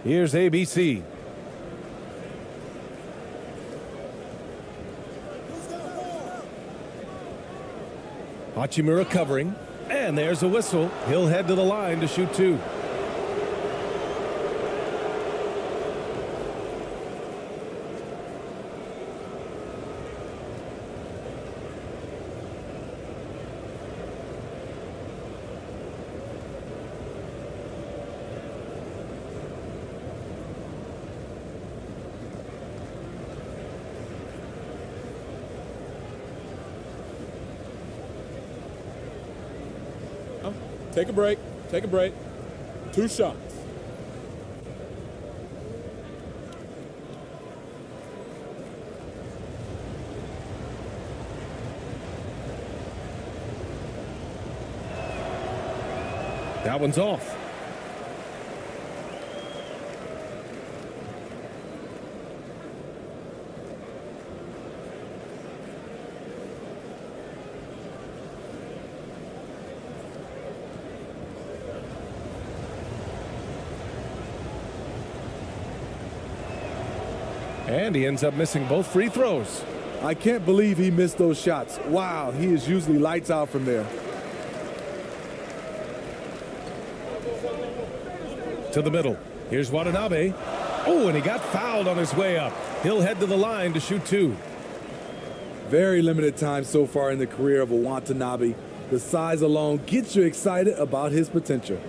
Here's ABC. Hachimura covering. And there's a whistle. He'll head to the line to shoot two. Take a break. Take a break. 2 shots. That one's off. And he ends up missing both free throws. I can't believe he missed those shots. Wow, he is usually lights out from there. To the middle. Here's Watanabe. Oh, and he got fouled on his way up. He'll head to the line to shoot two. Very limited time so far in the career of a Watanabe. The size alone gets you excited about his potential.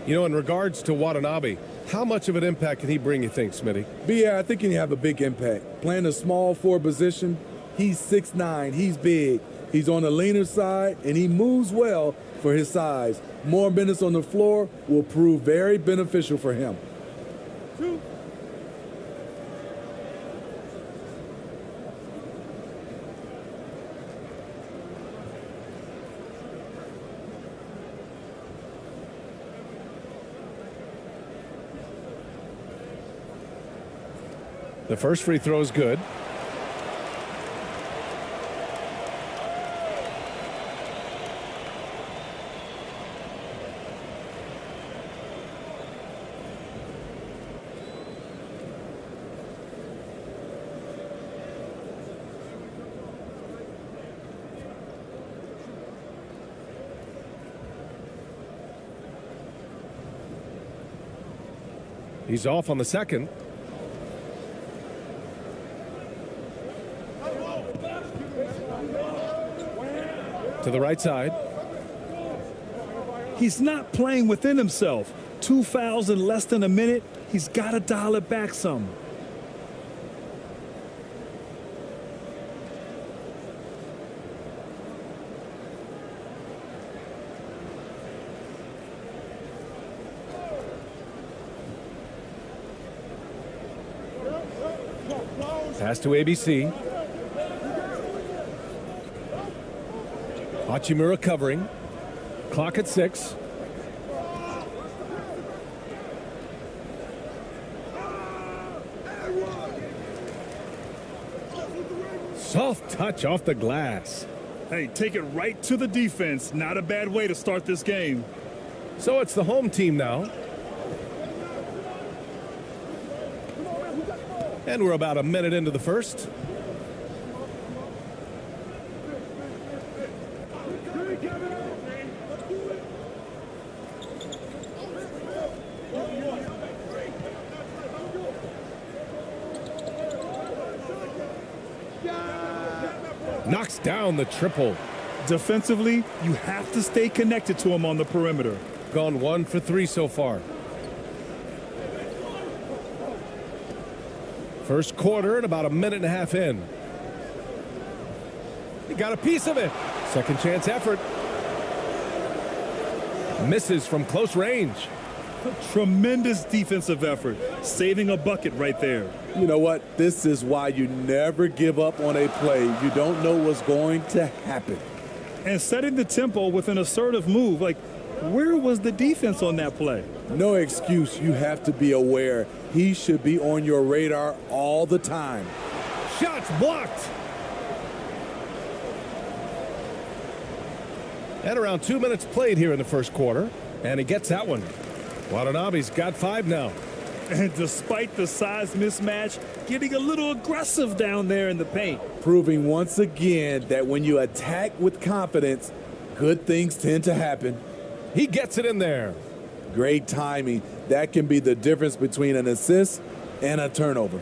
You know, in regards to Watanabe, how much of an impact can he bring, you think, Smitty? Yeah, I think he can have a big impact. Playing a small forward position, he's 6'9", he's big. He's on the leaner side, and he moves well for his size. More minutes on the floor will prove very beneficial for him. The first free throw is good. He's off on the second. To the right side. He's not playing within himself. 2 fouls in less than a minute. He's got to dial it back some. Pass to ABC. Hachimura covering. Clock at 6. Soft touch off the glass. Hey, take it right to the defense. Not a bad way to start this game. So it's the home team now. And we're about a minute into the first. Knocks down the triple. Defensively, you have to stay connected to him on the perimeter. Gone 1 for 3 so far. First quarter and about a minute and a half in. He got a piece of it. Second chance effort. Misses from close range. Tremendous defensive effort. Saving a bucket right there. You know what? This is why you never give up on a play. You don't know what's going to happen. And setting the tempo with an assertive move. Like, where was the defense on that play? No excuse. You have to be aware. He should be on your radar all the time. Shots blocked. And around 2 minutes played here in the first quarter. And he gets that one. Watanabe's got 5 now. And despite the size mismatch, getting a little aggressive down there in the paint. Proving once again that when you attack with confidence, good things tend to happen. He gets it in there. Great timing. That can be the difference between an assist and a turnover.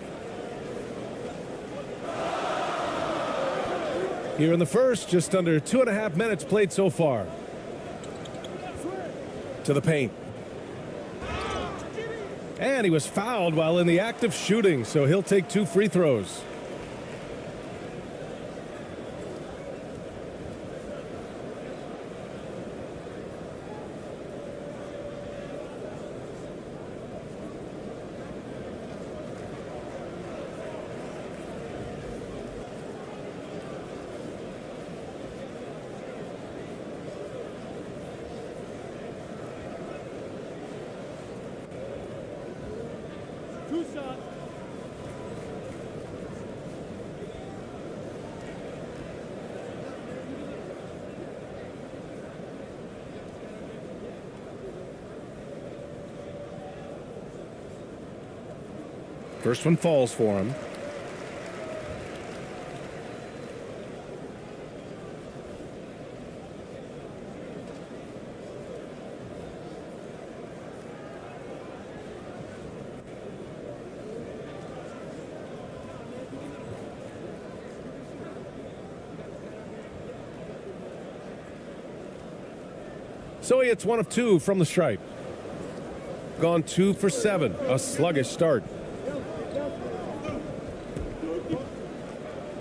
Here in the first, just under 2.5 minutes played so far. To the paint. And he was fouled while in the act of shooting, so he'll take 2 free throws. First one falls for him. So he hits 1 of 2 from the stripe. Gone 2 for 7. A sluggish start.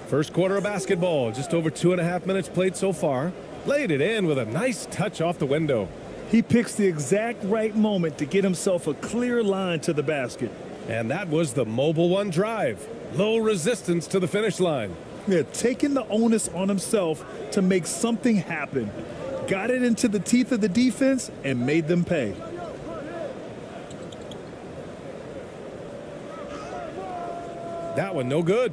First quarter of basketball, just over 2.5 minutes played so far. Laid it in with a nice touch off the window. He picks the exact right moment to get himself a clear line to the basket. And that was the mobile one drive. Low resistance to the finish line. Yeah, taking the onus on himself to make something happen. Got it into the teeth of the defense and made them pay. That one no good.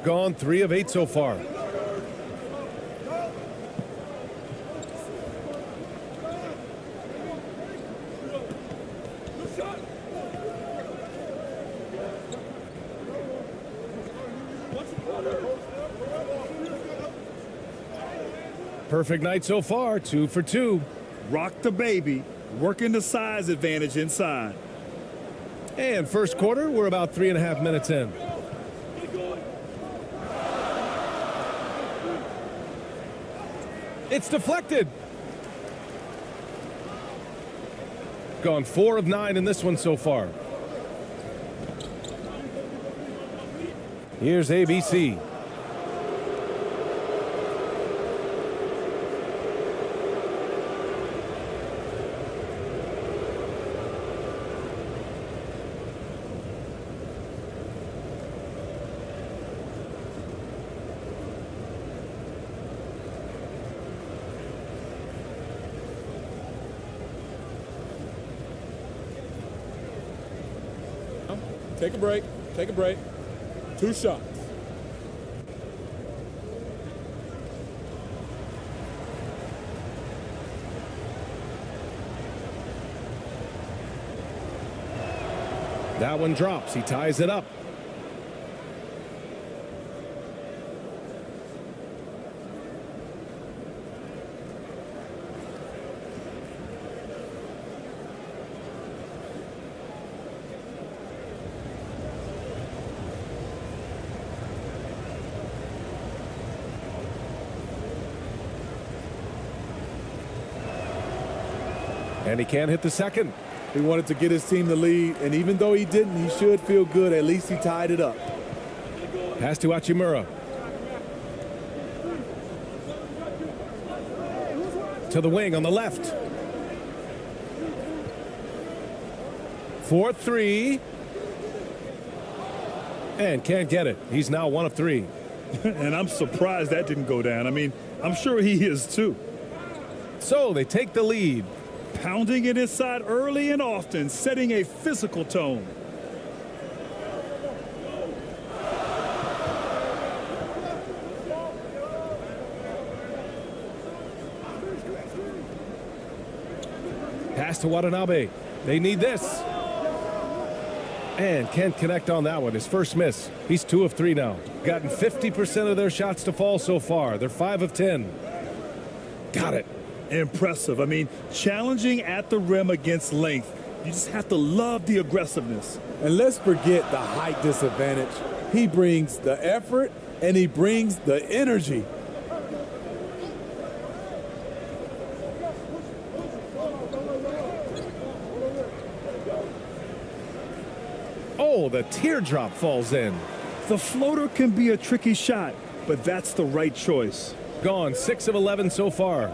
Gone 3 of 8 so far. Perfect night so far, 2 for 2. Rock the baby, working the size advantage inside. And first quarter, we're about 3.5 minutes in. It's deflected. Gone 4 of 9 in this one so far. Here's ABC. Take a break. Take a break. 2 shots. That one drops. He ties it up. And he can't hit the second. He wanted to get his team the lead, and even though he didn't, he should feel good. At least he tied it up. Pass to Hachimura. To the wing on the left. 4-3. And can't get it. He's now 1 of 3. And I'm surprised that didn't go down. I mean, I'm sure he is too. So they take the lead. Pounding it inside early and often, setting a physical tone. Pass to Watanabe. They need this. And can't connect on that one. His first miss. He's 2 of 3 now. Gotten 50% of their shots to fall so far. They're 5 of 10. Got it. Impressive. I mean, challenging at the rim against length. You just have to love the aggressiveness. And let's forget the height disadvantage. He brings the effort and he brings the energy. Oh, the teardrop falls in. The floater can be a tricky shot, but that's the right choice. Gone 6 of 11 so far.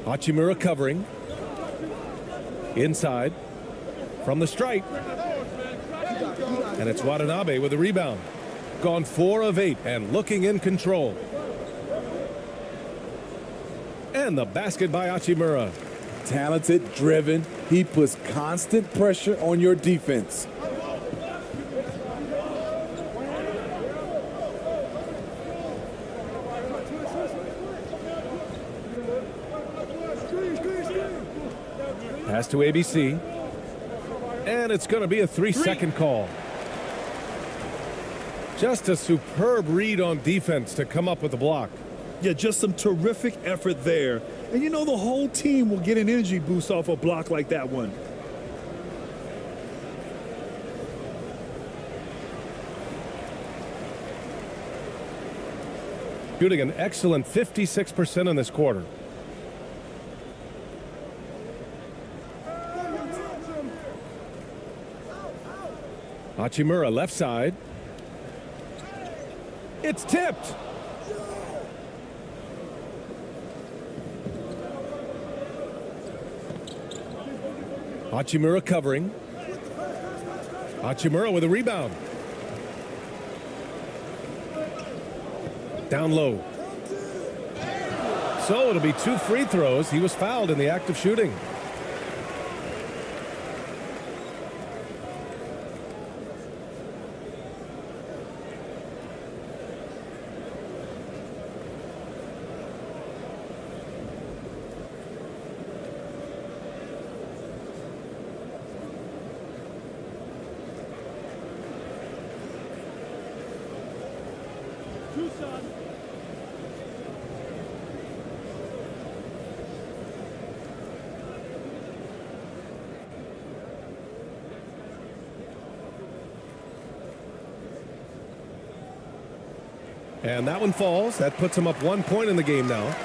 Hachimura covering. Inside. From the stripe. And it's Watanabe with a rebound. Gone 4 of 8 and looking in control. And the basket by Hachimura. Talented, driven. He puts constant pressure on your defense. Pass to ABC. And it's going to be a 3-second call. Just a superb read on defense to come up with the block. Yeah, just some terrific effort there. And you know the whole team will get an energy boost off a block like that one. Shooting an excellent 56% in this quarter. Hachimura left side. It's tipped. Hachimura covering. Hachimura with a rebound. Down low. So it'll be 2 free throws. He was fouled in the act of shooting. And that one falls. That puts him up 1 point in the game now.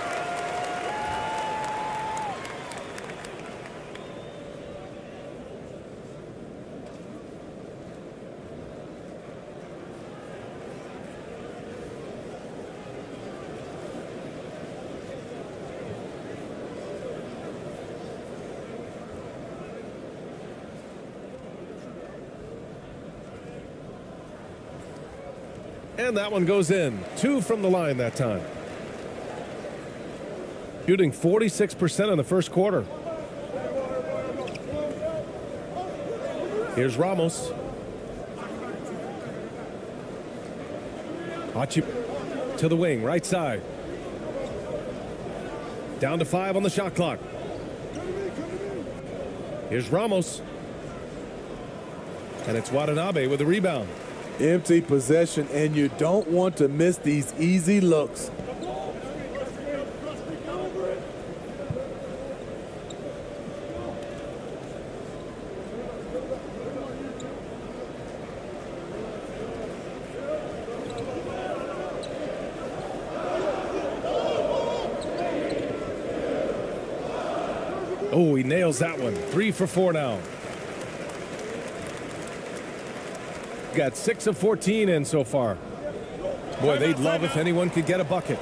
And that one goes in. 2 from the line that time. Shooting 46% in the first quarter. Here's Ramos. Hachi to the wing, right side. Down to 5 on the shot clock. Here's Ramos. And it's Watanabe with the rebound. Empty possession, and you don't want to miss these easy looks. Oh, he nails that one. 3 for 4 now. Got 6 of 14 in so far. Boy, they'd love if anyone could get a bucket.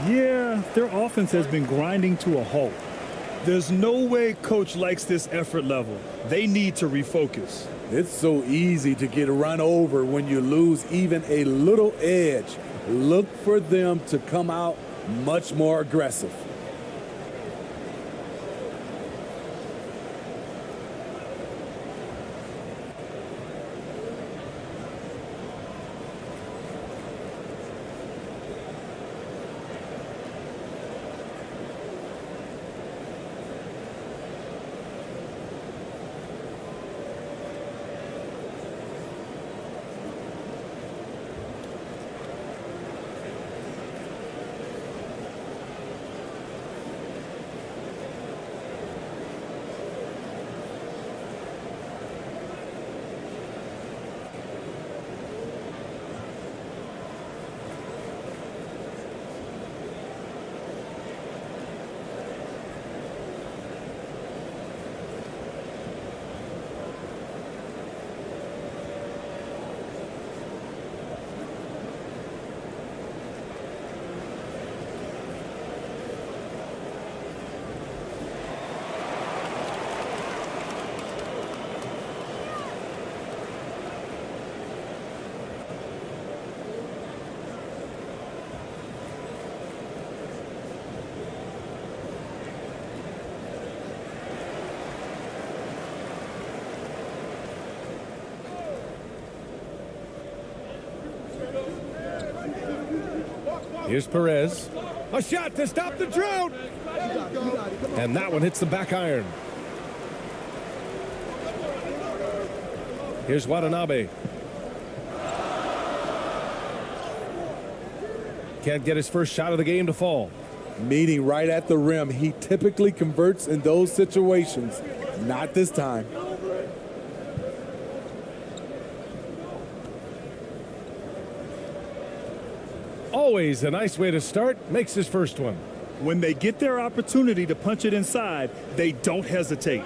Yeah, their offense has been grinding to a halt. There's no way coach likes this effort level. They need to refocus. It's so easy to get run over when you lose even a little edge. Look for them to come out much more aggressive. Here's Perez. A shot to stop the drought. And that one hits the back iron. Here's Watanabe. Can't get his first shot of the game to fall. Meeting right at the rim. He typically converts in those situations. Not this time. Always a nice way to start. Makes his first one. When they get their opportunity to punch it inside, they don't hesitate.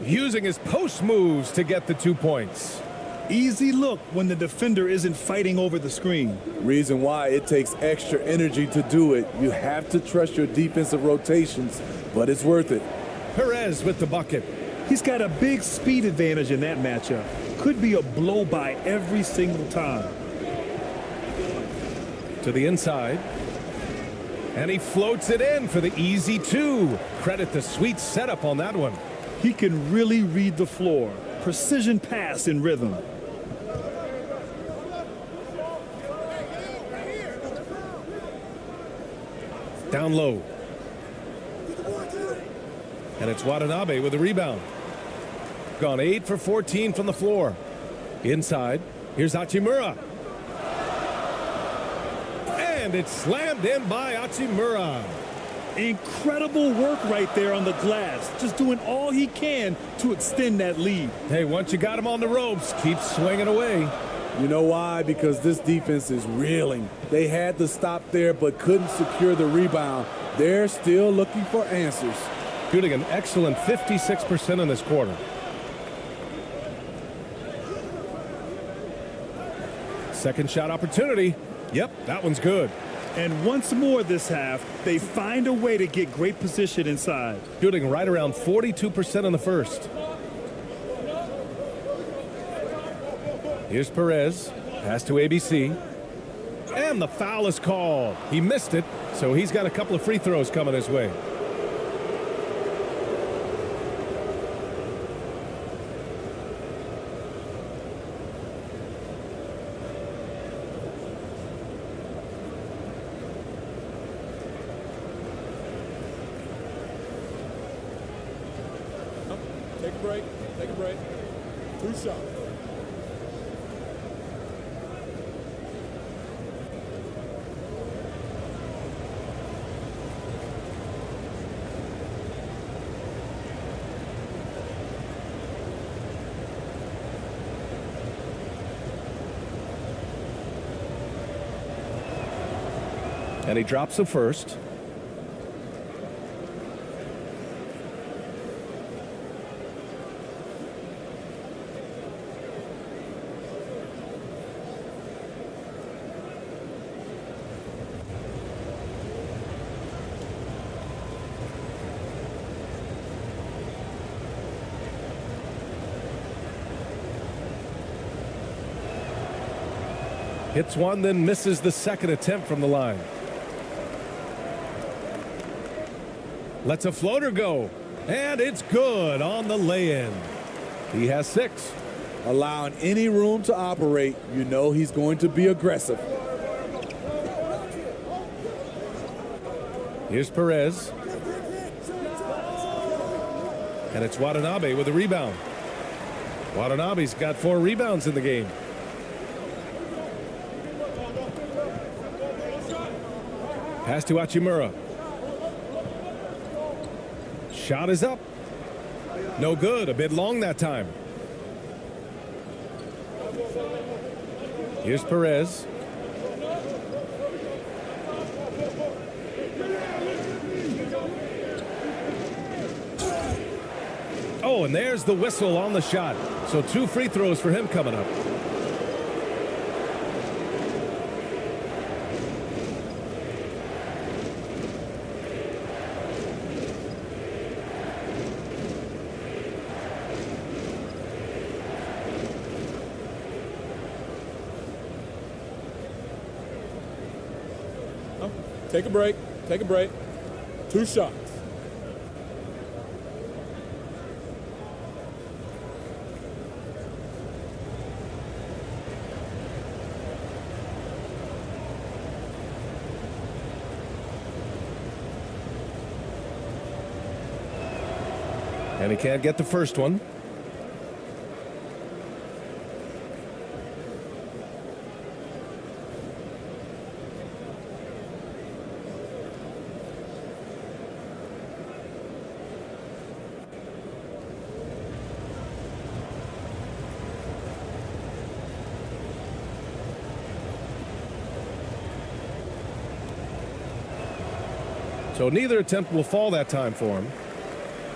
Using his post moves to get the 2 points. Easy look when the defender isn't fighting over the screen. Reason why it takes extra energy to do it. You have to trust your defensive rotations, but it's worth it. Perez with the bucket. He's got a big speed advantage in that matchup. Could be a blow by every single time. To the inside. And he floats it in for the easy 2. Credit the sweet setup on that one. He can really read the floor. Precision pass in rhythm. Down low. And it's Watanabe with the rebound. Gone 8 for 14 from the floor. Inside. Here's Hachimura. And it's slammed in by Hachimura. Incredible work right there on the glass. Just doing all he can to extend that lead. Hey, once you got him on the ropes, keep swinging away. You know why? Because this defense is reeling. They had to stop there but couldn't secure the rebound. They're still looking for answers. Shooting an excellent 56% in this quarter. Second shot opportunity. Yep, that one's good. And once more this half, they find a way to get great position inside. Shooting right around 42% in the first. Here's Perez. Pass to ABC. And the foul is called. He missed it, so he's got a couple of free throws coming his way. Take a break. Take a break. 2 shots. And he drops the first. Hits one, then misses the second attempt from the line. Lets a floater go. And it's good on the lay-in. He has 6. Allowing any room to operate, you know he's going to be aggressive. Here's Perez. And it's Watanabe with a rebound. Watanabe's got 4 rebounds in the game. Pass to Hachimura. Shot is up. No good. A bit long that time. Here's Perez. Oh, and there's the whistle on the shot. So 2 free throws for him coming up. Take a break. Take a break. 2 shots. And he can't get the first one. So neither attempt will fall that time for him.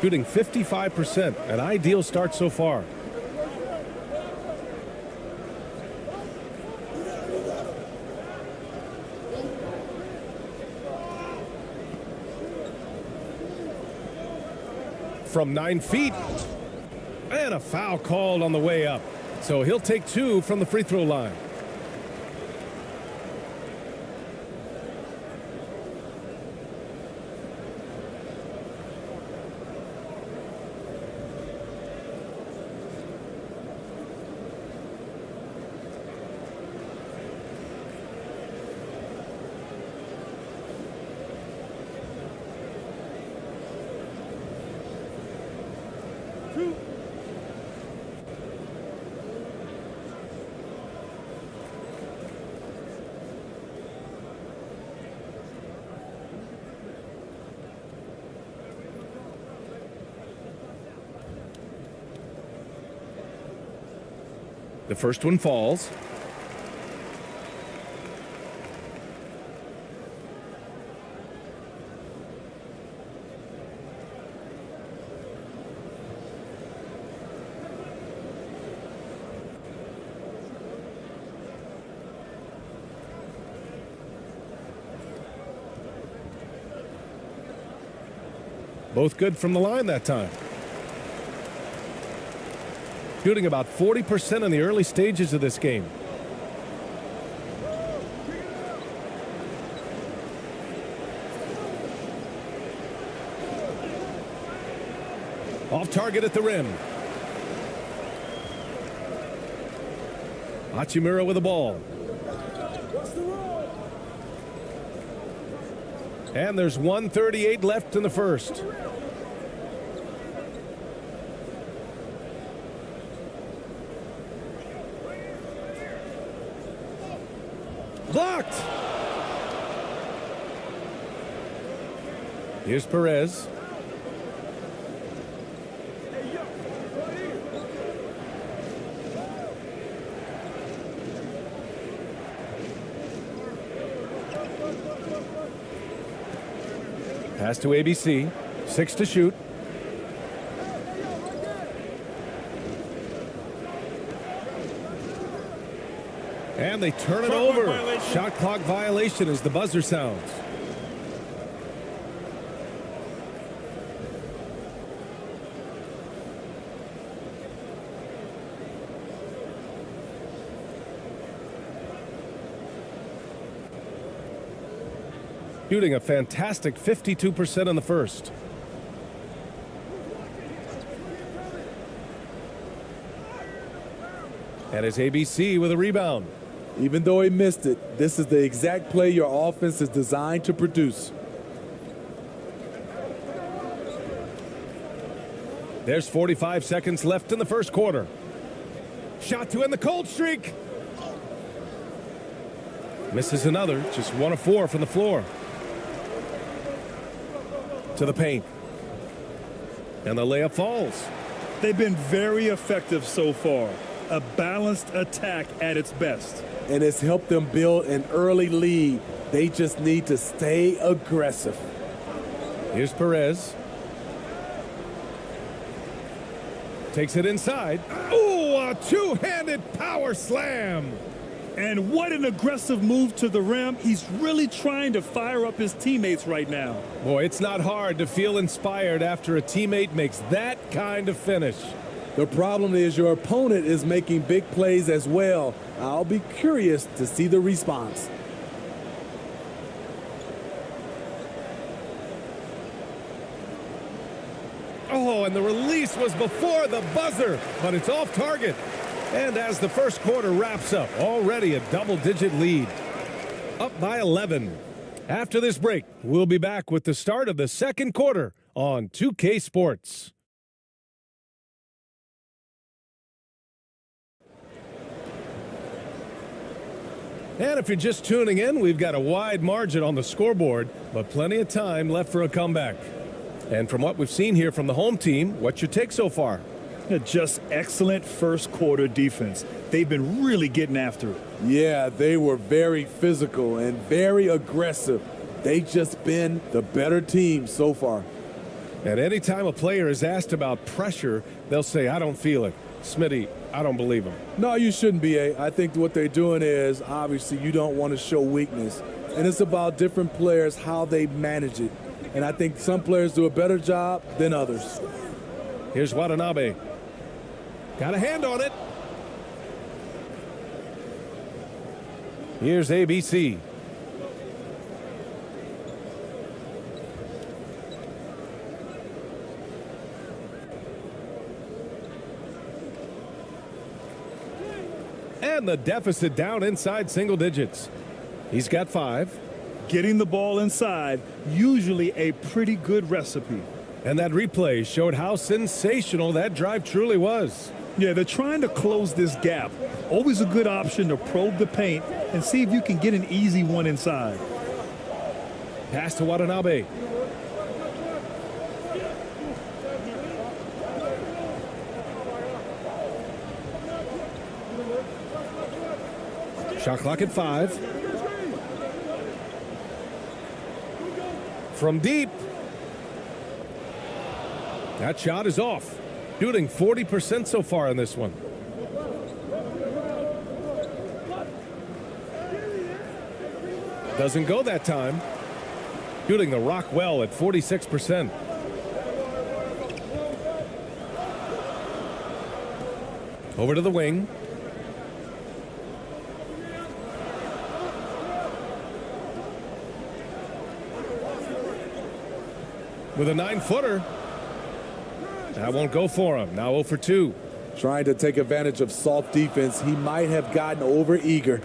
Shooting 55%, an ideal start so far. From 9 feet. And a foul called on the way up. So he'll take 2 from the free throw line. The first one falls. Both good from the line that time. Shooting about 40% in the early stages of this game. Off target at the rim. Hachimura with the ball. And there's 1:38 left in the first. Blocked. Here's Perez. Pass to ABC. 6 to shoot. And they turn it over. Shot clock violation as the buzzer sounds. Shooting a fantastic 52% in the first. And it's ABC with a rebound. Even though he missed it, this is the exact play your offense is designed to produce. There's 45 seconds left in the first quarter. Shot to end the cold streak. Misses another, just 1 of 4 from the floor. To the paint. And the layup falls. They've been very effective so far. A balanced attack at its best. And it's helped them build an early lead. They just need to stay aggressive. Here's Perez. Takes it inside. Ooh, a two-handed power slam. And what an aggressive move to the rim. He's really trying to fire up his teammates right now. Boy, it's not hard to feel inspired after a teammate makes that kind of finish. The problem is your opponent is making big plays as well. I'll be curious to see the response. Oh, and the release was before the buzzer, but it's off target. And as the first quarter wraps up, already a double-digit lead. Up by 11. After this break, we'll be back with the start of the second quarter on 2K Sports. And if you're just tuning in, we've got a wide margin on the scoreboard, but plenty of time left for a comeback. And from what we've seen here from the home team, what's your take so far? Just excellent first quarter defense. They've been really getting after it. Yeah, they were very physical and very aggressive. They've just been the better team so far. And anytime a player is asked about pressure, they'll say, I don't feel it. Smitty, I don't believe him. No, you shouldn't be. I think what they're doing is, obviously, you don't want to show weakness. And it's about different players, how they manage it. And I think some players do a better job than others. Here's Watanabe. Got a hand on it. Here's ABC. And the deficit down inside single digits. He's got 5. Getting the ball inside, usually a pretty good recipe. And that replay showed how sensational that drive truly was. Yeah, they're trying to close this gap. Always a good option to probe the paint and see if you can get an easy one inside. Pass to Watanabe. Shot clock at 5. From deep. That shot is off. Shooting 40% so far in this one. Doesn't go that time. Shooting the rock well at 46%. Over to the wing. With a 9-footer. That won't go for him. Now 0 for 2. Trying to take advantage of soft defense. He might have gotten over eager.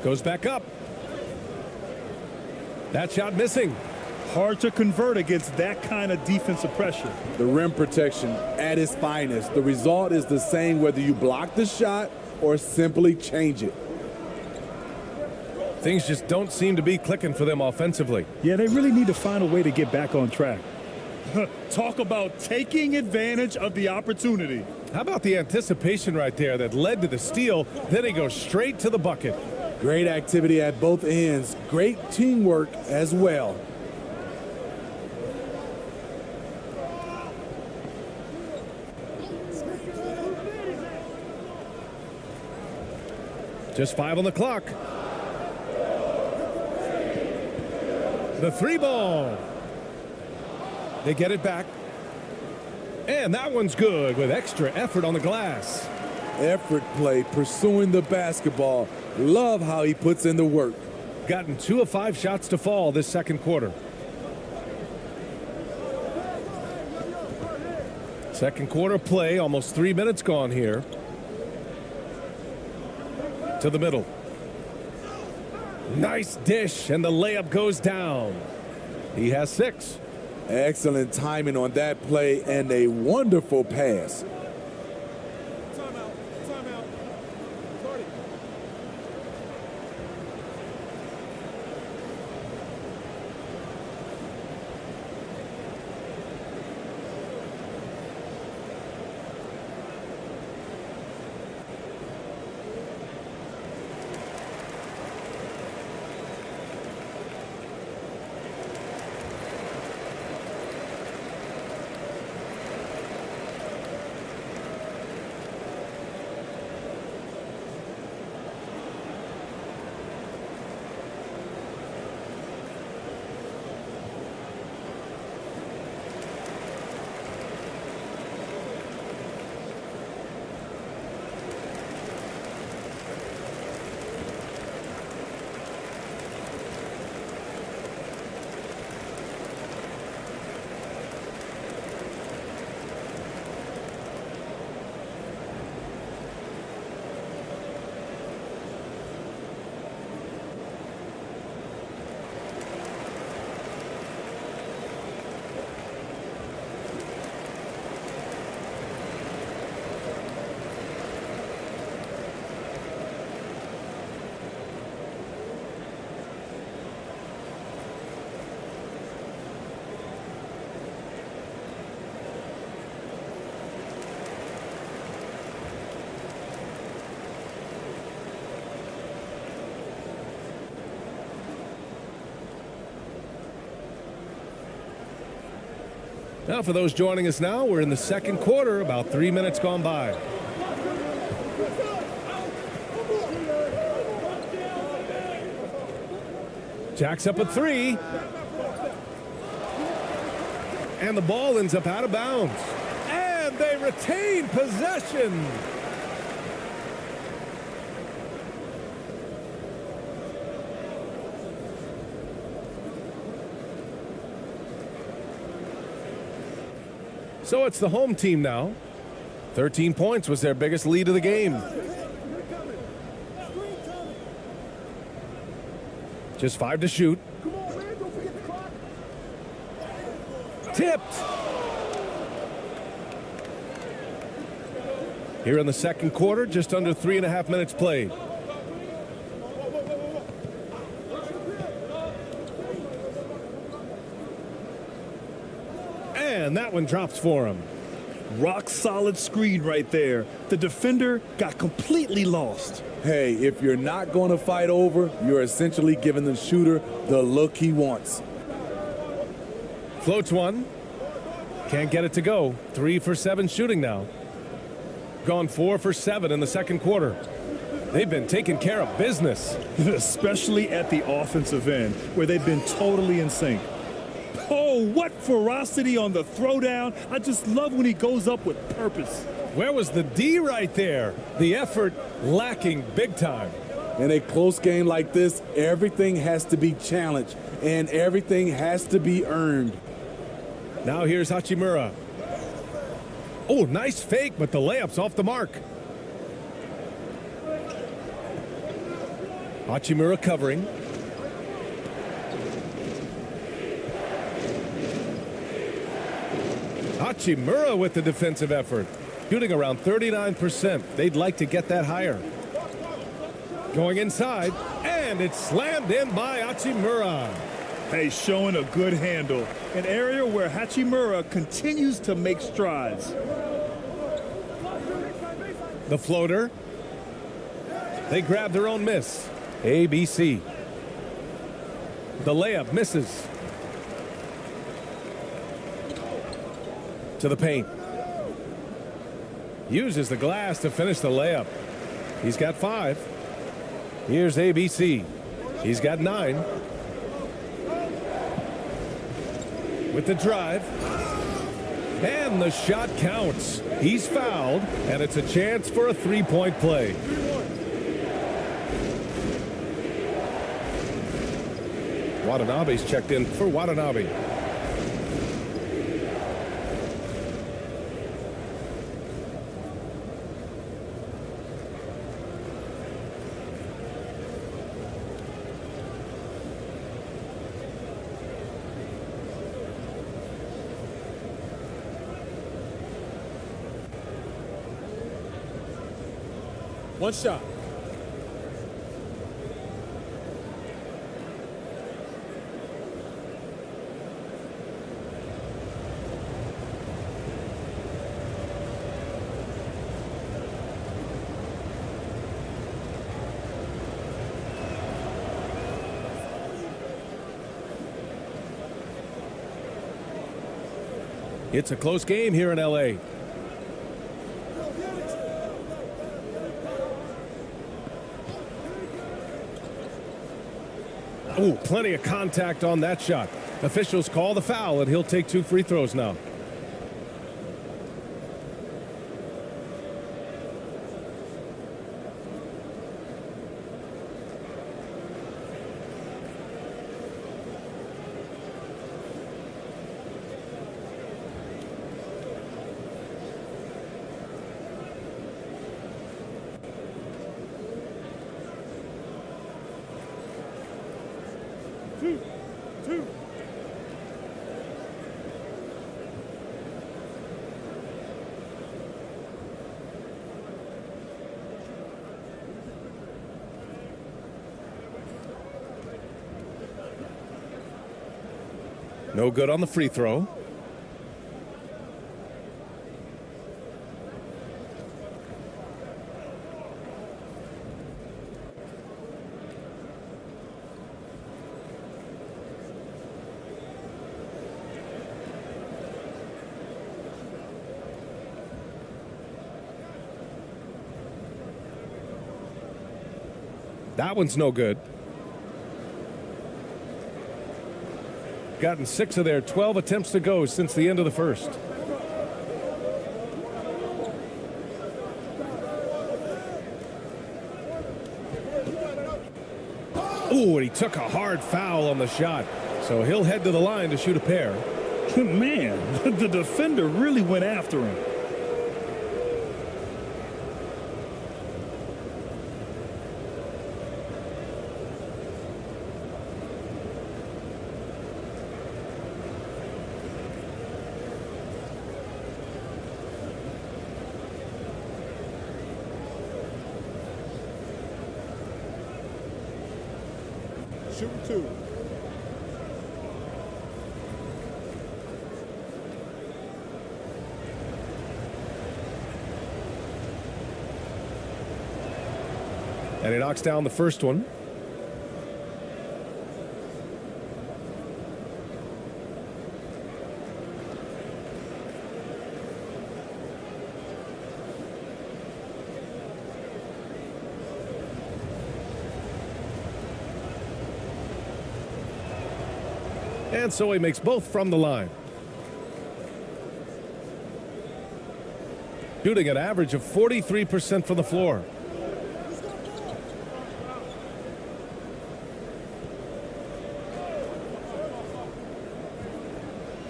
Goes back up. That shot missing. Hard to convert against that kind of defensive pressure. The rim protection at its finest. The result is the same whether you block the shot or simply change it. Things just don't seem to be clicking for them offensively. Yeah, they really need to find a way to get back on track. Talk about taking advantage of the opportunity. How about the anticipation right there that led to the steal? Then he goes straight to the bucket. Great activity at both ends. Great teamwork as well. Just 5 on the clock. The 3 ball. They get it back. And that one's good with extra effort on the glass. Effort play, pursuing the basketball. Love how he puts in the work. Gotten 2 of 5 shots to fall this second quarter. Second quarter play, almost 3 minutes gone here. To the middle. Nice dish, and the layup goes down. He has 6. Excellent timing on that play and a wonderful pass. Timeout. Timeout. Party. Now, for those joining us now, we're in the second quarter, about 3 minutes gone by. Jacks up a three. And the ball ends up out of bounds. And they retain possession. So it's the home team now. 13 points was their biggest lead of the game. Just 5 to shoot. Tipped. Here in the second quarter, just under 3.5 minutes played. And that one drops for him. Rock solid screen right there. The defender got completely lost. Hey, if you're not going to fight over, you're essentially giving the shooter the look he wants. Floats one. Can't get it to go. 3 for 7 shooting now. Gone 4 for 7 in the second quarter. They've been taking care of business. Especially at the offensive end, where they've been totally in sync. Oh, what ferocity on the throwdown. I just love when he goes up with purpose. Where was the D right there? The effort lacking big time. In a close game like this, everything has to be challenged and everything has to be earned. Now here's Hachimura. Oh, nice fake, but the layup's off the mark. Hachimura covering. Hachimura with the defensive effort. Shooting around 39%. They'd like to get that higher. Going inside, and it's slammed in by Hachimura. Hey, showing a good handle. An area where Hachimura continues to make strides. The floater. They grab their own miss. ABC. The layup misses. To the paint. Uses the glass to finish the layup. He's got 5. Here's ABC. He's got 9. With the drive. And the shot counts. He's fouled, and it's a chance for a three-point play. Watanabe's checked in for Watanabe. One shot. It's a close game here in L.A. Oh, plenty of contact on that shot. Officials call the foul, and he'll take 2 free throws now. Two. No good on the free throw. That one's no good. Gotten 6 of their 12 attempts to go since the end of the first. Ooh, and he took a hard foul on the shot. So he'll head to the line to shoot a pair. Man, the defender really went after him. Shooting 2. And he knocks down the first one. And so he makes both from the line. Shooting an average of 43% from the floor.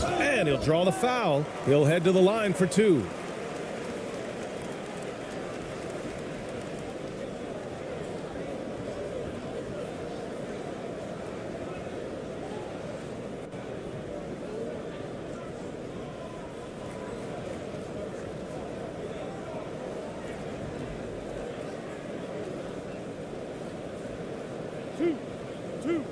And he'll draw the foul. He'll head to the line for 2. Two.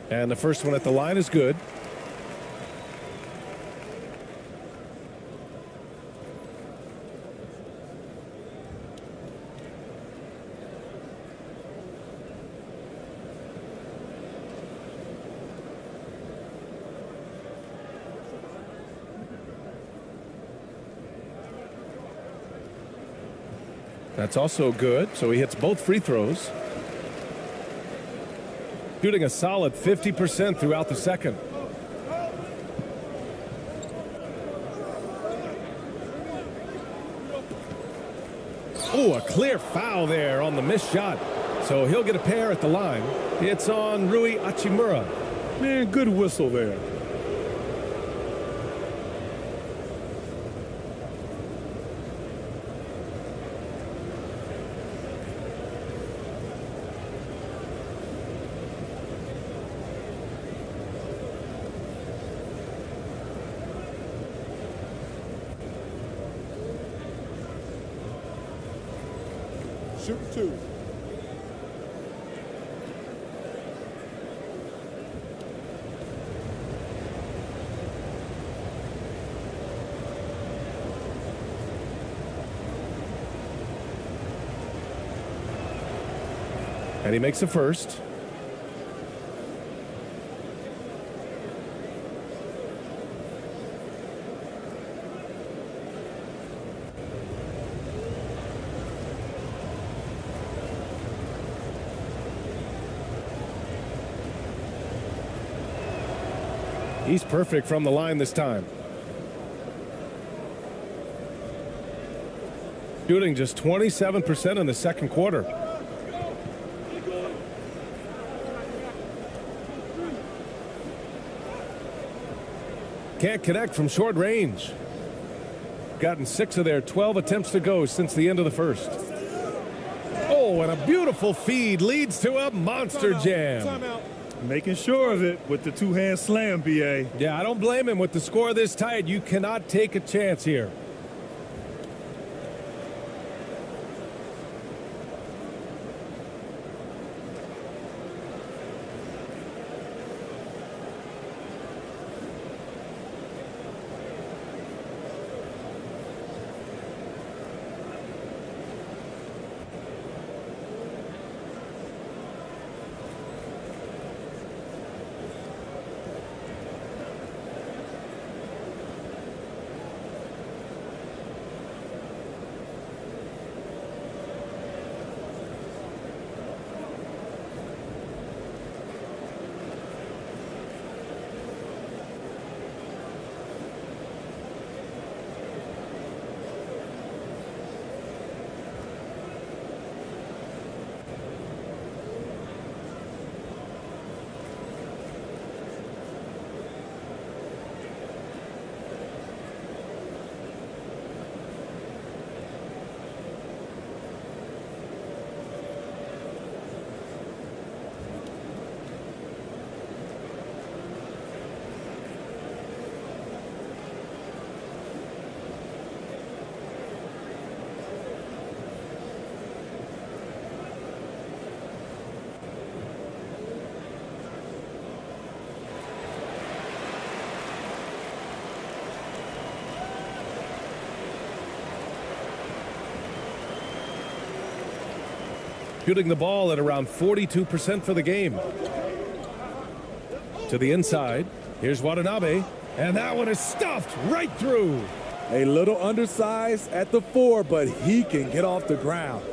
And the first one at the line is good. That's also good, so he hits both free throws. Shooting a solid 50% throughout the second. Oh, a clear foul there on the missed shot. So he'll get a pair at the line. It's on Rui Hachimura. Man, good whistle there. Shooting 2. And he makes the first. He's perfect from the line this time. Shooting just 27% in the second quarter. Can't connect from short range. Gotten 6 of their 12 attempts to go since the end of the first. Oh, and a beautiful feed leads to a monster jam. Timeout. Making sure of it with the two-hand slam, B.A. Yeah, I don't blame him. With the score this tight, you cannot take a chance here. Shooting the ball at around 42% for the game. To the inside. Here's Watanabe. And that one is stuffed right through. A little undersized at the 4, but he can get off the ground.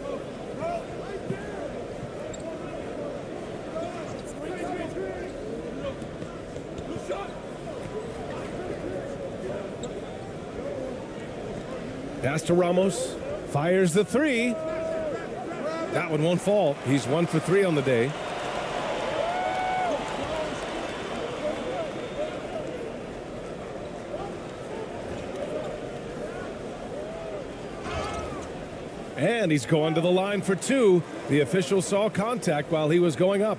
Pass to Ramos. Fires the 3. That one won't fall. He's 1 for 3 on the day. And he's going to the line for 2. The official saw contact while he was going up.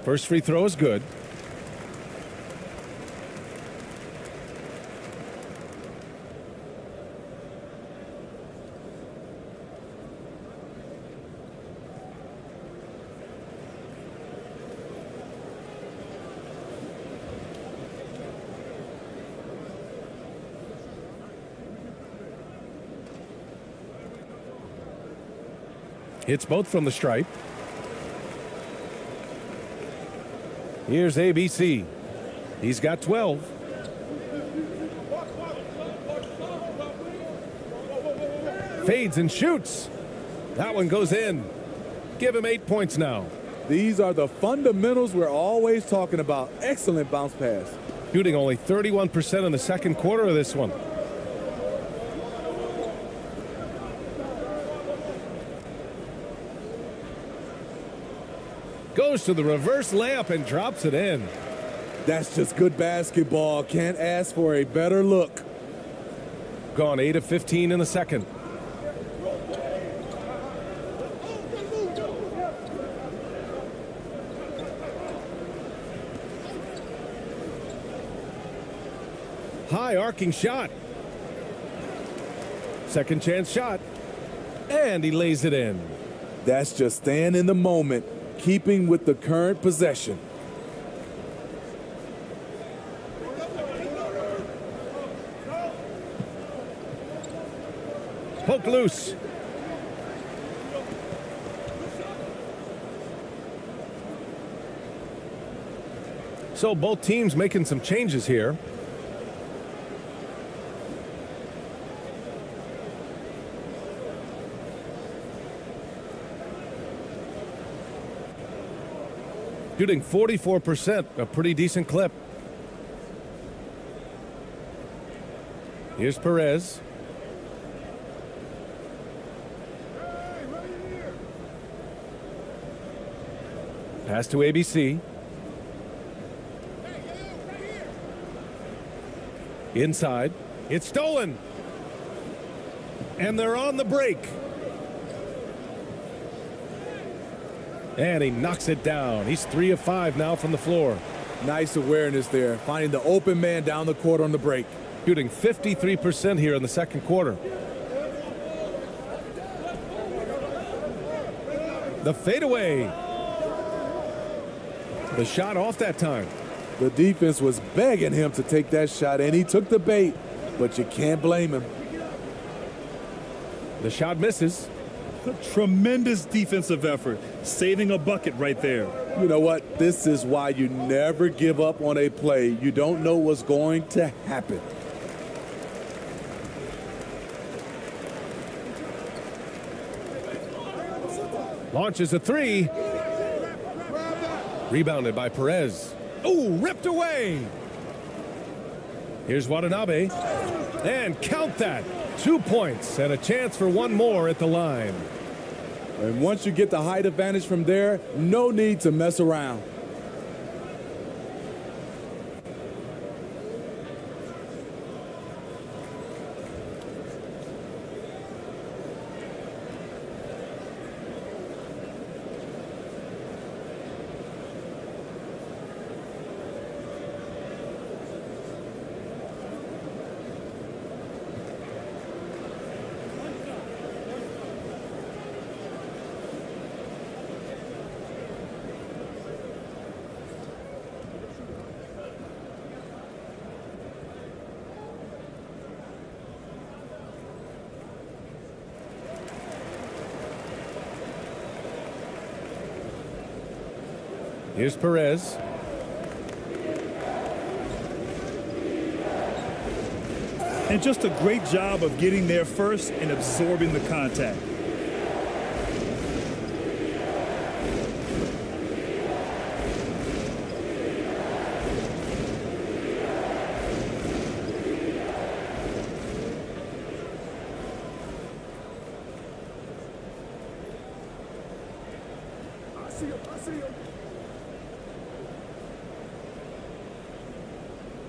First free throw is good. Hits both from the stripe. Here's ABC. He's got 12. Fades and shoots. That one goes in. Give him 8 points now. These are the fundamentals we're always talking about. Excellent bounce pass. Shooting only 31% in the second quarter of this one. Goes to the reverse layup and drops it in. That's just good basketball. Can't ask for a better look. Gone 8 of 15 in the second. High arcing shot. Second chance shot. And he lays it in. That's just staying in the moment, keeping with the current possession. Poke loose. So both teams making some changes here. Shooting 44%, a pretty decent clip. Here's Perez. Pass to ABC. Inside. It's stolen. And they're on the break. And he knocks it down. He's 3 of 5 now from the floor. Nice awareness there, finding the open man down the court on the break. Shooting 53% here in the second quarter. The fadeaway. The shot off that time. The defense was begging him to take that shot, and he took the bait, but you can't blame him. The shot misses. Tremendous defensive effort, saving a bucket right there. You know what? This is why you never give up on a play. You don't know what's going to happen. Launches a 3. Rebounded by Perez. Oh, ripped away. Here's Watanabe. And count that. 2 points and a chance for one more at the line. And once you get the height advantage from there, no need to mess around. Here's Perez. And just a great job of getting there first and absorbing the contact.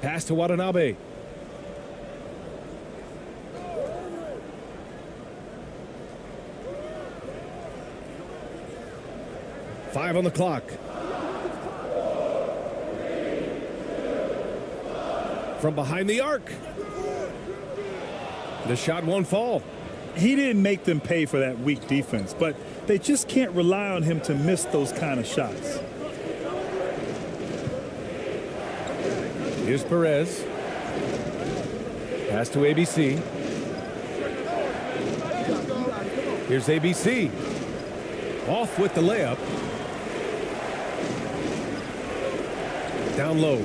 Pass to Watanabe. Five on the clock. From behind the arc. The shot won't fall. He didn't make them pay for that weak defense, but they just can't rely on him to miss those kind of shots. Here's Perez. Pass to ABC. Here's ABC. Off with the layup. Down low.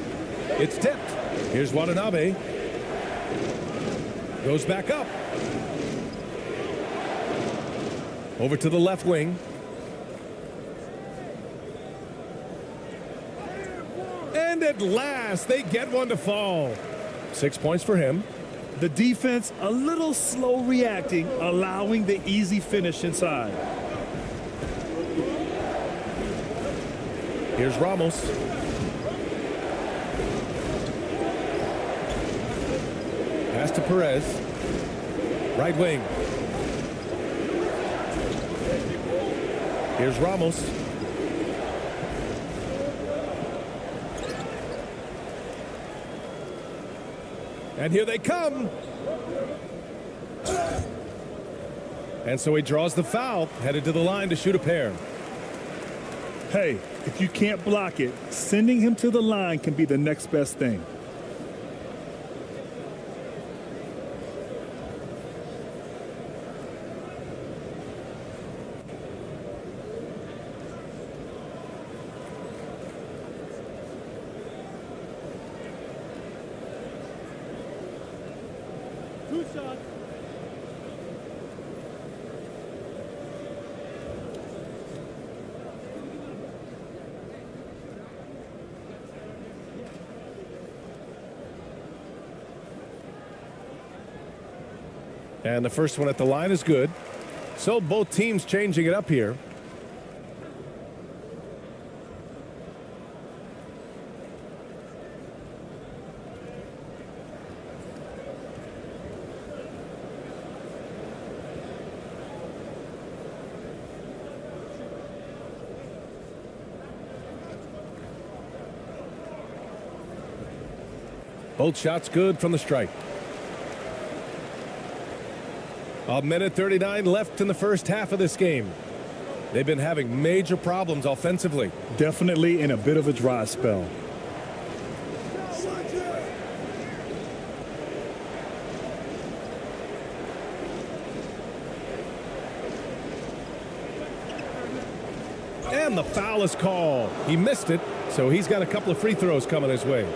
It's tipped. Here's Watanabe. Goes back up. Over to the left wing. And at last, they get one to fall. 6 points for him. The defense a little slow reacting, allowing the easy finish inside. Here's Ramos. Pass to Perez. Right wing. Here's Ramos. And here they come. And so he draws the foul, headed to the line to shoot a pair. Hey, if you can't block it, sending him to the line can be the next best thing. Good shot. And the first one at the line is good. So both teams changing it up here. Both shots good from the stripe. A minute 39 left in the first half of this game. They've been having major problems offensively. Definitely in a bit of a dry spell. And the foul is called. He missed it, so he's got a couple of free throws coming his way.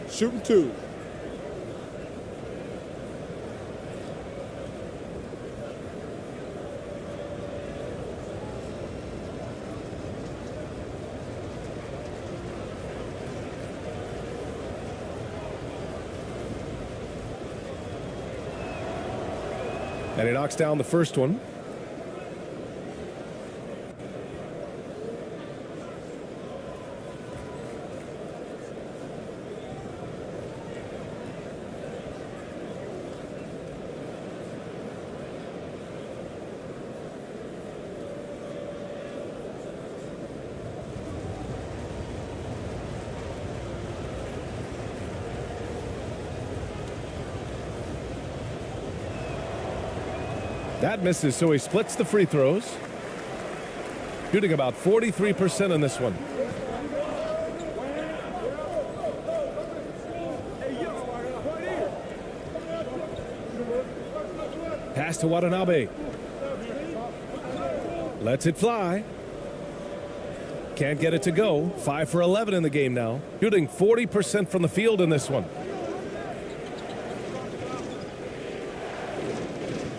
Shooting two. And he knocks down the first one. That misses, so he splits the free throws. Shooting about 43% in this one. Pass to Watanabe. Lets it fly. Can't get it to go. 5 for 11 in the game now. Shooting 40% from the field in this one.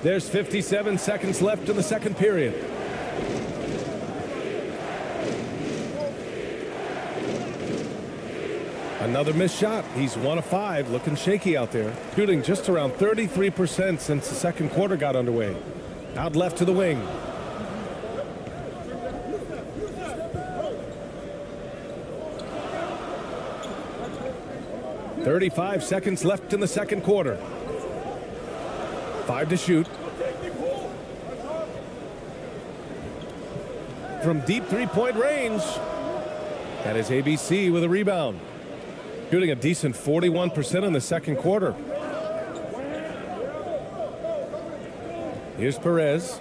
There's 57 seconds left in the second period. Another missed shot. He's 1 of 5, looking shaky out there. Shooting just around 33% since the second quarter got underway. Out left to the wing. "35 seconds left in the second quarter. 5 to shoot. From deep three-point range. That is ABC with a rebound. Shooting a decent 41% in the second quarter. Here's Perez.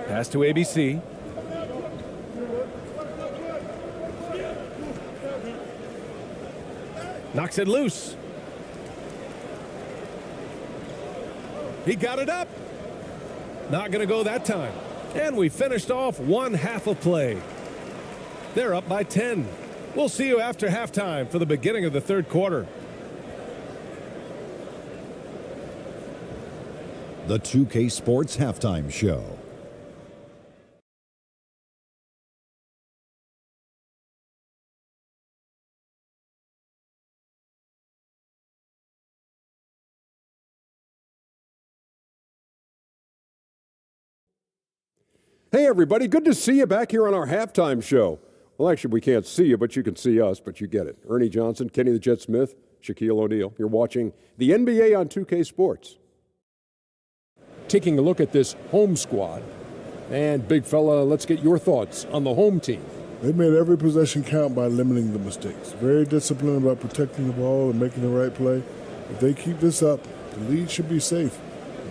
Pass to ABC. Knocks it loose. He got it up. Not going to go that time. And we finished off one half of play. They're up by 10. We'll see you after halftime for the beginning of the third quarter. The 2K Sports Halftime Show. Hey, everybody. Good to see you back here on our halftime show. Well, actually, we can't see you, but you can see us, but you get it. Ernie Johnson, Kenny the Jet Smith, Shaquille O'Neal. You're watching the NBA on 2K Sports. Taking a look at this home squad. And, big fella, let's get your thoughts on the home team. They made every possession count by limiting the mistakes. Very disciplined about protecting the ball and making the right play. If they keep this up, the lead should be safe.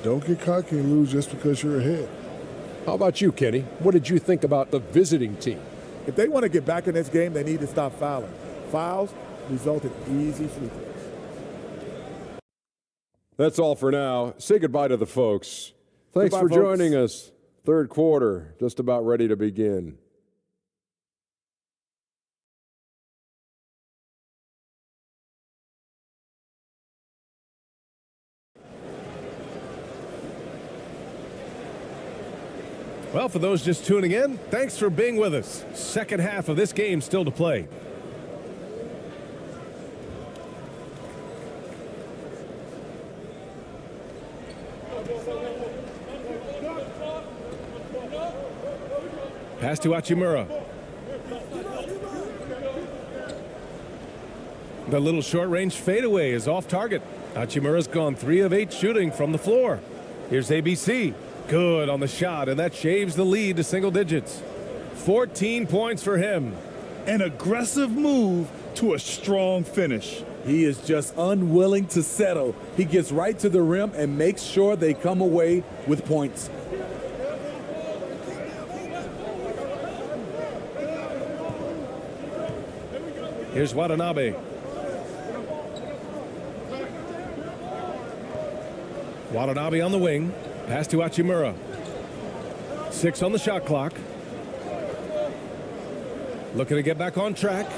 Don't get cocky and lose just because you're ahead. How about you, Kenny? What did you think about the visiting team? If they want to get back in this game, they need to stop fouling. Fouls result in easy free throws. That's all for now. Say goodbye to the folks. Thanks Goodbye, for folks. joining us. Third quarter, just about ready to begin. Well, for those just tuning in, thanks for being with us. Second half of this game still to play. Pass to Hachimura. The little short-range fadeaway is off target. Hachimura's gone 3 of 8 shooting from the floor. Here's ABC. Good on the shot, and that shaves the lead to single digits. 14 points for him. An aggressive move to a strong finish. He is just unwilling to settle. He gets right to the rim and makes sure they come away with points. Here's Watanabe. Watanabe on the wing. Pass to Hachimura. 6 on the shot clock. Looking to get back on track.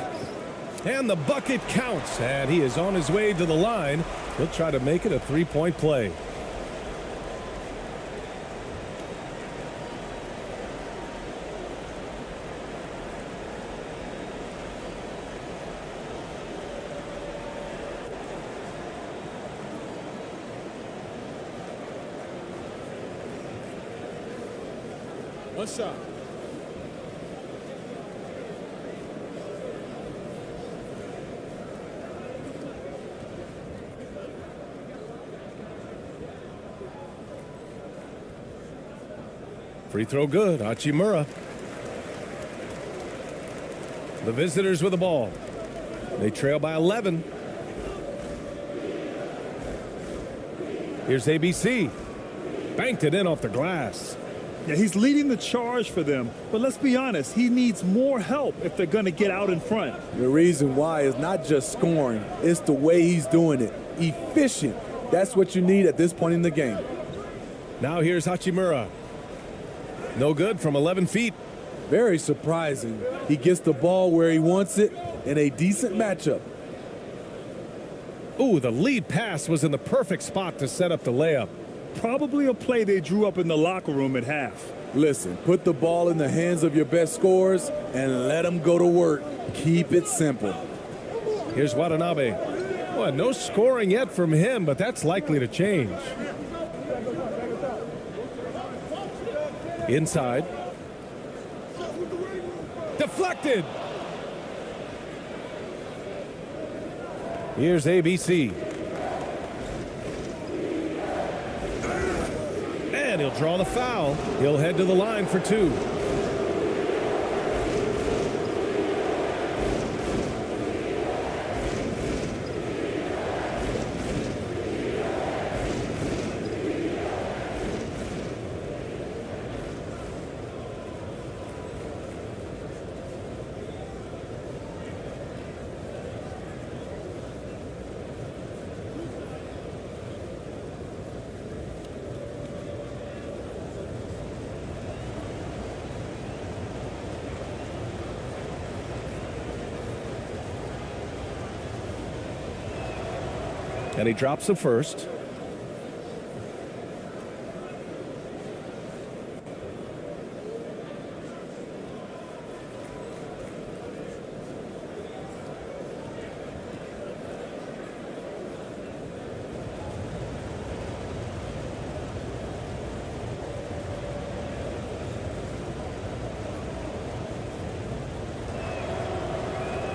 And the bucket counts. And he is on his way to the line. He'll try to make it a 3-point play. One shot. Free throw good. Hachimura. The visitors with the ball. They trail by 11. Here's ABC. Banked it in off the glass. Yeah, he's leading the charge for them, but let's be honest, he needs more help if they're going to get out in front. The reason why is not just scoring, it's the way he's doing it. Efficient. That's what you need at this point in the game. Now here's Hachimura. No good from 11 feet. Very surprising. He gets the ball where he wants it in a decent matchup. Ooh, the lead pass was in the perfect spot to set up the layup. Probably a play they drew up in the locker room at half. Listen, put the ball in the hands of your best scorers and let them go to work. Keep it simple. Here's Watanabe. Well, no scoring yet from him, but that's likely to change. Inside. Deflected. Here's ABC. And he'll draw the foul. He'll head to the line for two. And he drops the first.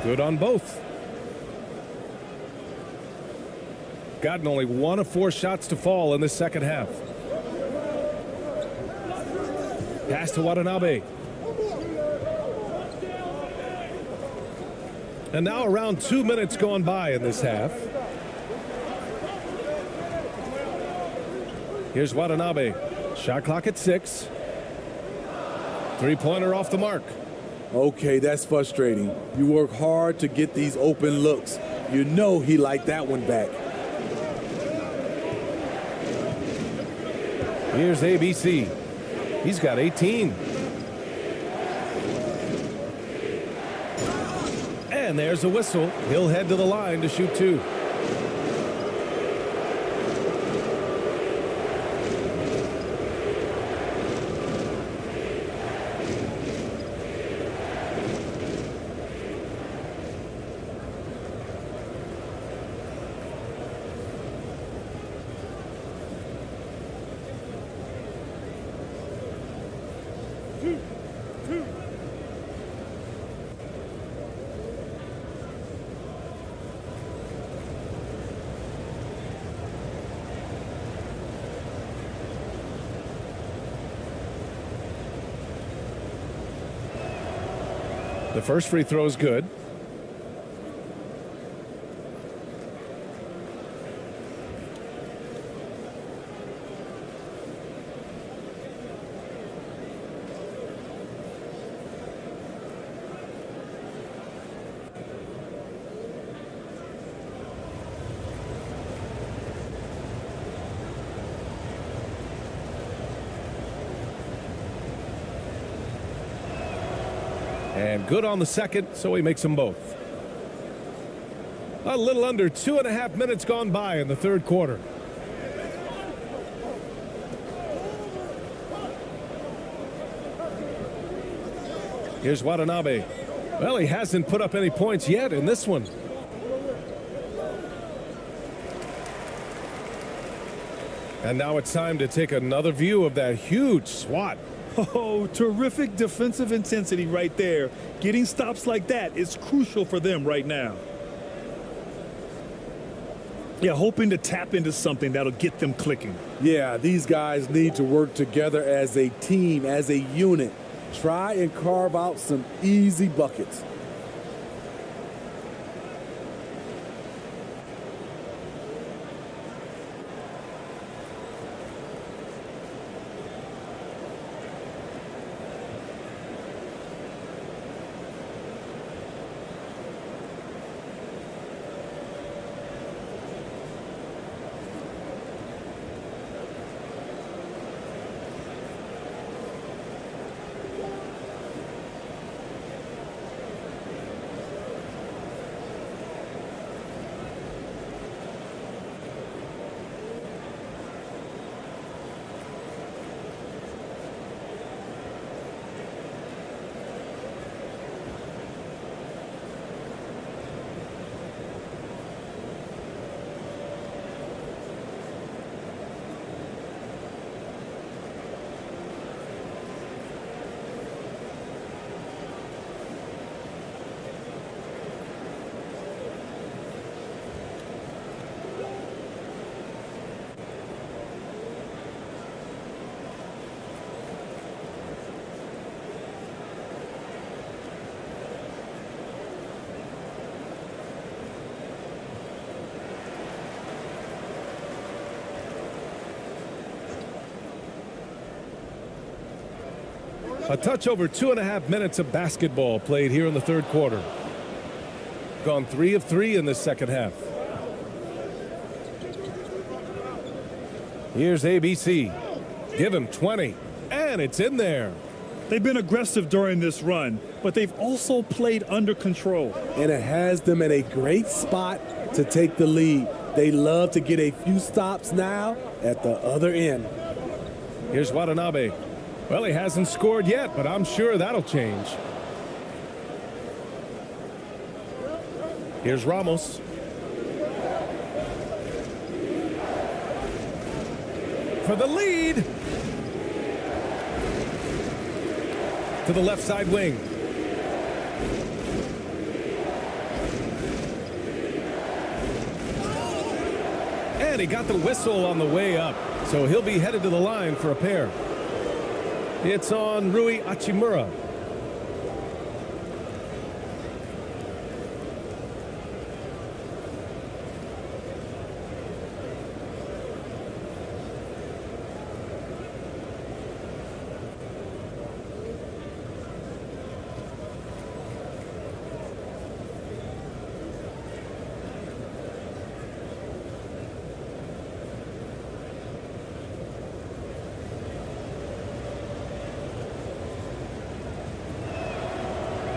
Good on both. Gotten only 1 of 4 shots to fall in the second half. Pass to Watanabe. And now around 2 minutes gone by in this half. Here's Watanabe. Shot clock at 6. Three-pointer off the mark. Okay, that's frustrating. You work hard to get these open looks. You know he liked that one back. Here's ABC. He's got 18. And there's a whistle. He'll head to the line to shoot 2. The first free throw is good. And good on the second, so he makes them both. A little under 2.5 minutes gone by in the third quarter. Here's Watanabe. Well, he hasn't put up any points yet in this one. And now it's time to take another view of that huge swat. Oh, terrific defensive intensity right there. Getting stops like that is crucial for them right now. Yeah, hoping to tap into something that'll get them clicking. Yeah, these guys need to work together as a team, as a unit. Try and carve out some easy buckets. A touch over 2.5 minutes of basketball played here in the third quarter. Gone 3 of 3 in the second half. Here's ABC. Give him 20. And it's in there. They've been aggressive during this run, but they've also played under control. And it has them at a great spot to take the lead. They love to get a few stops now at the other end. Here's Watanabe. Well, he hasn't scored yet, but I'm sure that'll change. Here's Ramos. For the lead. To the left side wing. And he got the whistle on the way up, so he'll be headed to the line for a pair. It's on Rui Hachimura.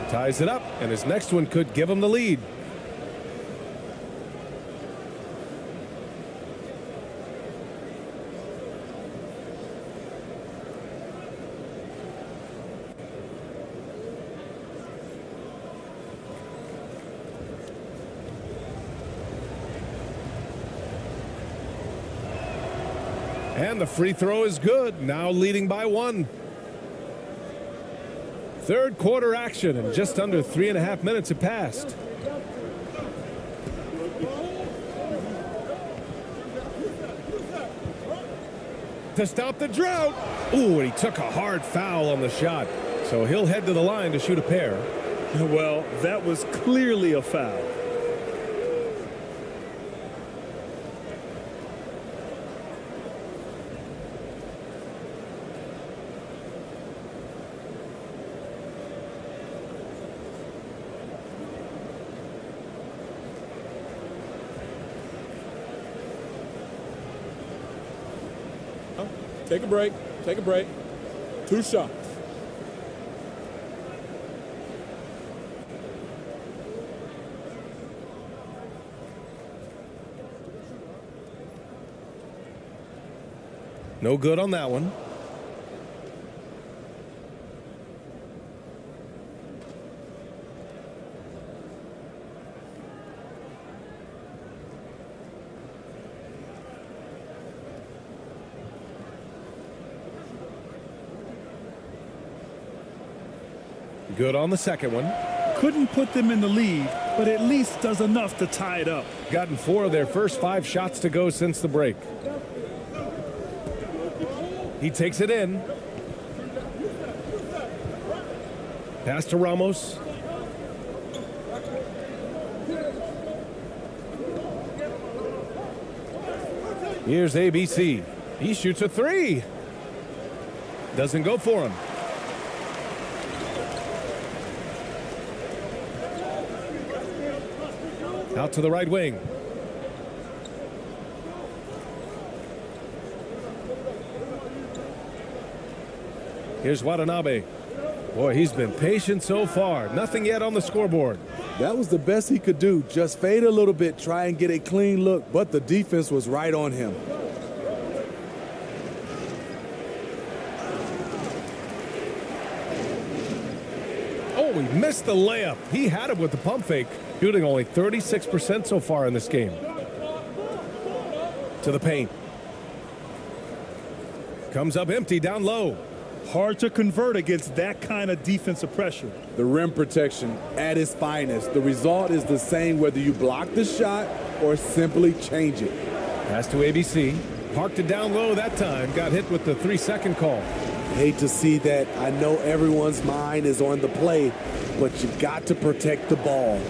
Ties it up, and his next one could give him the lead. And the free throw is good, now leading by 1. Third quarter action, and just under 3.5 minutes have passed. To stop the drought. Ooh, and he took a hard foul on the shot. So he'll head to the line to shoot a pair. Well, that was clearly a foul. Take a break. Take a break. 2 shots. No good on that one. Good on the second one. Couldn't put them in the lead, but at least does enough to tie it up. Gotten 4 of their first 5 shots to go since the break. He takes it in. Pass to Ramos. Here's ABC. He shoots a 3. Doesn't go for him. Out to the right wing. Here's Watanabe. Boy, he's been patient so far. Nothing yet on the scoreboard. That was the best he could do. Just fade a little bit, try and get a clean look, but the defense was right on him. Oh, he missed the layup. He had it with the pump fake. Shooting only 36% so far in this game. To the paint. Comes up empty down low. Hard to convert against that kind of defensive pressure. The rim protection at its finest. The result is the same whether you block the shot or simply change it. Pass to ABC. Parked it down low that time. Got hit with the 3-second call. Hate to see that. I know everyone's mind is on the play, but you got to protect the ball.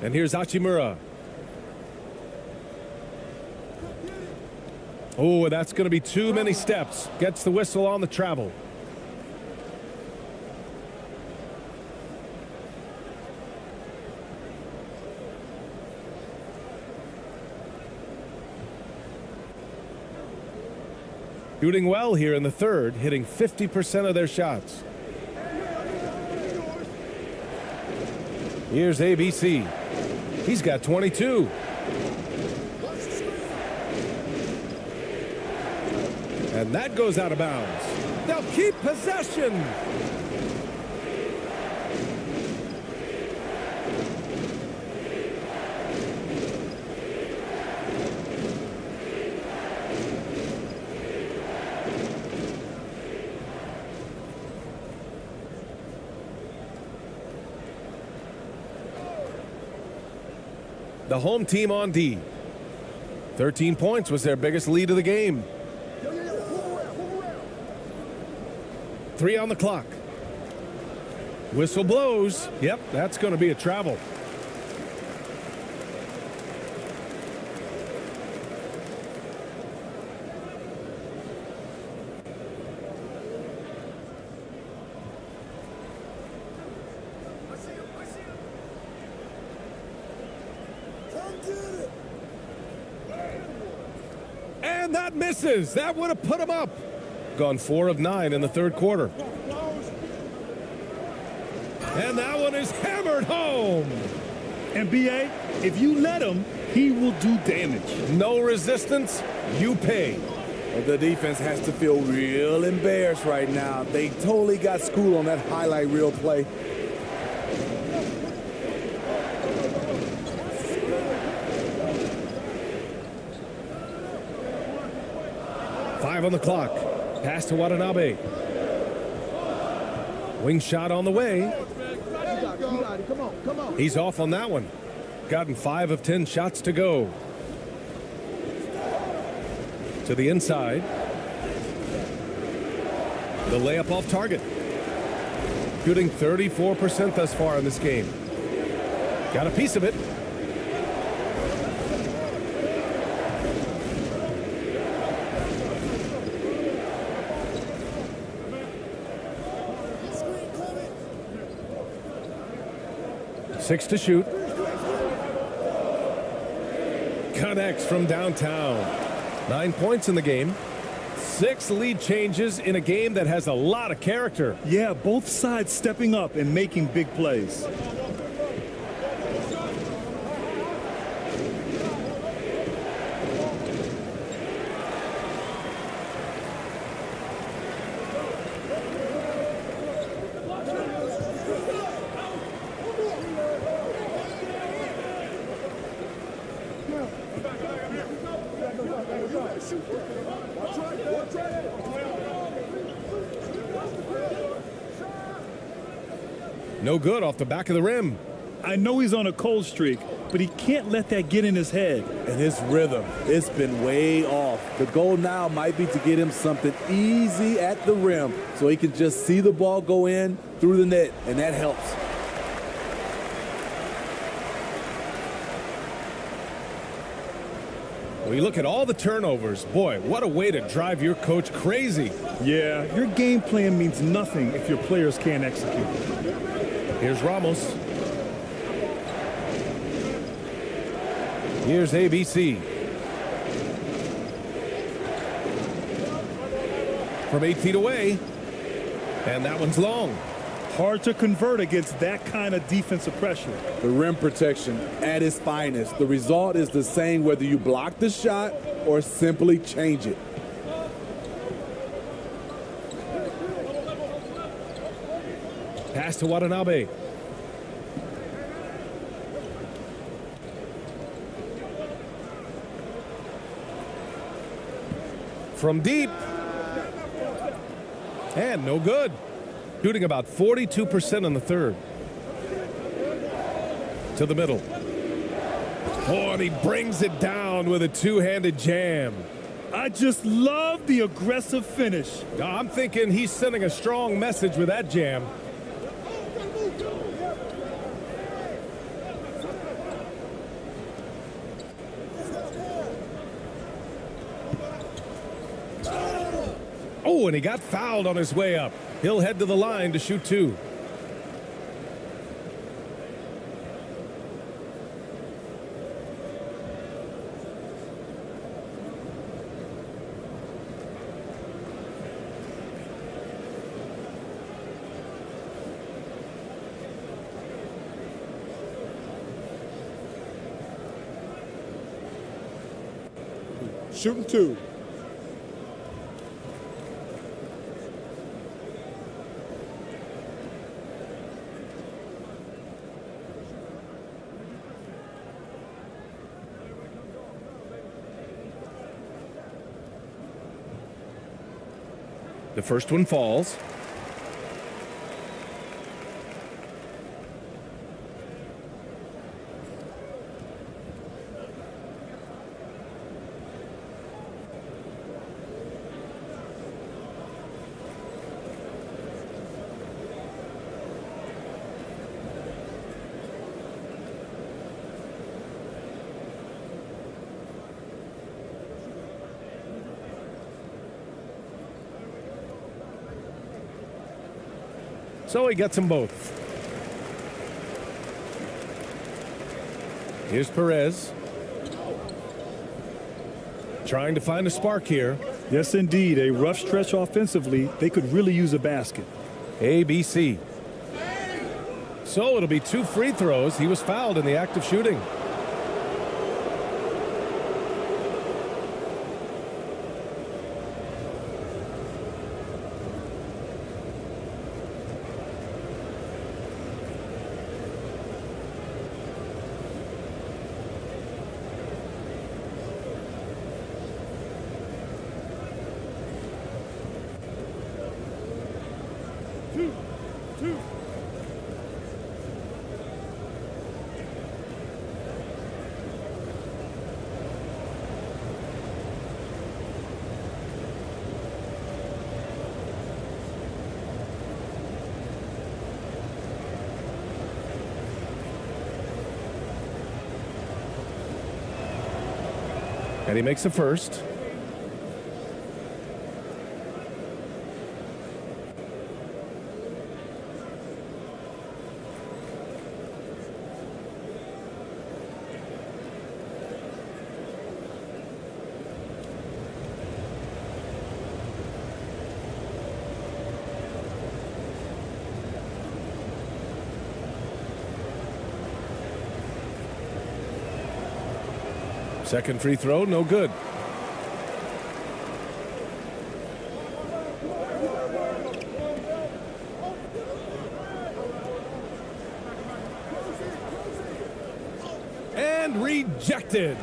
And here's Hachimura. Oh, that's going to be too many steps. Gets the whistle on the travel. Shooting well here in the third, hitting 50% of their shots. Here's ABC. He's got 22. And that goes out of bounds. They'll keep possession. The home team on D. 13 points was their biggest lead of the game. 3 on the clock. Whistle blows. Yep, that's going to be a travel. And that misses. That would have put him up. Gone 4 of 9 in the third quarter. And that one is hammered home. And B.A., if you let him, he will do damage. No resistance, you pay. The defense has to feel real embarrassed right now. They totally got schooled on that highlight reel play. On the clock. Pass to Watanabe. Wing shot on the way. He's off on that one. Gotten 5 of 10 shots to go. To the inside. The layup off target. Shooting 34% thus far in this game. Got a piece of it. Six to shoot. Connects from downtown. 9 points in the game. 6 lead changes in a game that has a lot of character. Yeah, both sides stepping up and making big plays. No good off the back of the rim. I know he's on a cold streak, but he can't let that get in his head. And his rhythm, it's been way off. The goal now might be to get him something easy at the rim so he can just see the ball go in through the net, and that helps. We look at all the turnovers. Boy, what a way to drive your coach crazy. Yeah, your game plan means nothing if your players can't execute. Here's Ramos. Here's ABC. From 8 feet away. And that one's long. Hard to convert against that kind of defensive pressure. The rim protection at its finest. The result is the same whether you block the shot or simply change it. Pass to Watanabe. From deep. And no good. Shooting about 42% in the third. To the middle. Oh, and he brings it down with a two-handed jam. I just love the aggressive finish. I'm thinking he's sending a strong message with that jam. Oh, and he got fouled on his way up. He'll head to the line to shoot 2. Shooting 2. The first one falls. So he gets them both. Here's Perez. Trying to find a spark here. Yes, indeed. A rough stretch offensively. They could really use a basket. ABC. So it'll be 2 free throws. He was fouled in the act of shooting. And he makes the first. Second free throw, no good. And rejected.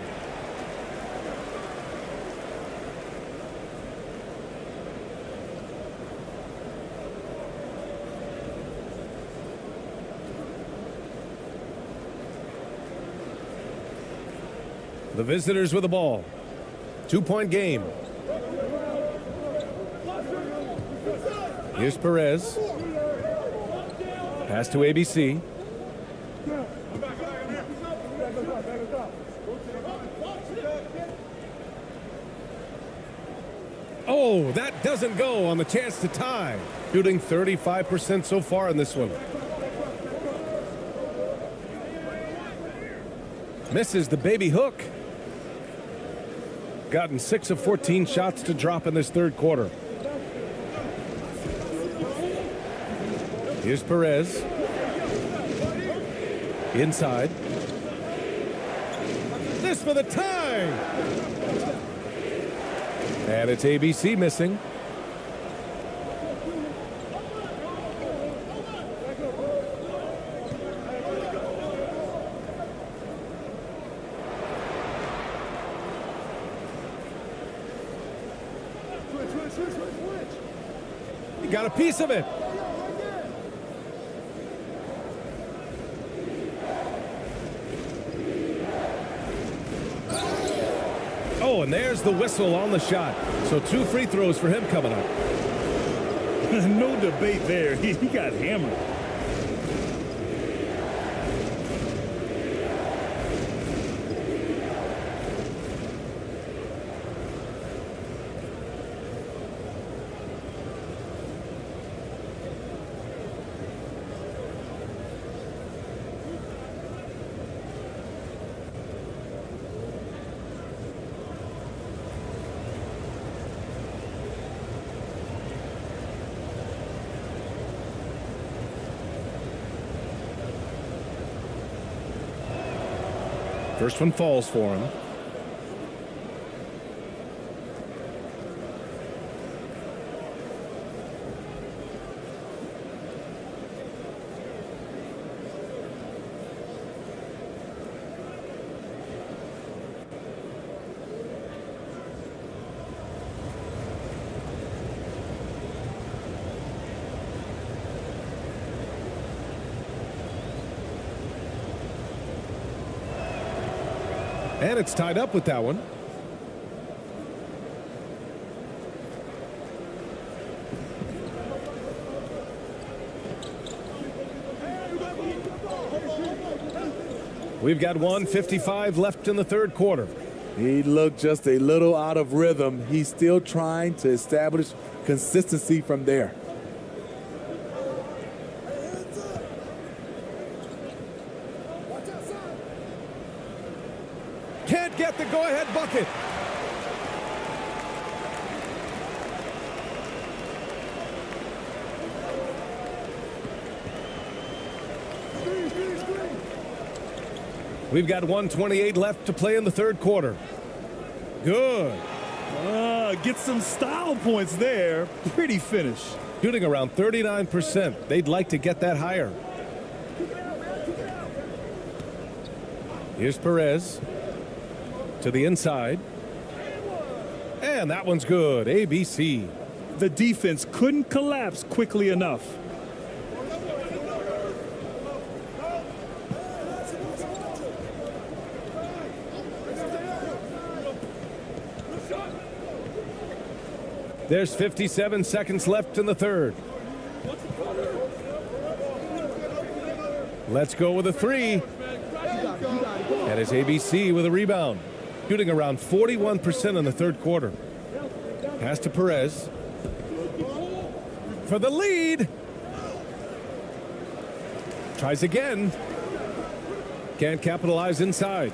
The visitors with the ball. 2-point game. Here's Perez. Pass to ABC. Oh, that doesn't go on the chance to tie. Shooting 35% so far in this one. Misses the baby hook. Gotten 6 of 14 shots to drop in this third quarter. Here's Perez. Inside. This for the tie. And it's ABC missing. He got a piece of it. Oh, and there's the whistle on the shot. So 2 free throws for him coming up. No debate there. He got hammered. First one falls for him. And it's tied up with that one. We've got 1:55 left in the third quarter. He looked just a little out of rhythm. He's still trying to establish consistency from there. Can't get the go-ahead bucket. We've got 1:28 left to play in the third quarter. Good. Get some style points there. Pretty finish. Shooting around 39%. They'd like to get that higher. Here's Perez to the inside. And that one's good. ABC. The defense couldn't collapse quickly enough. There's 57 seconds left in the third. Let's go with a three. And it's ABC with a rebound. Shooting around 41% in the third quarter. Pass to Perez. For the lead. Tries again. Can't capitalize inside.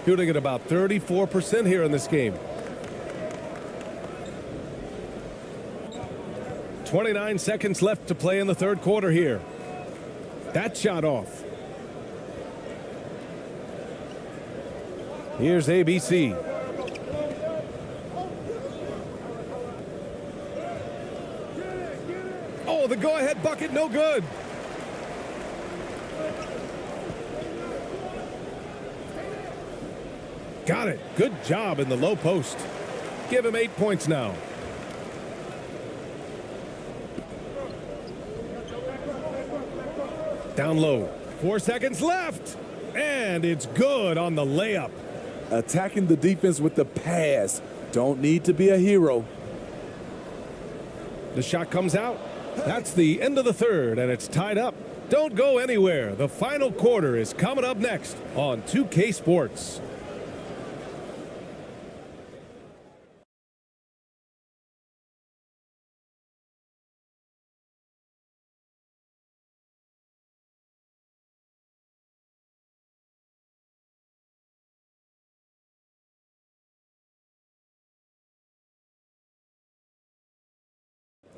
Shooting at about 34% here in this game. 29 seconds left to play in the third quarter here. That shot off. Here's ABC. Oh, the go-ahead bucket, no good. Got it. Good job in the low post. Give him 8 points now. Down low. 4 seconds left. And it's good on the layup. Attacking the defense with the pass. Don't need to be a hero. The shot comes out. That's the end of the third, and it's tied up. Don't go anywhere. The final quarter is coming up next on 2K Sports.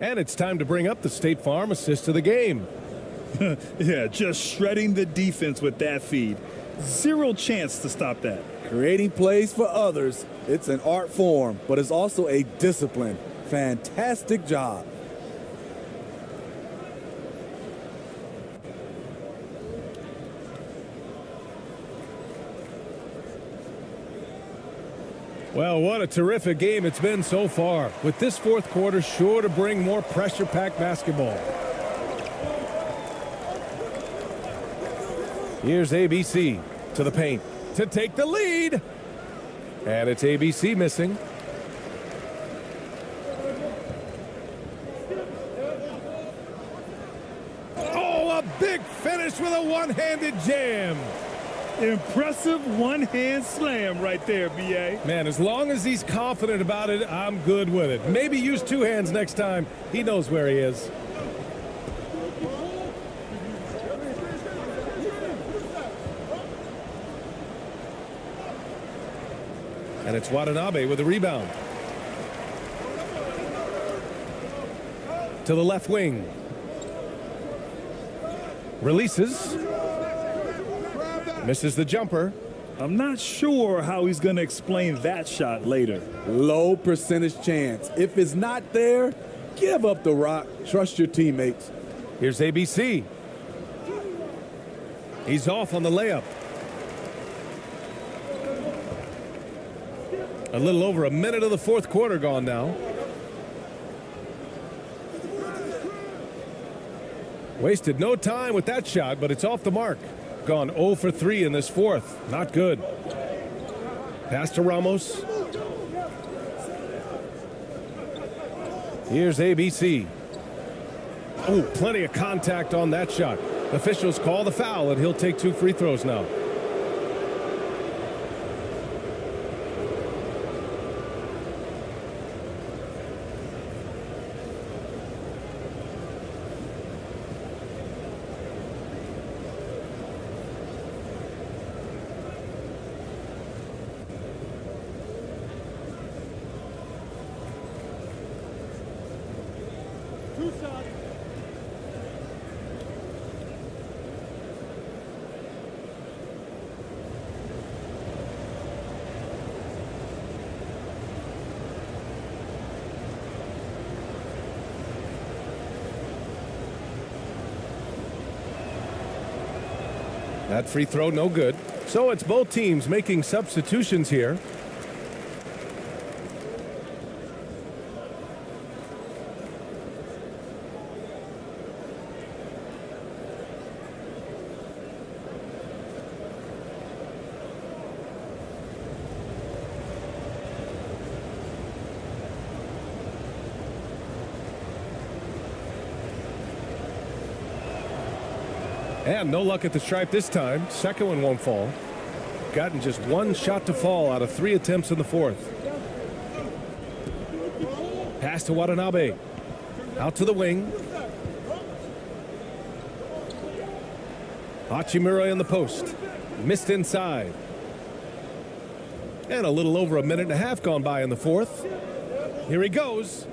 And it's time to bring up the State Farm assist of the game. Yeah, just shredding the defense with that feed. Zero chance to stop that. Creating plays for others. It's an art form, but it's also a discipline. Fantastic job. Well, what a terrific game it's been so far, with this fourth quarter sure to bring more pressure-packed basketball. Here's ABC to the paint to take the lead. And it's ABC missing. Oh, a big finish with a one-handed jam. Impressive one-hand slam right there, B.A. Man, as long as he's confident about it, I'm good with it. Maybe use two hands next time. He knows where he is. And it's Watanabe with the rebound. To the left wing. Releases. Misses the jumper. I'm not sure how he's going to explain that shot later. Low percentage chance. If it's not there, give up the rock. Trust your teammates. Here's ABC. He's off on the layup. A little over a minute of the fourth quarter gone now. Wasted no time with that shot, but it's off the mark. Gone 0 for 3 in this fourth. Not good. Pass to Ramos. Here's ABC. Oh, plenty of contact on that shot. Officials call the foul, and he'll take 2 free throws now. That free throw, no good. So it's both teams making substitutions here. And no luck at the stripe this time. Second one won't fall. Gotten just 1 shot to fall out of 3 attempts in the fourth. Pass to Watanabe. Out to the wing. Hachimura in the post. Missed inside. And a little over a minute and a half gone by in the fourth. Here he goes.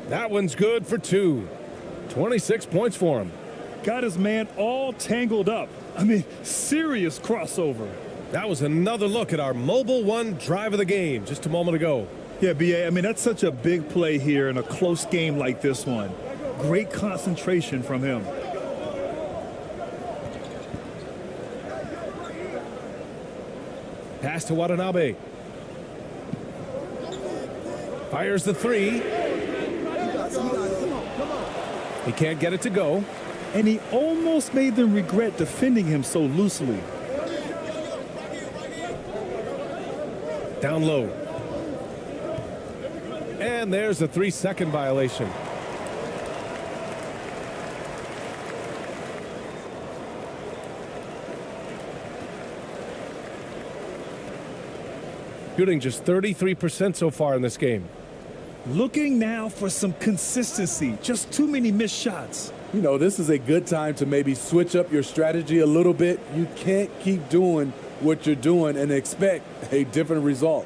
That one's good for 2. 26 points for him. Got his man all tangled up. I mean, serious crossover. That was another look at our Mobile One drive of the game just a moment ago. Yeah, B.A., I mean, that's such a big play here in a close game like this one. Great concentration from him. Pass to Watanabe. Fires the 3. He can't get it to go. And he almost made them regret defending him so loosely. Down low. And there's a 3-second violation. Shooting just 33% so far in this game. Looking now for some consistency. Just too many missed shots. You know, this is a good time to maybe switch up your strategy a little bit. You can't keep doing what you're doing and expect a different result.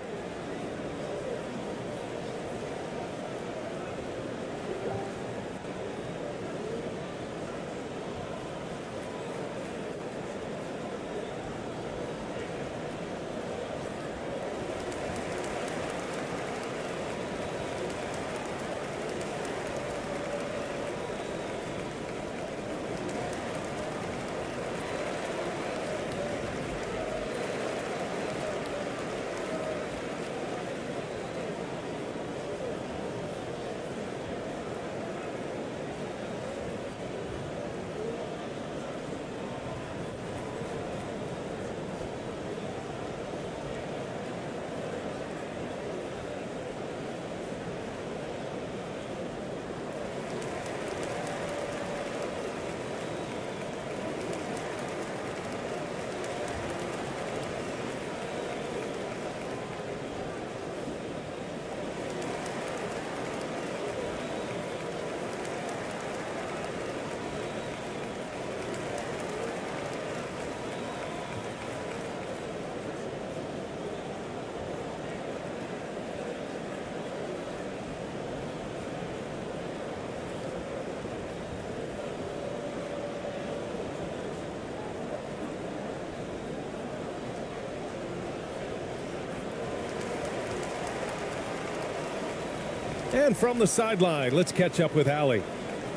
And from the sideline, let's catch up with Allie.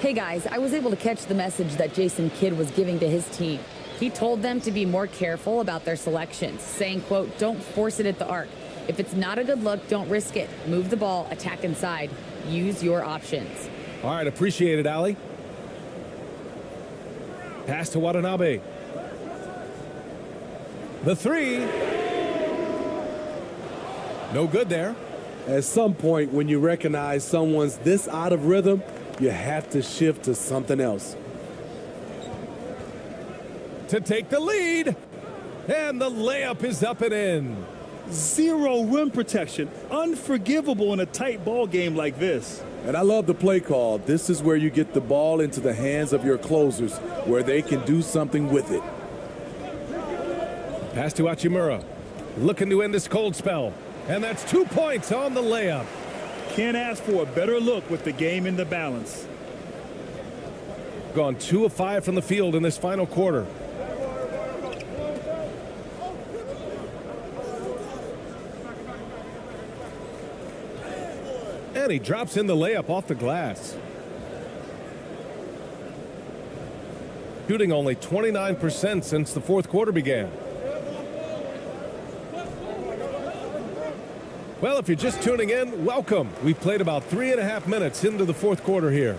Hey guys, I was able to catch the message that Jason Kidd was giving to his team. He told them to be more careful about their selections, saying, quote, don't force it at the arc. If it's not a good look, don't risk it. Move the ball, attack inside. Use your options. All right, appreciate it, Allie. Pass to Watanabe. The three. No good there. At some point, when you recognize someone's this out of rhythm, you have to shift to something else. To take the lead. And the layup is up and in. Zero rim protection. Unforgivable in a tight ball game like this. And I love the play call. This is where you get the ball into the hands of your closers, where they can do something with it. Pass to Hachimura. Looking to end this cold spell. And that's 2 points on the layup. Can't ask for a better look with the game in the balance. Gone 2 of 5 from the field in this final quarter. And he drops in the layup off the glass. Shooting only 29% since the fourth quarter began. Well, if you're just tuning in, welcome. We've played about 3.5 minutes into the fourth quarter here.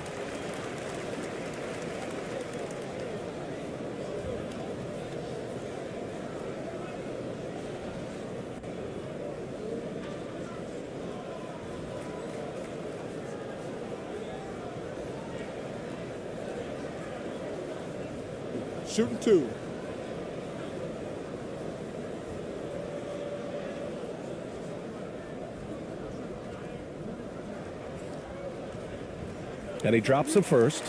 Shooting two. And he drops the first.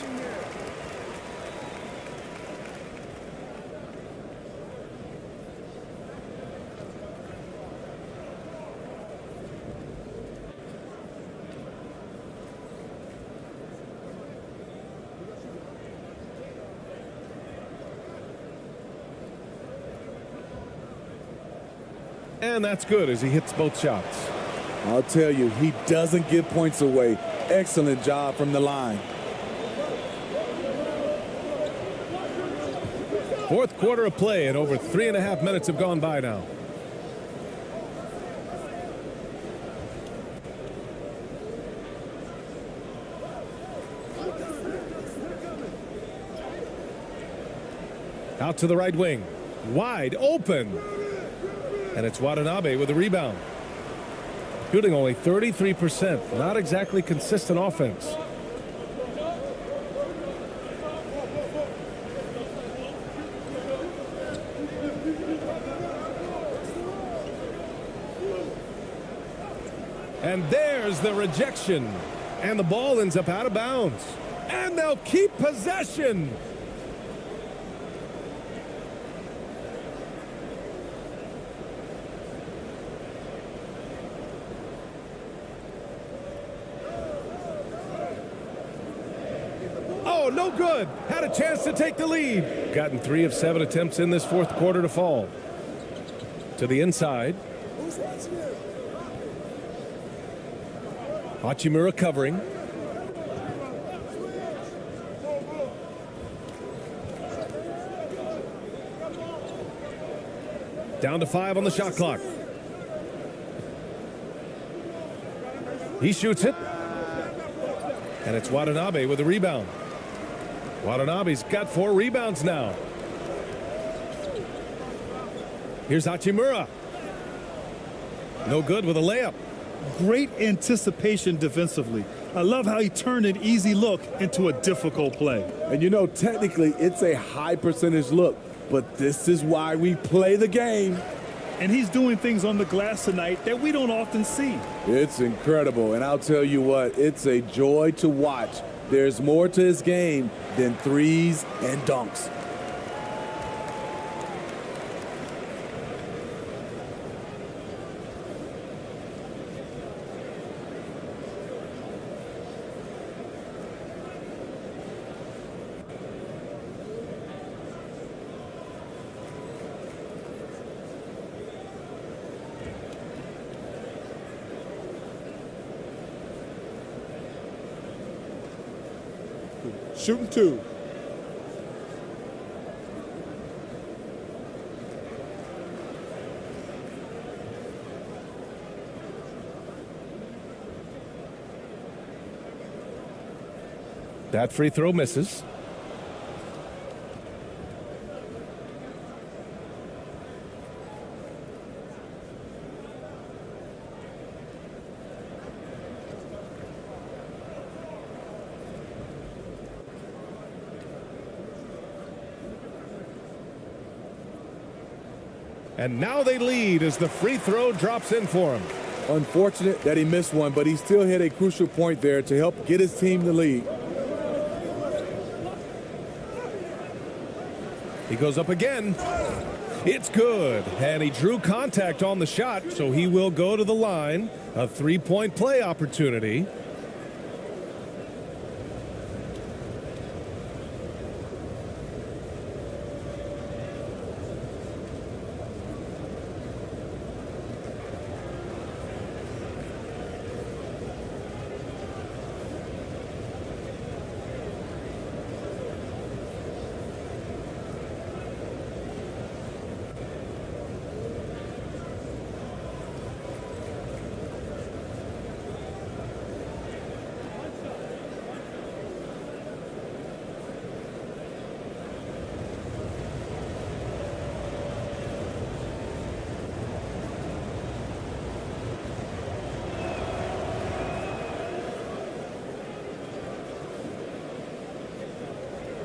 And that's good as he hits both shots. I'll tell you, he doesn't give points away. Excellent job from the line. Fourth quarter of play, and over 3.5 minutes have gone by now. Out to the right wing. Wide open. And it's Watanabe with the rebound. Shooting only 33%. Not exactly consistent offense. And there's the rejection. And the ball ends up out of bounds. And they'll keep possession. Oh, no good. Had a chance to take the lead. Gotten 3 of 7 attempts in this fourth quarter to fall. To the inside. Hachimura covering. Down to 5 on the shot clock. He shoots it. And it's Watanabe with a rebound. Watanabe's got 4 rebounds now. Here's Hachimura. No good with a layup. Great anticipation defensively. I love how he turned an easy look into a difficult play. And you know, technically, it's a high percentage look, but this is why we play the game. And he's doing things on the glass tonight that we don't often see. It's incredible, and I'll tell you what, it's a joy to watch. There's more to his game than threes and dunks. Shooting 2. That free throw misses. And now they lead as the free throw drops in for him. Unfortunate that he missed one, but he still hit a crucial point there to help get his team the lead. He goes up again. It's good. And he drew contact on the shot, so he will go to the line. A three-point play opportunity.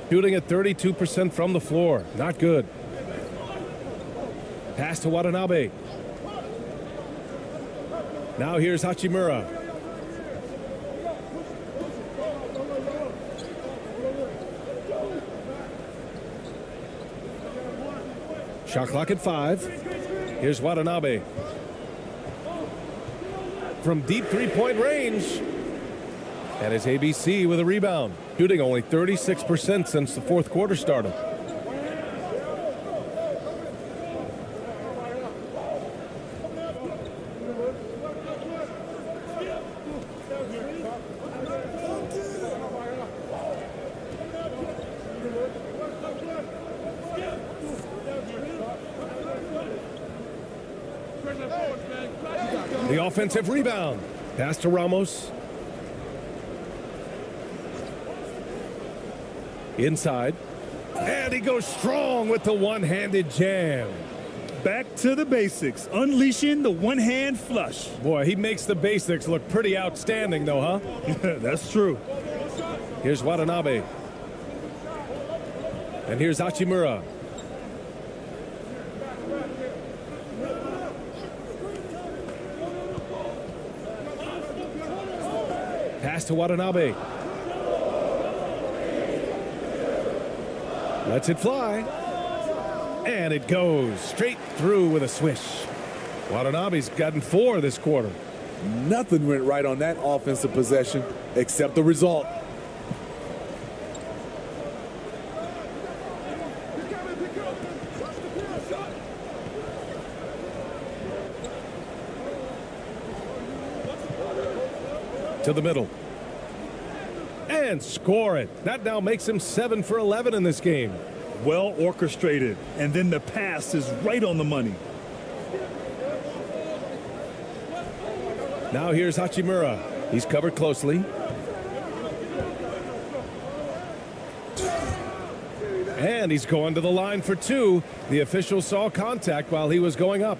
Shooting at 32% from the floor. Not good. Pass to Watanabe. Now here's Hachimura. Shot clock at 5. Here's Watanabe. From deep three-point range. And it's ABC with a rebound. Shooting only 36% since the fourth quarter started. The offensive rebound. Pass to Ramos. Inside. And he goes strong with the one-handed jam. Back to the basics, unleashing the one-hand flush. Boy, he makes the basics look pretty outstanding, though, huh? That's true. Here's Watanabe. And here's Hachimura. Pass to Watanabe. Lets it fly. And it goes straight through with a swish. Watanabe's gotten 4 this quarter. Nothing went right on that offensive possession except the result. To the middle. And score it. That now makes him 7 for 11 in this game. Well orchestrated, and then the pass is right on the money. Now here's Hachimura. He's covered closely. And he's going to the line for 2. The official saw contact while he was going up.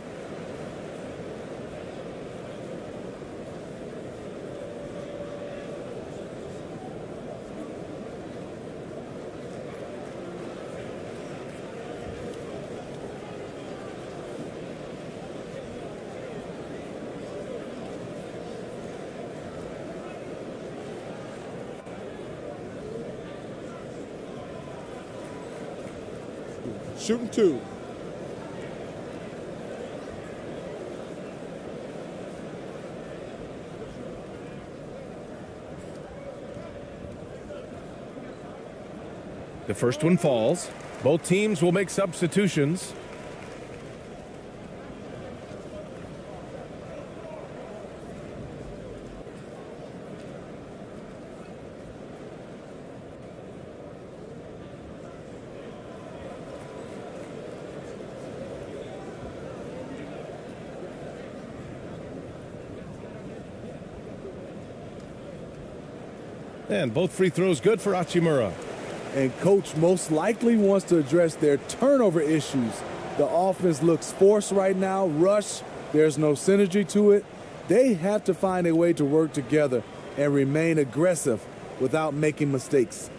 Shooting 2. The first one falls. Both teams will make substitutions. And both free throws good for Hachimura. And coach most likely wants to address their turnover issues. The offense looks forced right now, rush. There's no synergy to it. They have to find a way to work together and remain aggressive without making mistakes.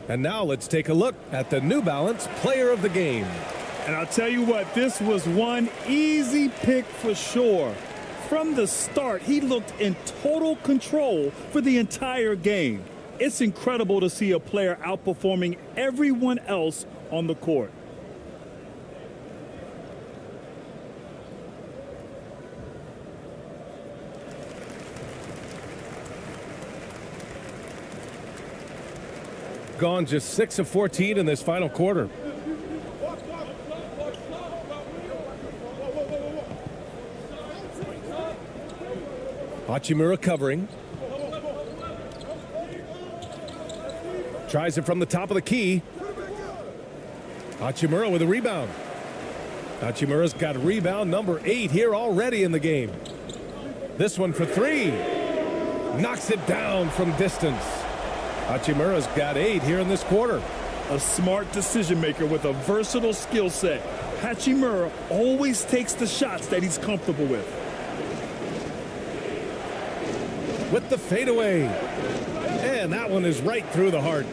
And now let's take a look at the New Balance Player of the Game. And I'll tell you what, this was one easy pick for sure. From the start, he looked in total control for the entire game. It's incredible to see a player outperforming everyone else on the court. Gone just 6 of 14 in this final quarter. Hachimura covering. Tries it from the top of the key. Hachimura with a rebound. Hachimura's got rebound number 8 here already in the game. This one for 3. Knocks it down from distance. Hachimura's got 8 here in this quarter. A smart decision maker with a versatile skill set. Hachimura always takes the shots that he's comfortable with. With the fadeaway. And that one is right through the heart.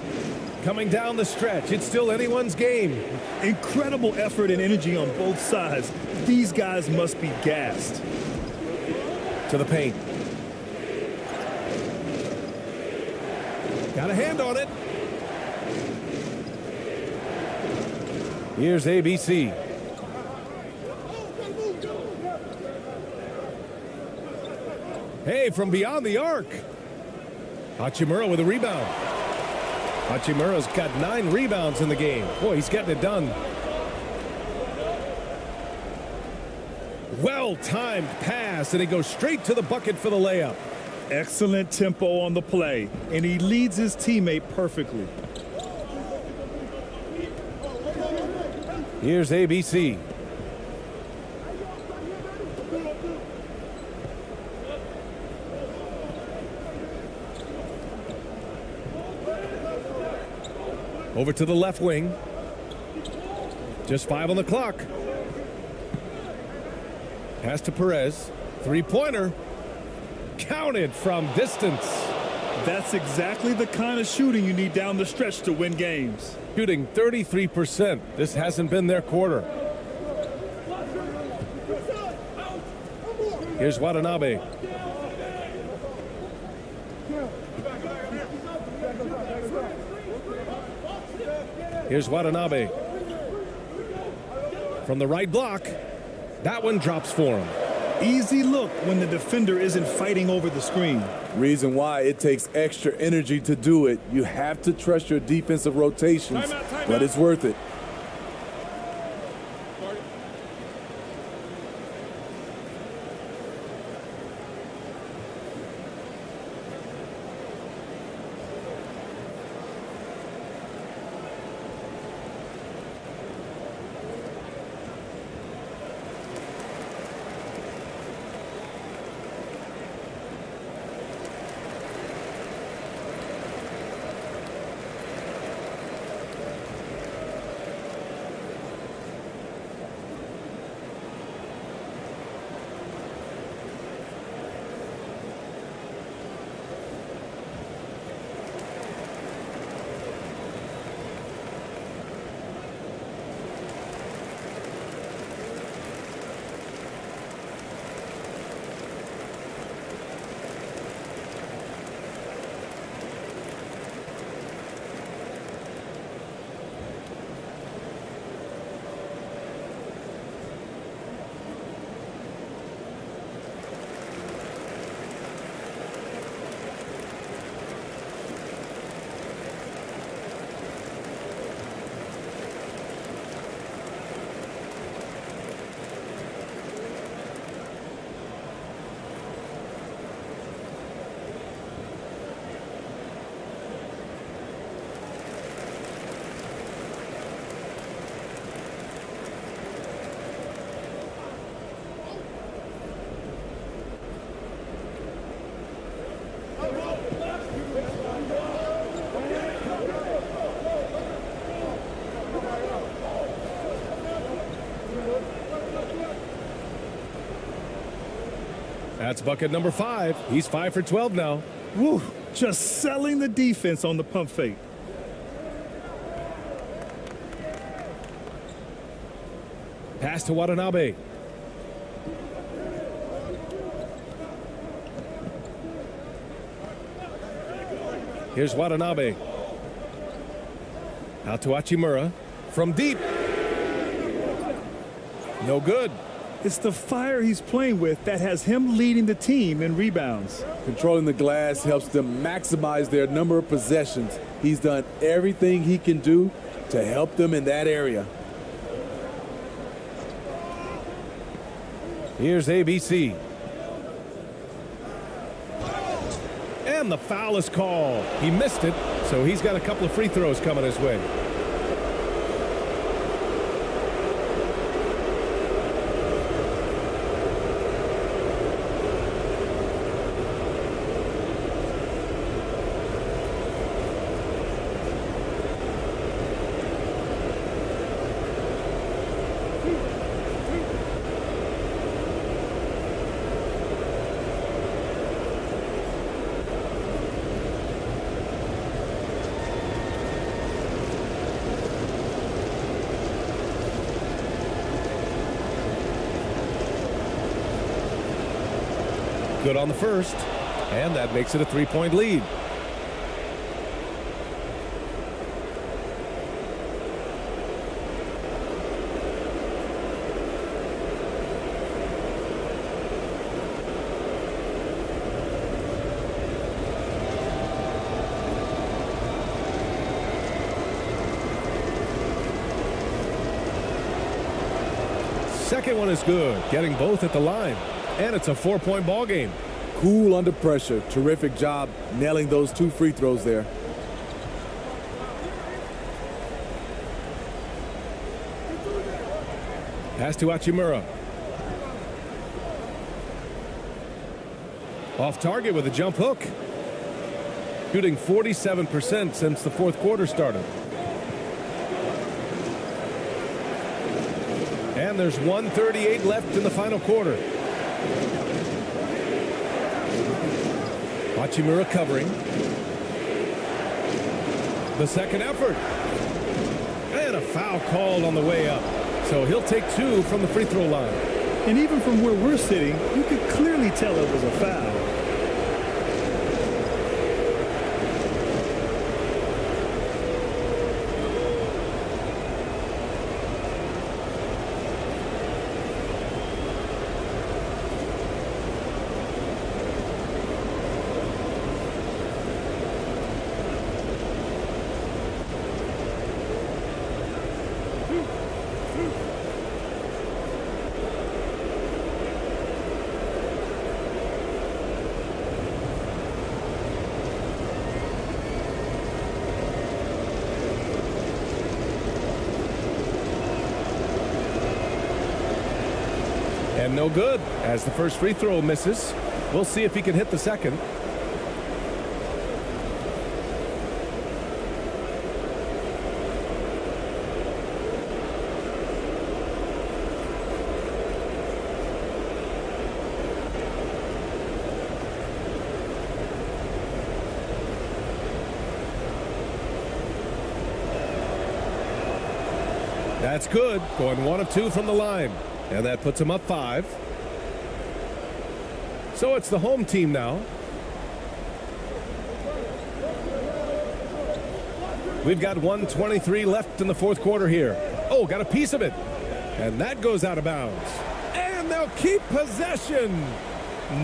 Coming down the stretch, it's still anyone's game. Incredible effort and energy on both sides. These guys must be gassed. To the paint. Got a hand on it. Here's ABC. Hey, from beyond the arc. Hachimura with a rebound. Hachimura's got 9 rebounds in the game. Boy, he's getting it done. Well-timed pass, and he goes straight to the bucket for the layup. Excellent tempo on the play, and he leads his teammate perfectly. Here's ABC. Over to the left wing. Just 5 on the clock. Pass to Perez. Three-pointer. Counted from distance. That's exactly the kind of shooting you need down the stretch to win games. Shooting 33%. This hasn't been their quarter. Here's Watanabe. Here's Watanabe. From the right block. That one drops for him. Easy look when the defender isn't fighting over the screen. Reason why it takes extra energy to do it. You have to trust your defensive rotations, but it's worth it. That's bucket number 5. He's 5 for 12 now. Woo, just selling the defense on the pump fake. Pass to Watanabe. Here's Watanabe. Out to Hachimura. From deep. No good. It's the fire he's playing with that has him leading the team in rebounds. Controlling the glass helps them maximize their number of possessions. He's done everything he can do to help them in that area. Here's ABC. And the foul is called. He missed it, so he's got a couple of free throws coming his way. Good on the first, and that makes it a 3-point lead. Second one is good, getting both at the line. And it's a 4-point ball game. Cool under pressure. Terrific job nailing those 2 free throws there. Pass to Hachimura. Off target with a jump hook. Shooting 47% since the fourth quarter started. And there's 1:38 left in the final quarter. Hachimura covering. The second effort. And a foul called on the way up. So he'll take 2 from the free throw line. And even from where we're sitting, you could clearly tell it was a foul. And no good as the first free throw misses. We'll see if he can hit the second. That's good. Going 1 of 2 from the line. And that puts him up 5. So it's the home team now. We've got 1:23 left in the fourth quarter here. Oh, got a piece of it. And that goes out of bounds. And they'll keep possession.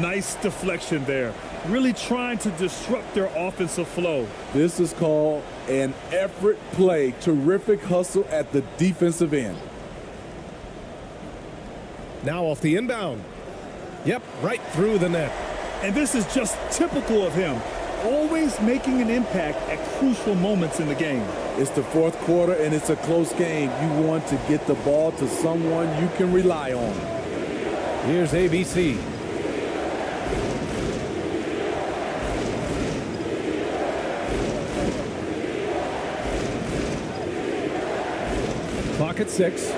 Nice deflection there. Really trying to disrupt their offensive flow. This is called an effort play. Terrific hustle at the defensive end. Now off the inbound. Yep, right through the net. And this is just typical of him. Always making an impact at crucial moments in the game. It's the fourth quarter and it's a close game. You want to get the ball to someone you can rely on. Here's ABC. Clock at 6.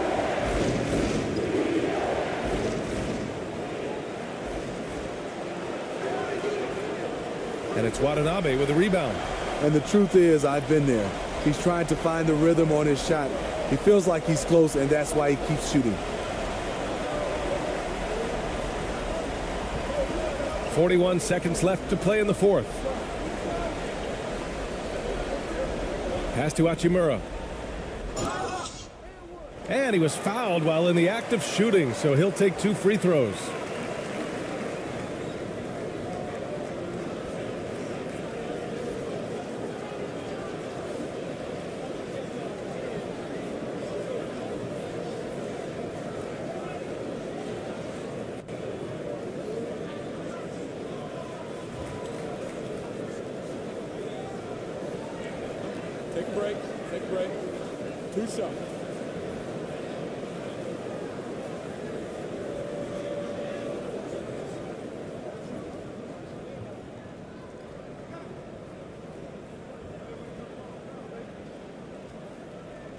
And it's Watanabe with the rebound. And the truth is, I've been there. He's trying to find the rhythm on his shot. He feels like he's close, and that's why he keeps shooting. 41 seconds left to play in the fourth. Pass to Hachimura. And he was fouled while in the act of shooting, so he'll take 2 free throws. Take a break. Take a break. 2 shots.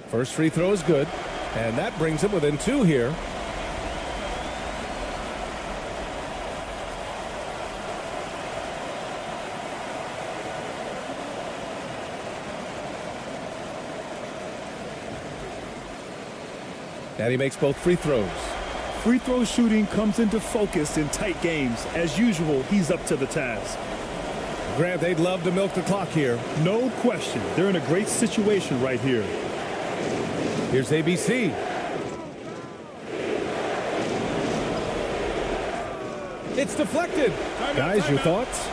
First free throw is good, and that brings him within 2 here. And he makes both free throws. Free throw shooting comes into focus in tight games. As usual, he's up to the task. Grant, they'd love to milk the clock here. No question. They're in a great situation right here. Here's ABC. It's deflected. Guys, your thoughts?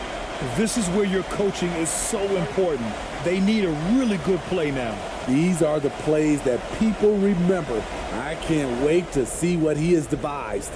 This is where your coaching is so important. They need a really good play now. These are the plays that people remember. I can't wait to see what he has devised.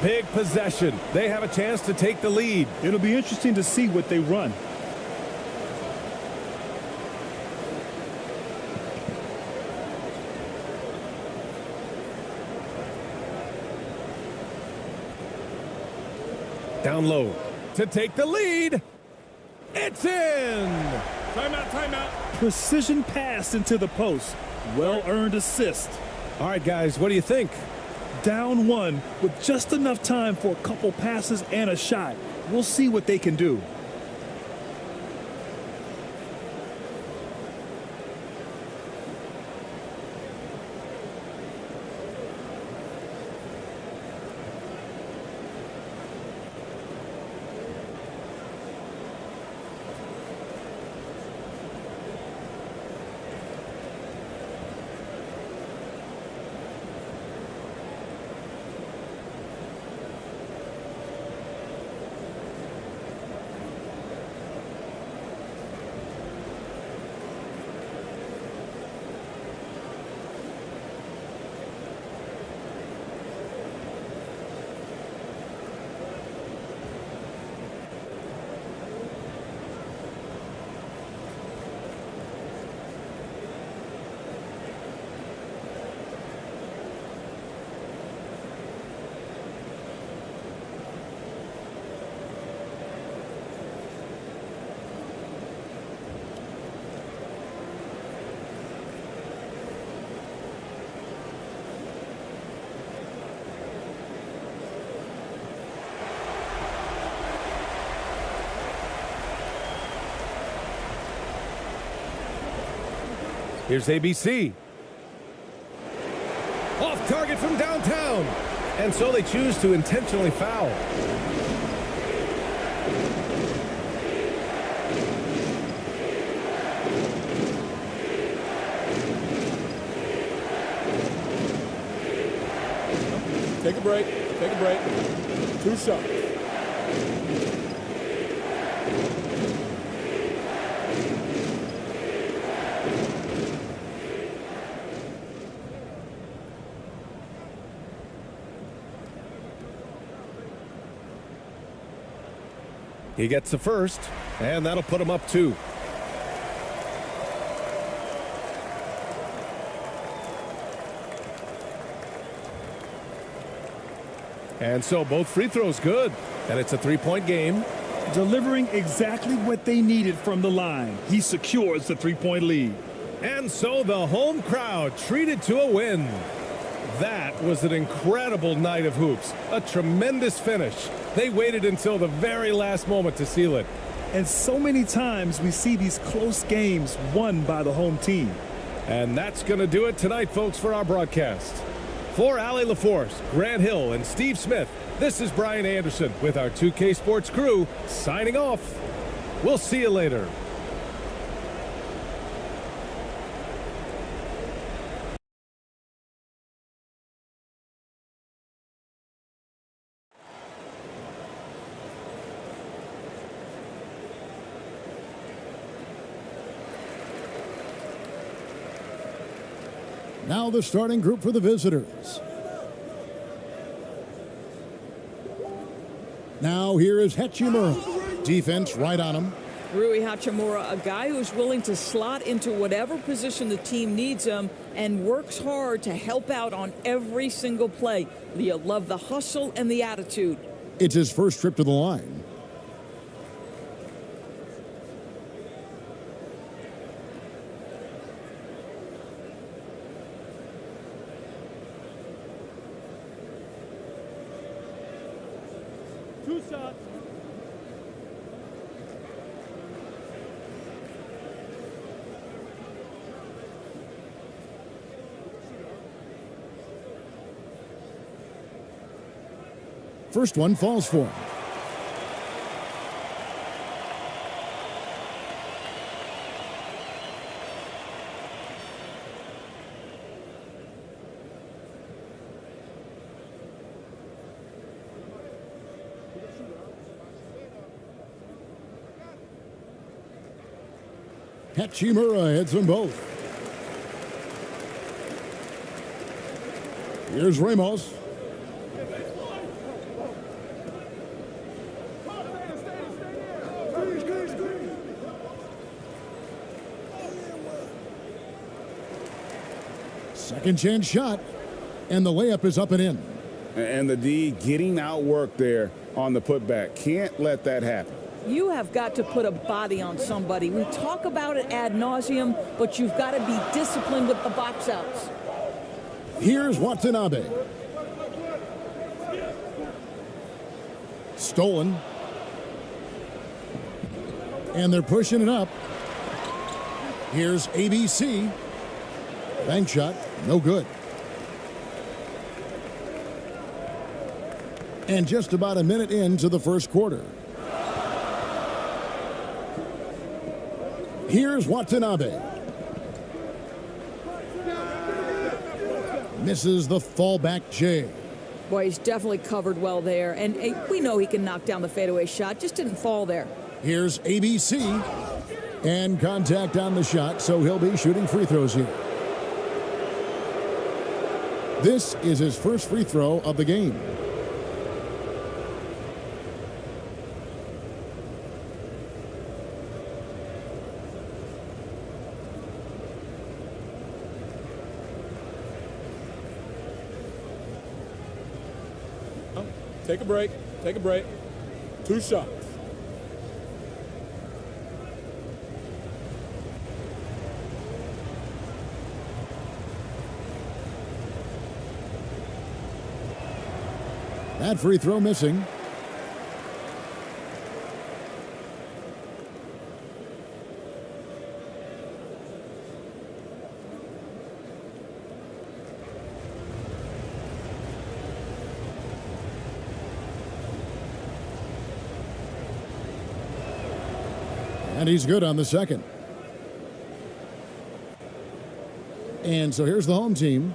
Big possession. They have a chance to take the lead. It'll be interesting to see what they run. Down low to take the lead. It's in. Timeout, timeout. Precision pass into the post. Well-earned assist. All right, guys, what do you think? Down 1 with just enough time for a couple passes and a shot. We'll see what they can do. Here's ABC. Off target from downtown. And so they choose to intentionally foul. Take a break. Take a break. 2 shots. He gets the first, and that'll put him up 2. And so both free throws good, and it's a 3-point game. Delivering exactly what they needed from the line. He secures the 3-point lead. And so the home crowd treated to a win. That was an incredible night of hoops. A tremendous finish. They waited until the very last moment to seal it. And so many times we see these close games won by the home team. And that's going to do it tonight, folks, for our broadcast. For Allie LaForce, Grant Hill, and Steve Smith, this is Brian Anderson with our 2K Sports crew signing off. We'll see you later. Now the starting group for the visitors. Now here is Hachimura. Defense right on him. Rui Hachimura, a guy who's willing to slot into whatever position the team needs him and works hard to help out on every single play. You love the hustle and the attitude. It's his first trip to the line. First one falls for him. Hachimura hits them both. Here's Ramos. Second chance shot, and the layup is up and in. And the D getting outworked there on the putback. Can't let that happen. You have got to put a body on somebody. We talk about it ad nauseum, but you've got to be disciplined with the box outs. Here's Watanabe. Stolen. And they're pushing it up. Here's ABC. Bank shot, no good. And just about a minute into the first quarter. Here's Watanabe. Misses the fallback J. Boy, he's definitely covered well there. And we know he can knock down the fadeaway shot, just didn't fall there. Here's ABC. And contact on the shot, so he'll be shooting free throws here. This is his first free throw of the game. Take a break. Take a break. 2 shots. That free throw missing. And he's good on the second. And so here's the home team.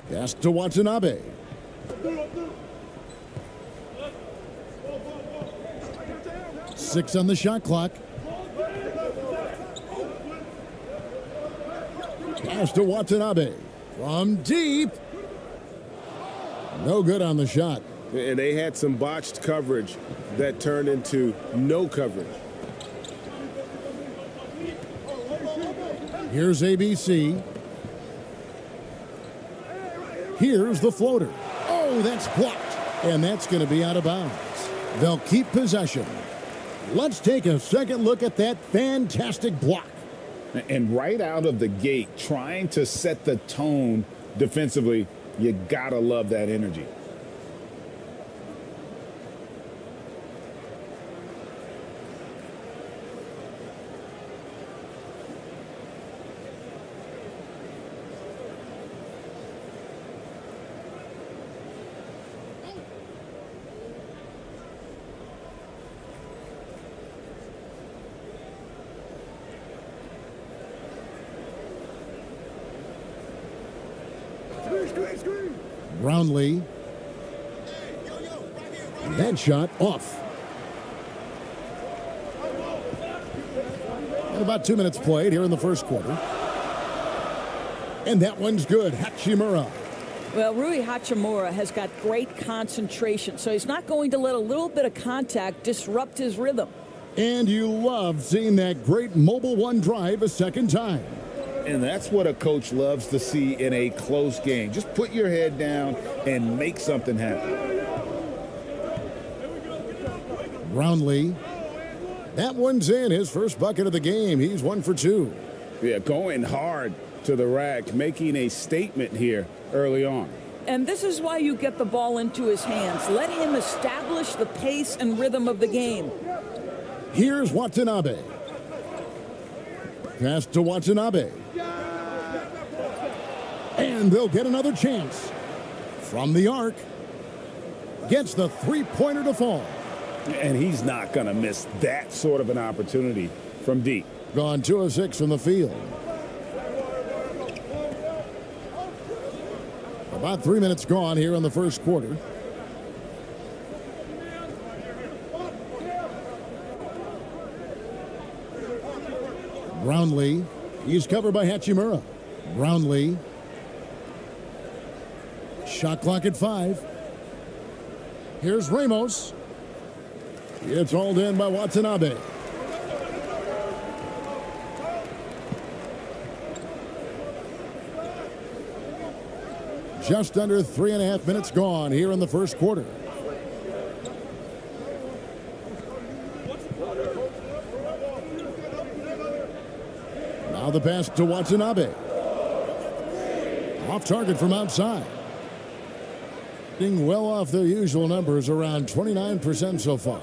Pass to Watanabe. Six on the shot clock. Pass to Watanabe. From deep. No good on the shot. And they had some botched coverage that turned into no coverage. Here's ABC. Here's the floater. Oh, that's blocked. And that's going to be out of bounds. They'll keep possession. Let's take a second look at that fantastic block. And right out of the gate, trying to set the tone defensively, you gotta love that energy. Brownlee. That shot off. And about 2 minutes played here in the first quarter. And that one's good. Hachimura. Well, Rui Hachimura has got great concentration, so he's not going to let a little bit of contact disrupt his rhythm. And you love seeing that great mobile one drive a second time. And that's what a coach loves to see in a close game. Just put your head down and make something happen. Brownlee. That one's in, his first bucket of the game. He's 1 for 2. Yeah, going hard to the rack, making a statement here early on. And this is why you get the ball into his hands. Let him establish the pace and rhythm of the game. Here's Watanabe. Pass to Watanabe. And they'll get another chance. From the arc. Gets the three-pointer to fall. And he's not going to miss that sort of an opportunity from deep. Gone 2 of 6 from the field. About 3 minutes gone here in the first quarter. Brownlee. He's covered by Hachimura. Brownlee. Shot clock at 5. Here's Ramos. It's hauled in by Watanabe. Just under 3.5 minutes gone here in the first quarter. Now the pass to Watanabe. Off target from outside. Well off their usual numbers, around 29% so far.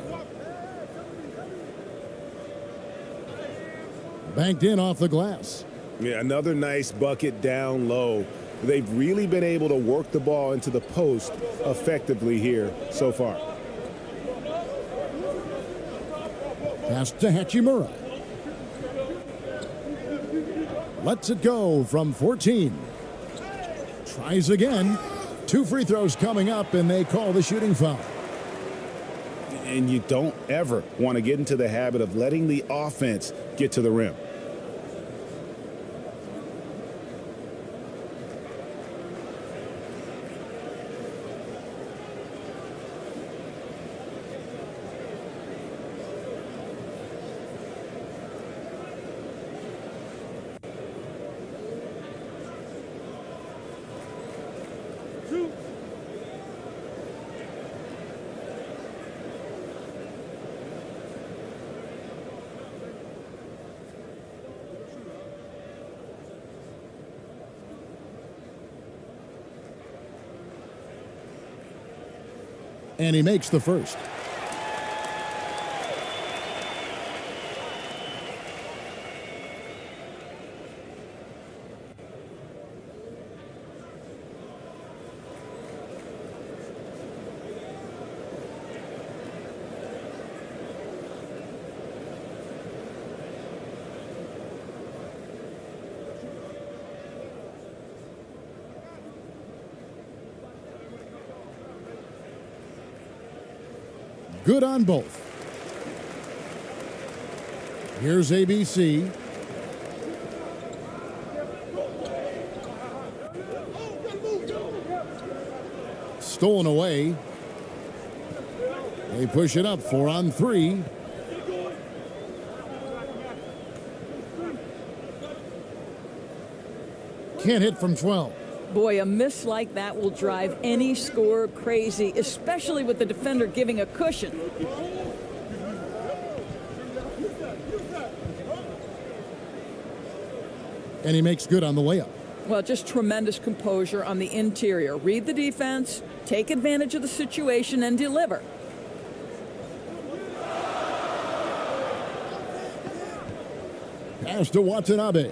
Banked in off the glass. Yeah, another nice bucket down low. They've really been able to work the ball into the post effectively here so far. Pass to Hachimura. Lets it go from 14. Tries again. 2 free throws coming up, and they call the shooting foul. And you don't ever want to get into the habit of letting the offense get to the rim. And he makes the first. Good on both. Here's ABC. Stolen away. They push it up 4 on 3. Can't hit from 12. Boy, a miss like that will drive any scorer crazy, especially with the defender giving a cushion. And he makes good on the layup. Well, just tremendous composure on the interior. Read the defense, take advantage of the situation, and deliver. Pass to Watanabe.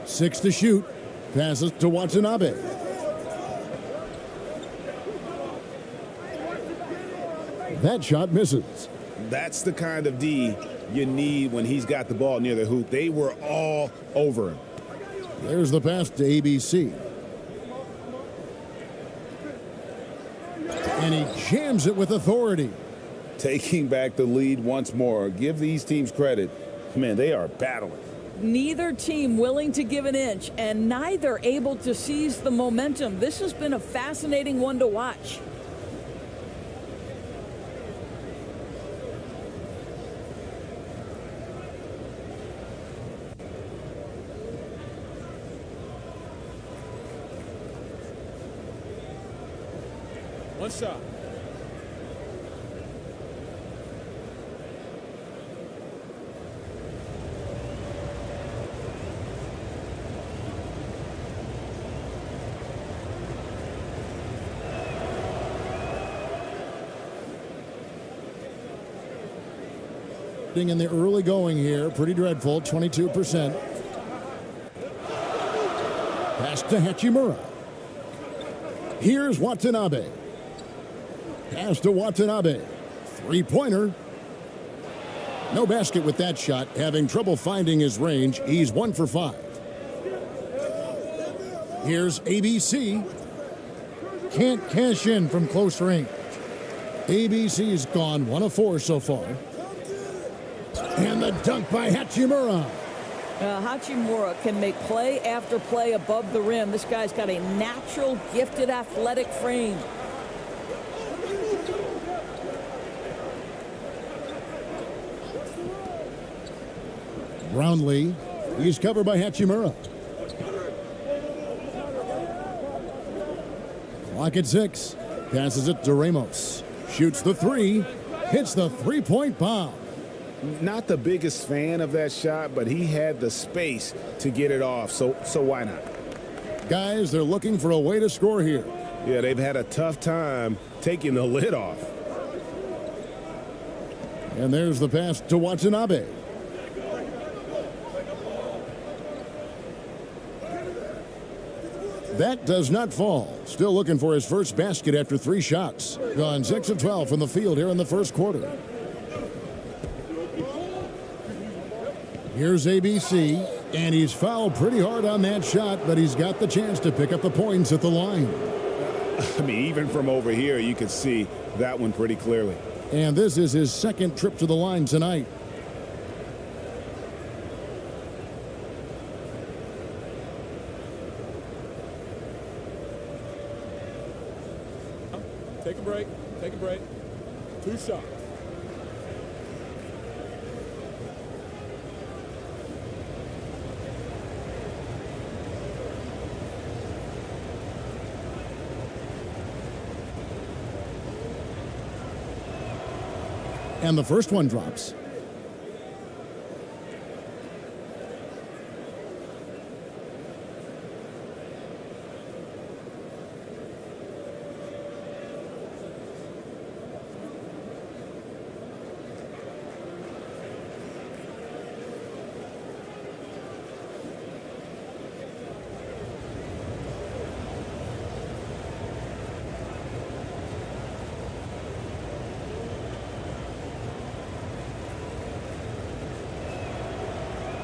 Six to shoot. Passes to Watanabe. That shot misses. That's the kind of D you need when he's got the ball near the hoop. They were all over him. There's the pass to ABC. And he jams it with authority. Taking back the lead once more. Give these teams credit. Man, they are battling. Neither team willing to give an inch, and neither able to seize the momentum. This has been a fascinating one to watch. One shot. In the early going here, pretty dreadful, 22%. Pass to Hachimura. Here's Watanabe. Pass to Watanabe. Three-pointer. No basket with that shot. Having trouble finding his range. He's 1 for 5. Here's ABC. Can't cash in from close range. ABC's gone 1 of 4 so far. And the dunk by Hachimura. Hachimura can make play after play above the rim. This guy's got a natural, gifted, athletic frame. Brownlee. He's covered by Hachimura. Clock at 6. Passes it to Ramos. Shoots the 3. Hits the three-point bomb. Not the biggest fan of that shot, but he had the space to get it off, so why not? Guys, they're looking for a way to score here. Yeah, they've had a tough time taking the lid off. And there's the pass to Watanabe. That does not fall. Still looking for his first basket after 3 shots. Gone 6 of 12 from the field here in the first quarter. Here's ABC, and he's fouled pretty hard on that shot, but he's got the chance to pick up the points at the line. I mean, even from over here, you could see that one pretty clearly. And this is his second trip to the line tonight. Take a break. Take a break. 2 shots. And the first one drops.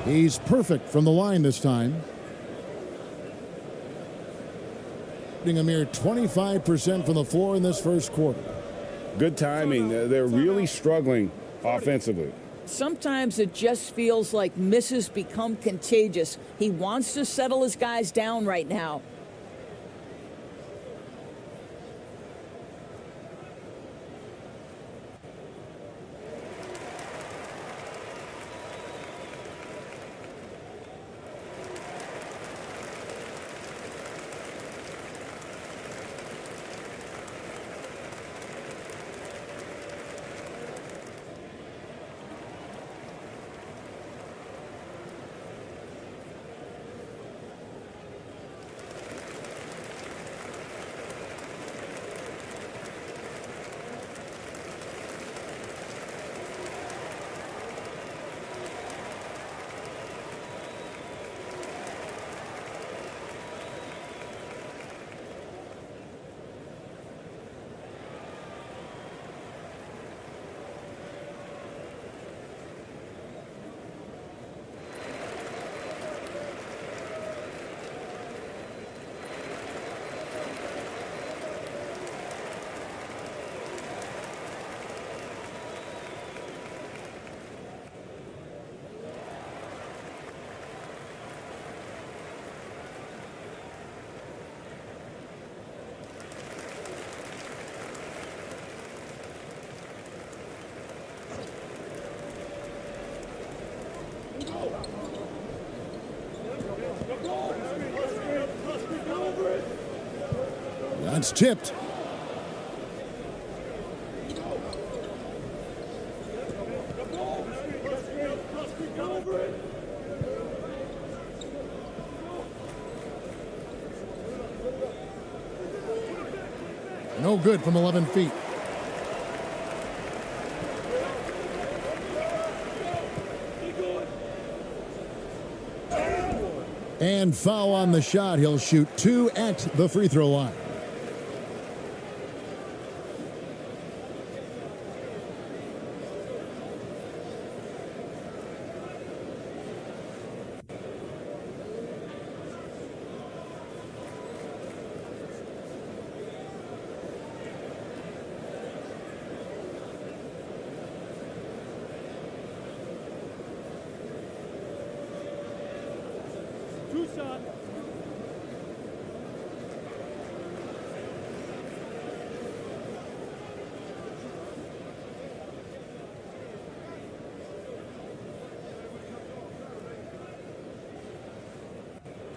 He's perfect from the line this time. Shooting a mere 25% from the floor in this first quarter. Good timing. They're really struggling offensively. Sometimes it just feels like misses become contagious. He wants to settle his guys down right now. That's tipped. No good from 11 feet. And foul on the shot. He'll shoot 2 at the free throw line.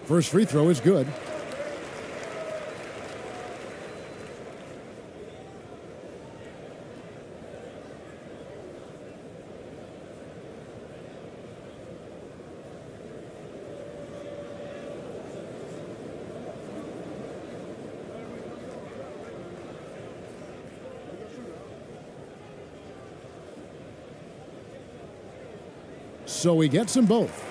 First free throw is good. So he gets them both.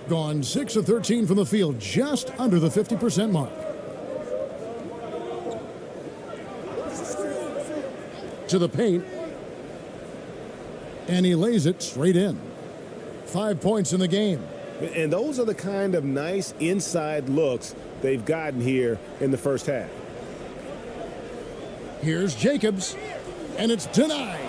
Gone 6 of 13 from the field, just under the 50% mark. To the paint. And he lays it straight in. 5 points in the game. And those are the kind of nice inside looks they've gotten here in the first half. Here's Jacobs, and it's denied.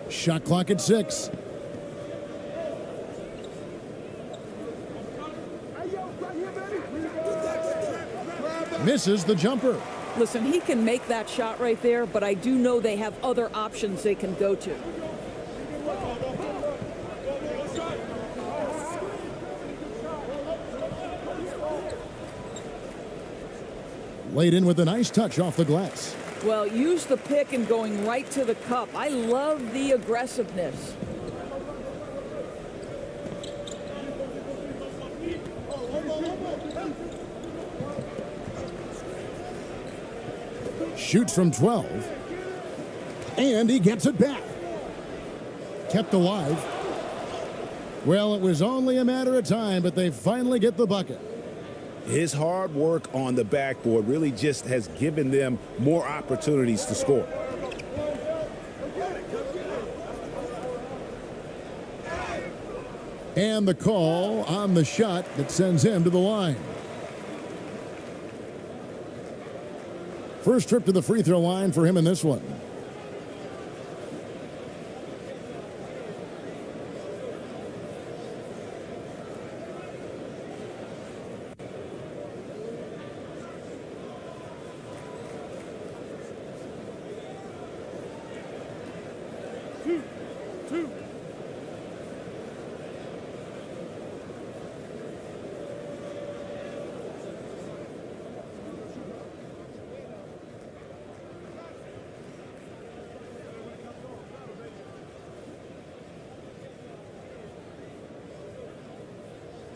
Shot clock at 6. Misses the jumper. Listen, he can make that shot right there, but I do know they have other options they can go to. Laid in with a nice touch off the glass. Well, use the pick and going right to the cup. I love the aggressiveness. Shoots from 12. And he gets it back. Kept alive. Well, it was only a matter of time, but they finally get the bucket. His hard work on the backboard really just has given them more opportunities to score. And the call on the shot that sends him to the line. First trip to the free throw line for him in this one.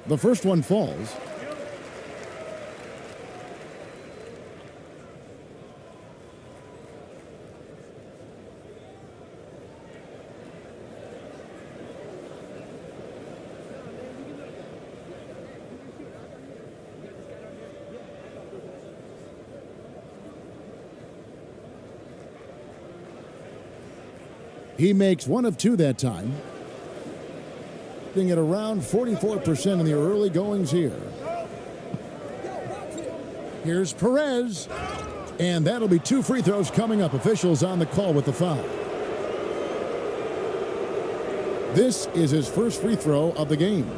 The first one falls. He makes one of two that time. At around 44% in the early goings here. Here's Perez. And that'll be 2 free throws coming up. Officials on the call with the foul. This is his first free throw of the game.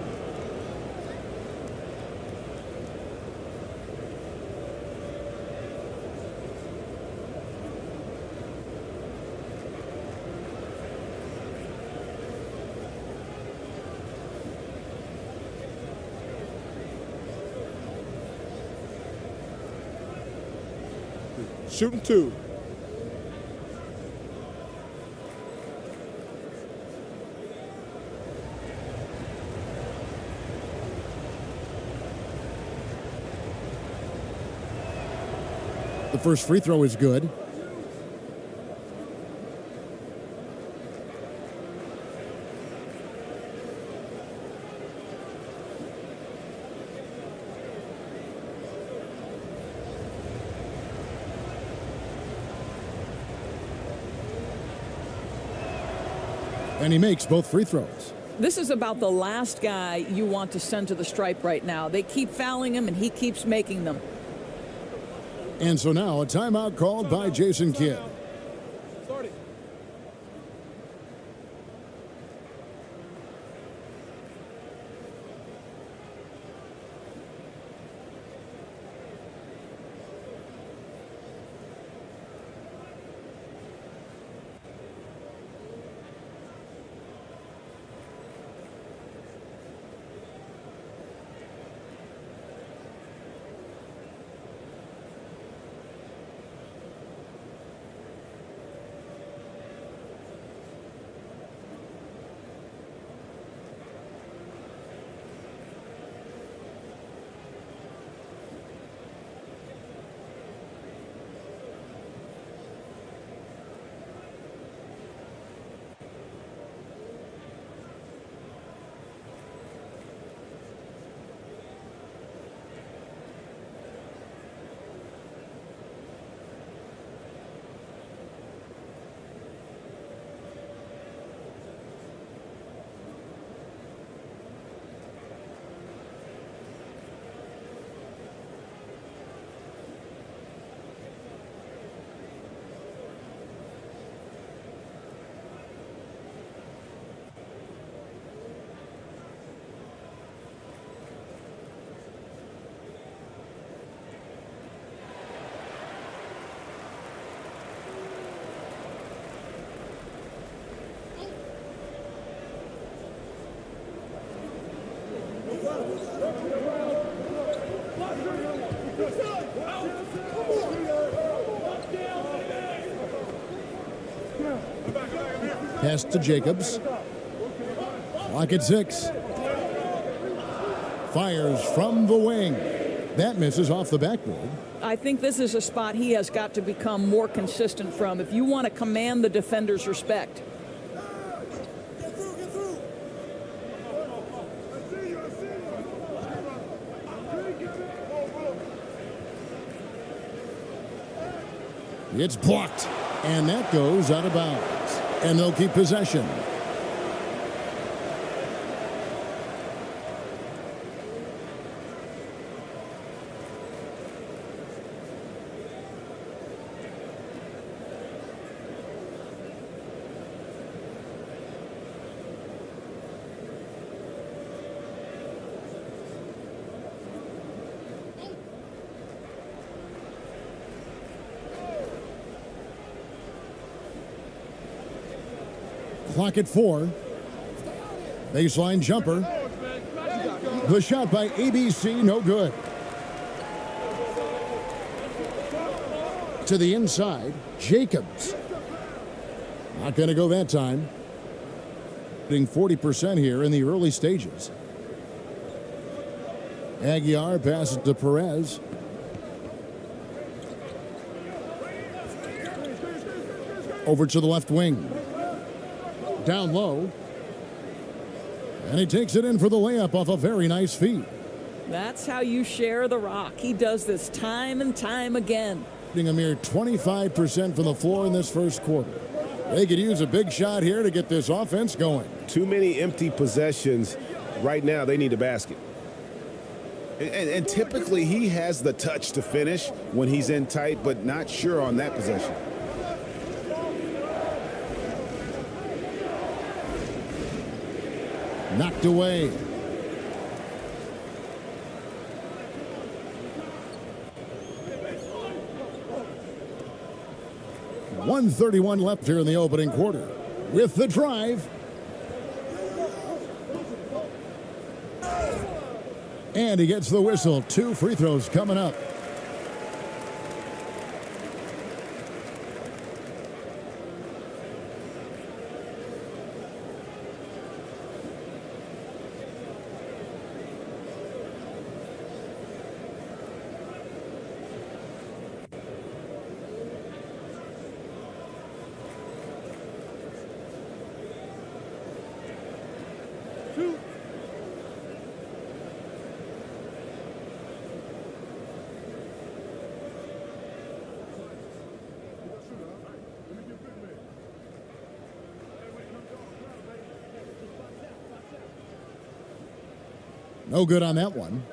Shooting 2. The first free throw is good. And he makes both free throws. This is about the last guy you want to send to the stripe right now. They keep fouling him, and he keeps making them. And so now a timeout called by Jason Kidd. Pass to Jacobs. Clock at 6. Fires from the wing. That misses off the backboard. I think this is a spot he has got to become more consistent from if you want to command the defender's respect. It's blocked, and that goes out of bounds. And they'll keep possession. Clock at 4. Baseline jumper. The shot by ABC, no good. To the inside, Jacobs. Not going to go that time. Hitting 40% here in the early stages. Aguiar passes to Perez. Over to the left wing. Down low. And he takes it in for the layup off a very nice feed. That's how you share the rock. He does this time and time again. Hitting a mere 25% from the floor in this first quarter. They could use a big shot here to get this offense going. Too many empty possessions. Right now, they need a basket. And typically, he has the touch to finish when he's in tight, but not sure on that possession. Knocked away. .131 left here in the opening quarter. With the drive. And he gets the whistle. 2 free throws coming up. No good on that one.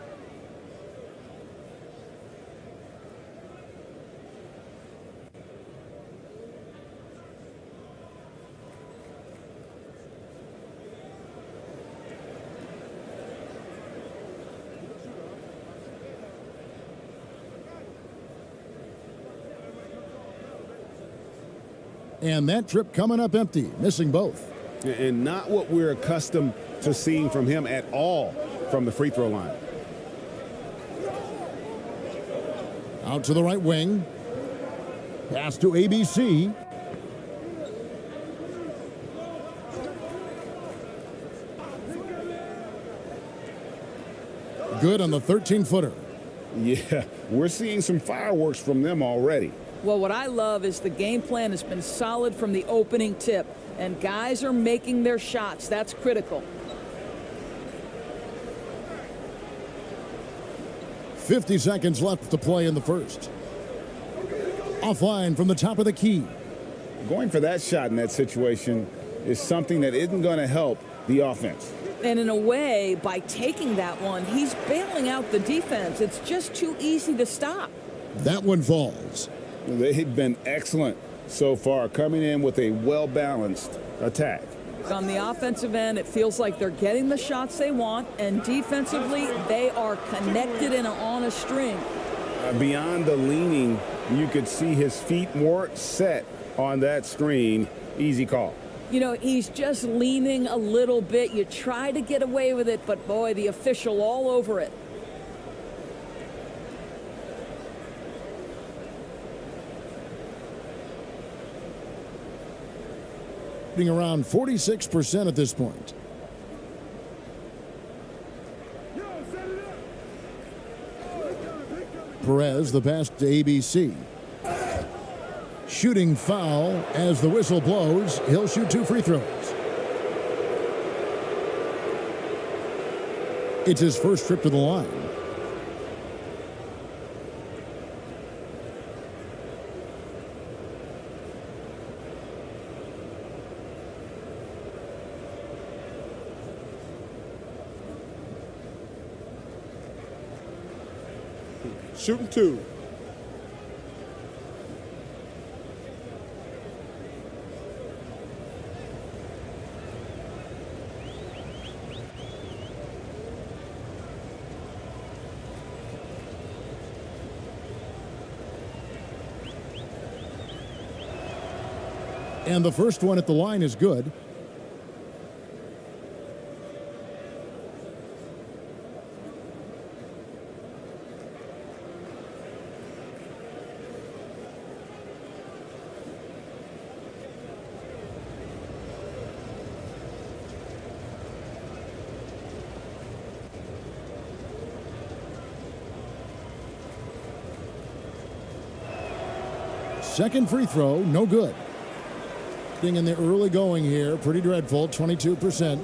And that trip coming up empty, missing both. And not what we're accustomed to seeing from him at all from the free throw line. Out to the right wing. Pass to ABC. Good on the 13-footer. Yeah, we're seeing some fireworks from them already. Well, what I love is the game plan has been solid from the opening tip, and guys are making their shots. That's critical. 50 seconds left to play in the first. Offline from the top of the key. Going for that shot in that situation is something that isn't going to help the offense. And in a way, by taking that one, he's bailing out the defense. It's just too easy to stop. That one falls. They've been excellent so far, coming in with a well-balanced attack. On the offensive end, it feels like they're getting the shots they want, and defensively, they are connected and on a string. Beyond the leaning, you could see his feet more set on that screen. Easy call. You know, he's just leaning a little bit. You try to get away with it, but boy, the official all over it. Around 46% at this point. Perez, the pass to ABC. Shooting foul as the whistle blows. He'll shoot 2 free throws. It's his first trip to the line. Shooting 2. And the first one at the line is good. Second free throw, no good. Thing in the early going here, pretty dreadful, 22%.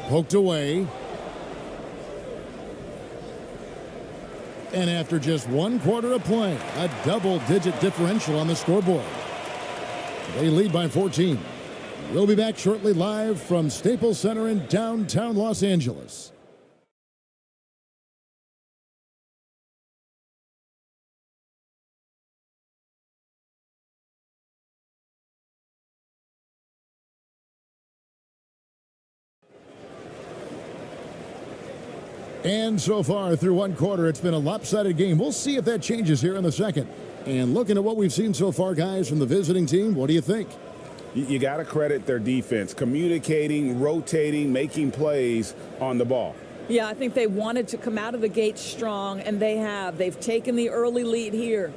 Poked away. And after just 1 quarter of play, a double-digit differential on the scoreboard. They lead by 14. We'll be back shortly live from Staples Center in downtown Los Angeles. And so far through 1 quarter, it's been a lopsided game. We'll see if that changes here in the second. And looking at what we've seen so far, guys, from the visiting team, what do you think? You got to credit their defense, communicating, rotating, making plays on the ball. Yeah, I think they wanted to come out of the gate strong, and they have. They've taken the early lead here.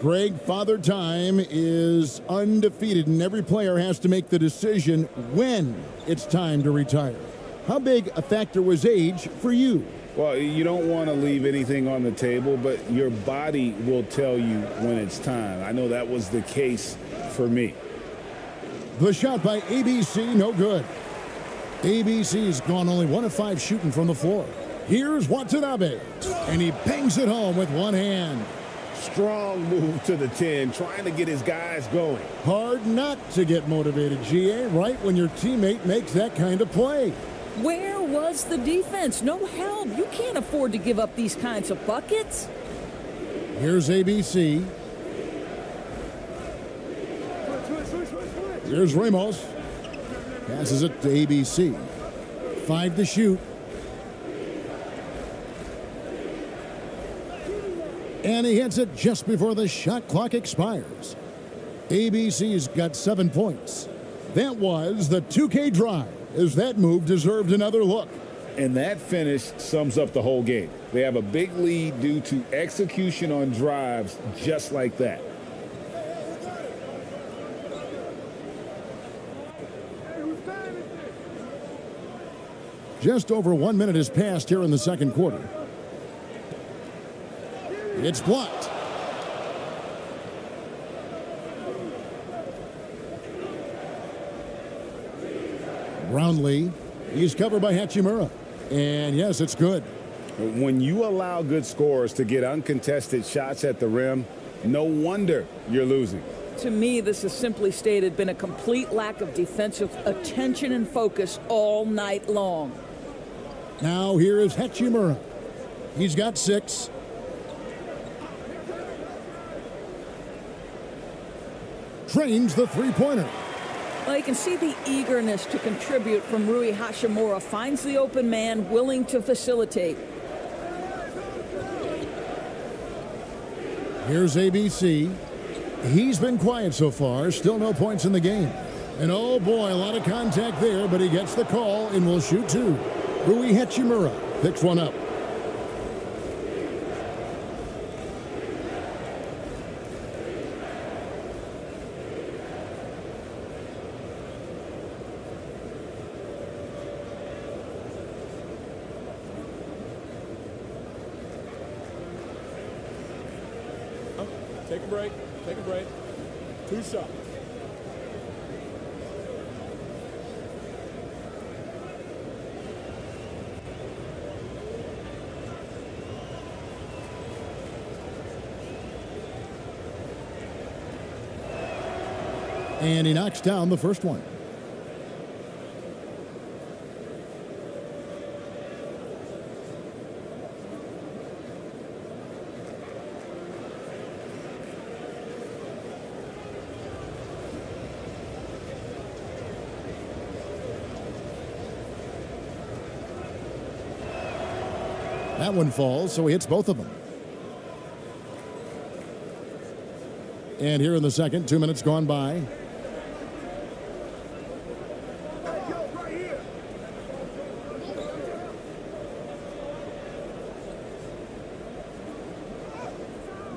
Greg, Father Time is undefeated, and every player has to make the decision when it's time to retire. How big a factor was age for you? Well, you don't want to leave anything on the table, but your body will tell you when it's time. I know that was the case for me. The shot by ABC, no good. ABC's gone only 1 of 5 shooting from the floor. Here's Watanabe, and he bangs it home with one hand. Strong move to the 10, trying to get his guys going. Hard not to get motivated, GA, right when your teammate makes that kind of play. Where was the defense? No help. You can't afford to give up these kinds of buckets. Here's ABC. Here's Ramos. Passes it to ABC. 5 to shoot. And he hits it just before the shot clock expires. ABC's got 7 points. That was the 2K drive, as that move deserved another look. And that finish sums up the whole game. They have a big lead due to execution on drives just like that. Just over 1 minute has passed here in the second quarter. It's blocked. Brownlee, he's covered by Hachimura. And yes, it's good. When you allow good scorers to get uncontested shots at the rim, no wonder you're losing. To me, this has simply stated been a complete lack of defensive attention and focus all night long. Now here is Hachimura. He's got 6. Trains the three-pointer. Well, you can see the eagerness to contribute from Rui Hachimura. Finds the open man, willing to facilitate. Here's ABC. He's been quiet so far. Still no points in the game. And oh boy, a lot of contact there, but he gets the call and will shoot 2. Rui Hachimura picks one up. Take a break. Take a break. 2 shots. And he knocks down the first one. That one falls, so he hits both of them. And here in the second, 2 minutes gone by.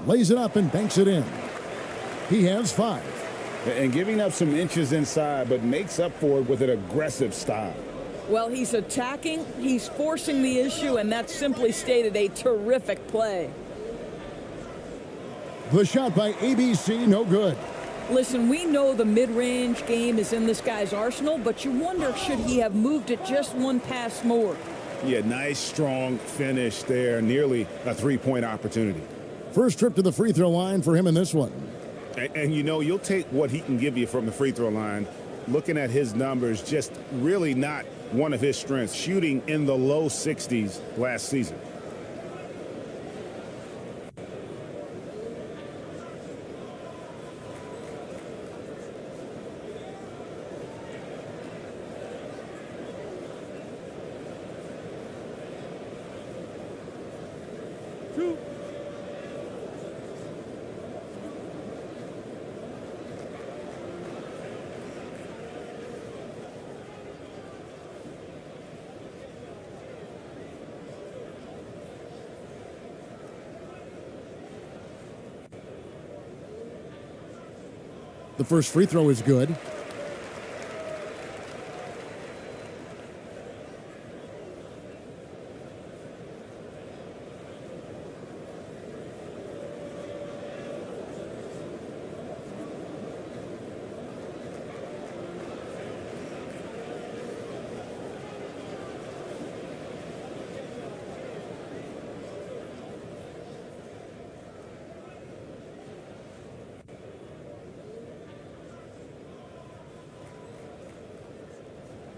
Lays it up and banks it in. He has 5. And giving up some inches inside, but makes up for it with an aggressive style. Well, he's attacking, he's forcing the issue, and that's simply stated a terrific play. The shot by ABC, no good. Listen, we know the mid-range game is in this guy's arsenal, but you wonder, should he have moved it just one pass more? Yeah, nice, strong finish there. Nearly a three-point opportunity. First trip to the free throw line for him in this one. And you know, you'll take what he can give you from the free throw line. Looking at his numbers, just really not one of his strengths. Shooting in the low 60s last season. The first free throw is good.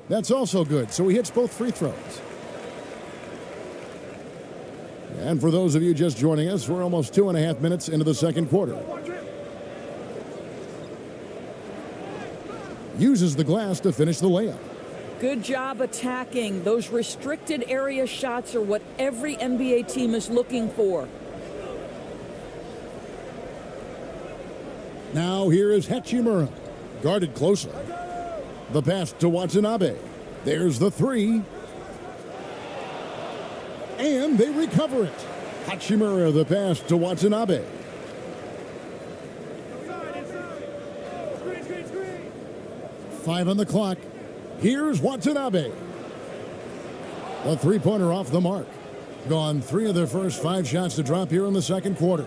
That's also good, so he hits both free throws. And for those of you just joining us, we're almost 2.5 minutes into the second quarter. Uses the glass to finish the layup. Good job attacking. Those restricted area shots are what every NBA team is looking for. Now here is Hachimura, guarded closely. The pass to Watanabe. There's the three. And they recover it. Hachimura, the pass to Watanabe. Five on the clock. Here's Watanabe. A three-pointer off the mark. Gone 3 of their first 5 shots to drop here in the second quarter.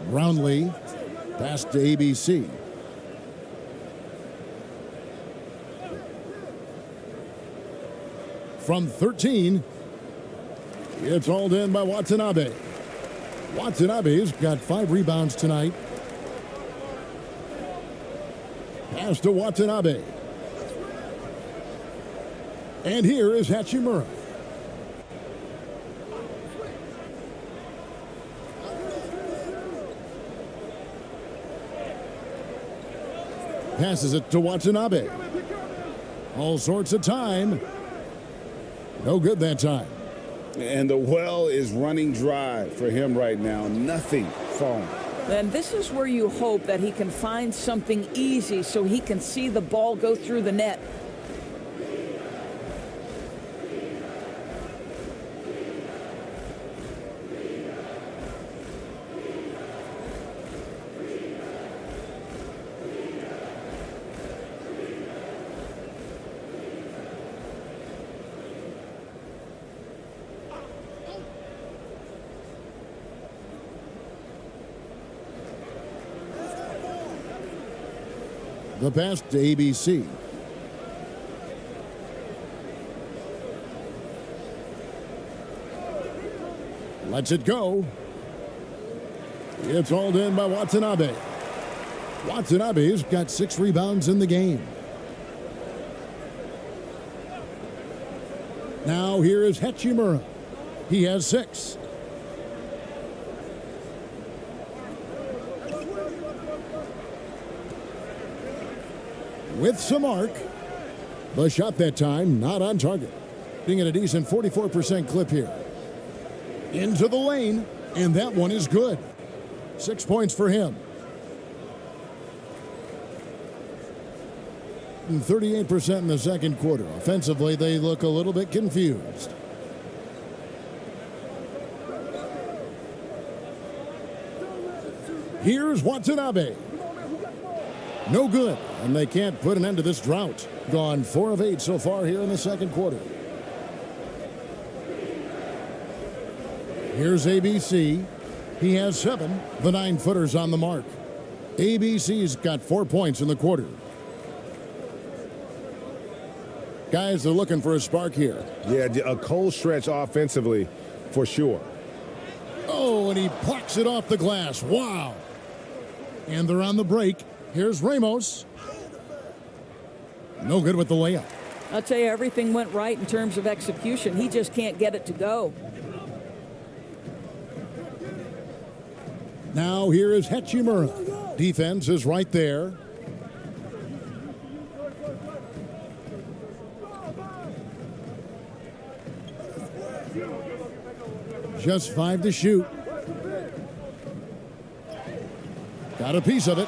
Brownlee, pass to ABC. From 13, it's hauled in by Watanabe. Watanabe's got 5 rebounds tonight. Pass to Watanabe. And here is Hachimura. Passes it to Watanabe. All sorts of time. No good that time. And the well is running dry for him right now. Nothing falling. And this is where you hope that he can find something easy so he can see the ball go through the net. The pass to ABC. Lets it go. It's hauled in by Watanabe. Watanabe's got 6 rebounds in the game. Now here is Hachimura. He has 6. With some arc. The shot that time not on target. Being at a decent 44% clip here. Into the lane, and that one is good. 6 points for him. And 38% in the second quarter. Offensively, they look a little bit confused. Here's Watanabe. No good, and they can't put an end to this drought. Gone 4 of 8 so far here in the second quarter. Here's ABC. He has 7. The 9-footer's on the mark. ABC's got 4 points in the quarter. Guys are looking for a spark here. Yeah, a cold stretch offensively for sure. Oh, and he plucks it off the glass. Wow. And they're on the break. Here's Ramos. No good with the layup. I'll tell you, everything went right in terms of execution. He just can't get it to go. Now here is Hachimura. Defense is right there. Just 5 to shoot. Got a piece of it.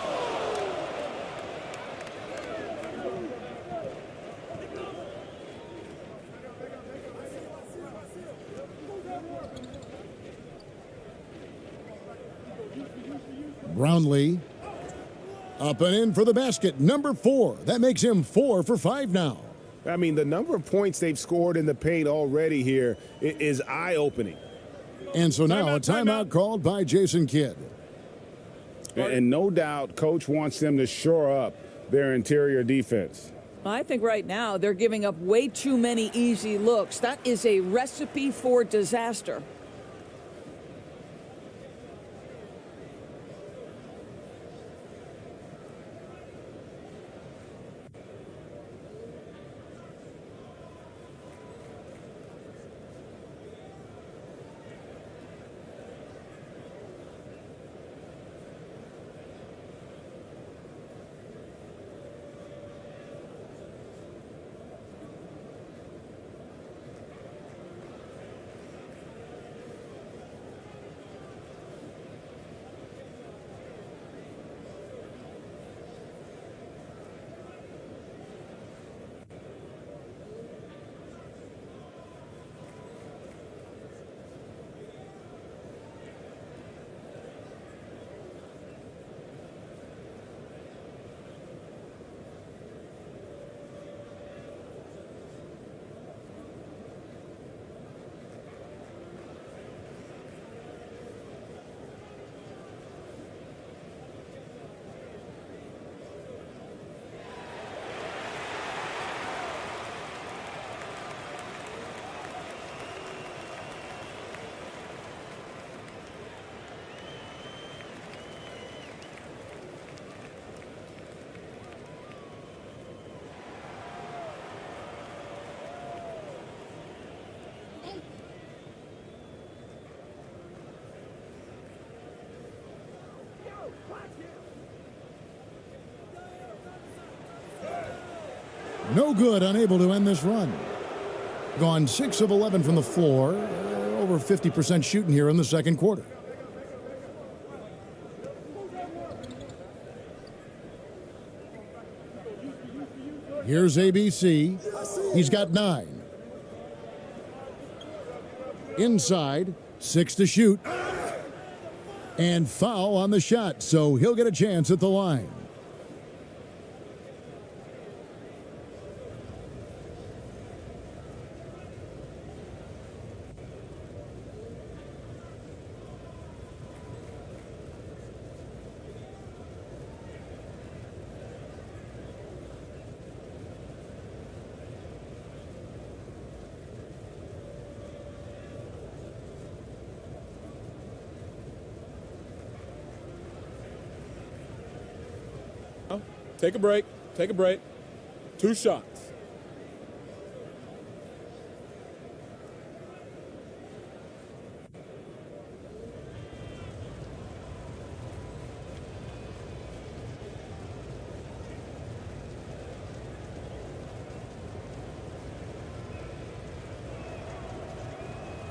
Brownlee up and in for the basket. Number 4. That makes him 4 for 5 now. I mean, the number of points they've scored in the paint already here is eye-opening. And so now a timeout called by Jason Kidd. And no doubt Coach wants them to shore up their interior defense. I think right now they're giving up way too many easy looks. That is a recipe for disaster. No good, unable to end this run. Gone 6 of 11 from the floor. Over 50% shooting here in the second quarter. Here's ABC. He's got 9. Inside, 6 to shoot. And foul on the shot, so he'll get a chance at the line. Take a break. Take a break. 2 shots.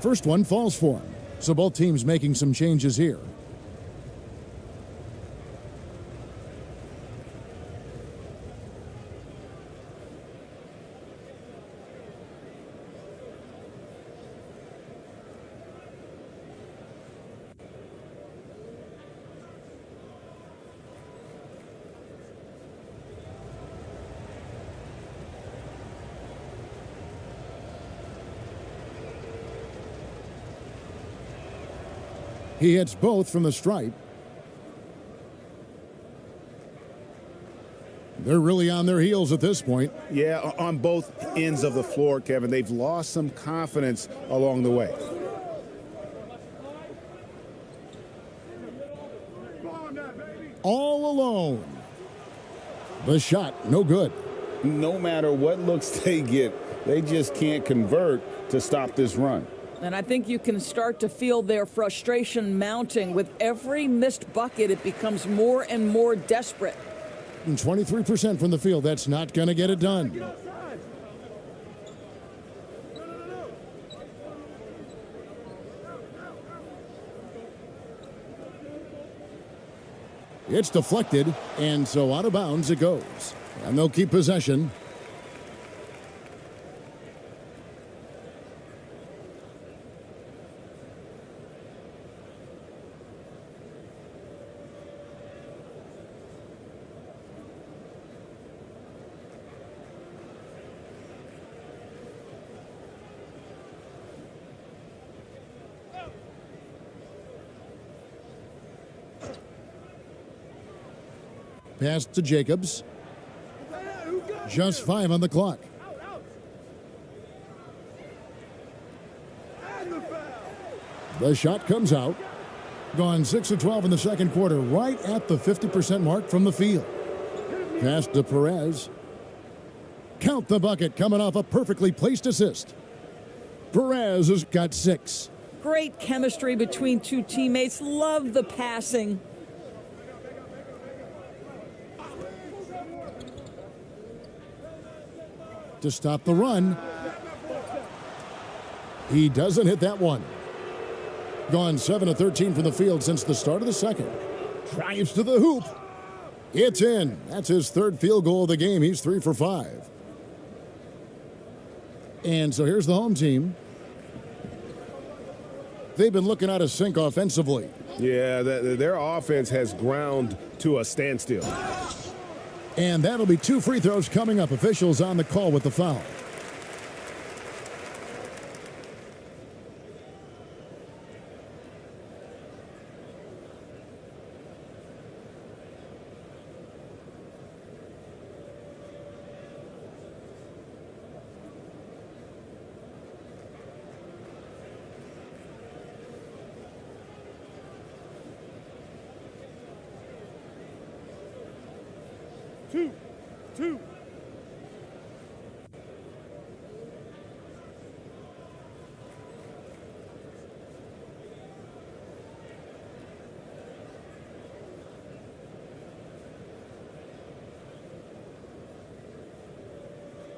First one falls for him. So both teams making some changes here. He hits both from the stripe. They're really on their heels at this point. Yeah, on both ends of the floor, Kevin. They've lost some confidence along the way. All alone. The shot, no good. No matter what looks they get, they just can't convert to stop this run. And I think you can start to feel their frustration mounting. With every missed bucket, it becomes more and more desperate. And 23% from the field, that's not going to get it done. It's deflected, and so out of bounds it goes. And they'll keep possession. Pass to Jacobs. Just 5 on the clock. The shot comes out. Gone 6 of 12 in the second quarter, right at the 50% mark from the field. Pass to Perez. Count the bucket, coming off a perfectly placed assist. Perez has got 6. Great chemistry between two teammates. Love the passing. To stop the run. He doesn't hit that one. Gone 7 of 13 from the field since the start of the second. Drives to the hoop. It's in. That's his 3rd field goal of the game. He's 3 for 5. And so here's the home team. They've been looking out of sync offensively. Yeah, their offense has ground to a standstill. And that'll be 2 free throws coming up. Officials on the call with the foul. Two.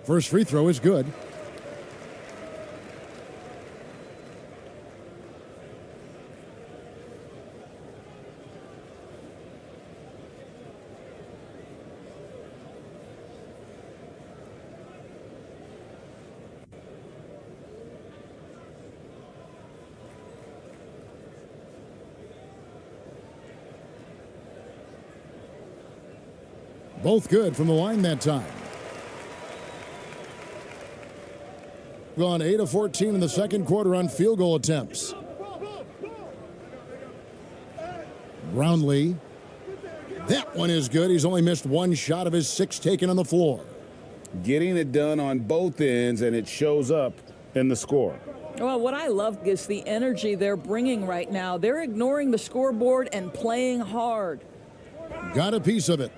First free throw is good. Both good from the line that time. Gone 8 of 14 in the second quarter on field goal attempts. Brownlee. That one is good. He's only missed 1 shot of his 6 taken on the floor. Getting it done on both ends, and it shows up in the score. Well, what I love is the energy they're bringing right now. They're ignoring the scoreboard and playing hard. Got a piece of it.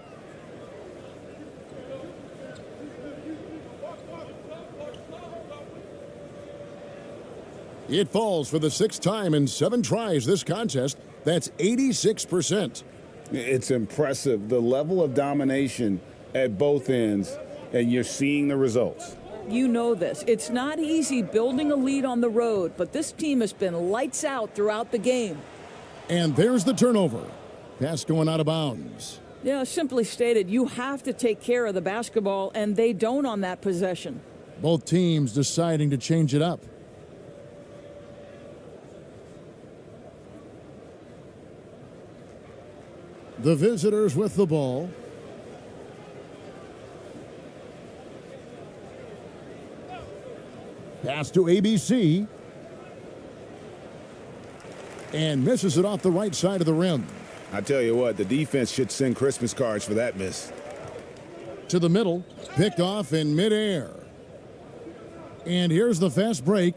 It falls for the 6th time in 7 tries this contest. That's 86%. It's impressive, the level of domination at both ends, and you're seeing the results. You know this. It's not easy building a lead on the road, but this team has been lights out throughout the game. And there's the turnover. Pass going out of bounds. Yeah, simply stated, you have to take care of the basketball, and they don't on that possession. Both teams deciding to change it up. The visitors with the ball. Pass to ABC. And misses it off the right side of the rim. I tell you what, the defense should send Christmas cards for that miss. To the middle, picked off in midair. And here's the fast break.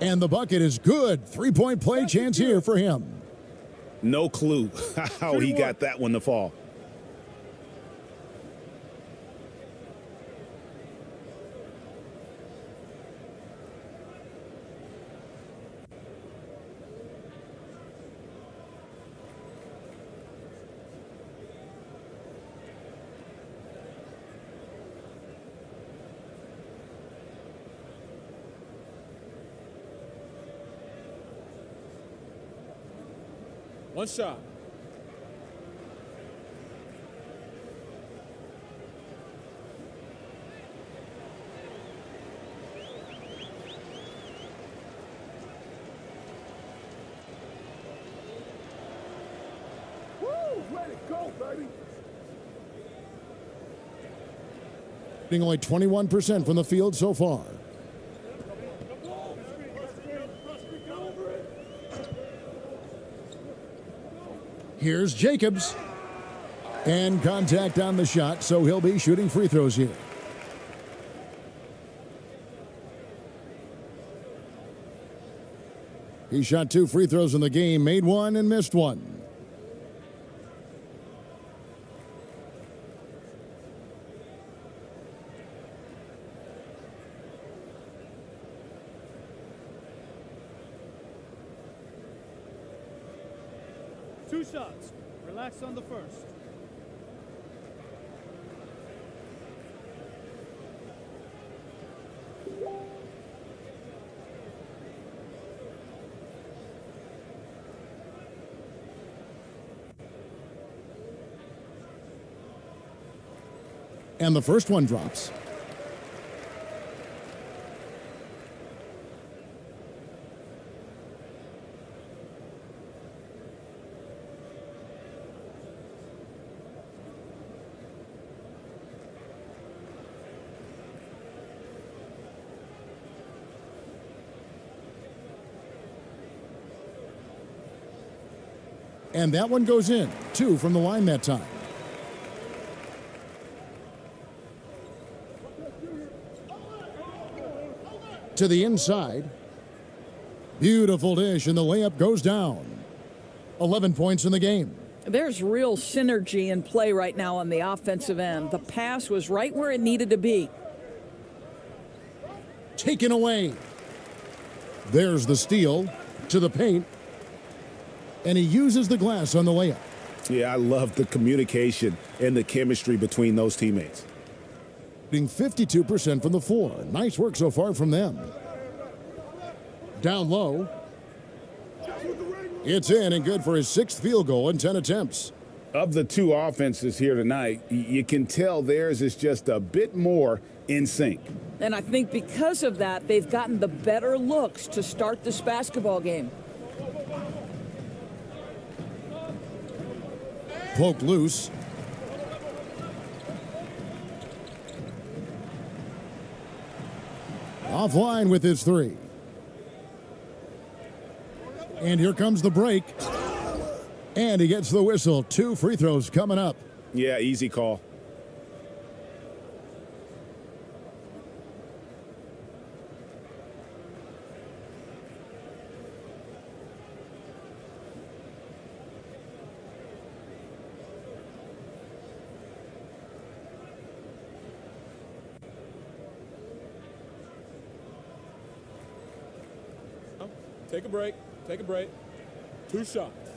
And the bucket is good. 3-point play chance here for him. No clue how he got that one to fall. One shot. Only 21% from the field so far. Here's Jacobs. And contact on the shot, so he'll be shooting free throws here. He shot 2 free throws in the game, made 1 and missed 1. Two shots. Relax on the first. And the first one drops. And that one goes in. 2 from the line that time. To the inside. Beautiful dish, and the layup goes down. 11 points in the game. There's real synergy in play right now on the offensive end. The pass was right where it needed to be. Taken away. There's the steal to the paint. And he uses the glass on the layup. Yeah, I love the communication and the chemistry between those teammates. 52% from the floor. Nice work so far from them. Down low. It's in and good for his 6th field goal in 10 attempts. Of the 2 offenses here tonight, you can tell theirs is just a bit more in sync. And I think because of that, they've gotten the better looks to start this basketball game. Poked loose. Offline with his 3. And here comes the break. And he gets the whistle. 2 free throws coming up. Yeah, easy call. Take a break. Take a break. 2 shots.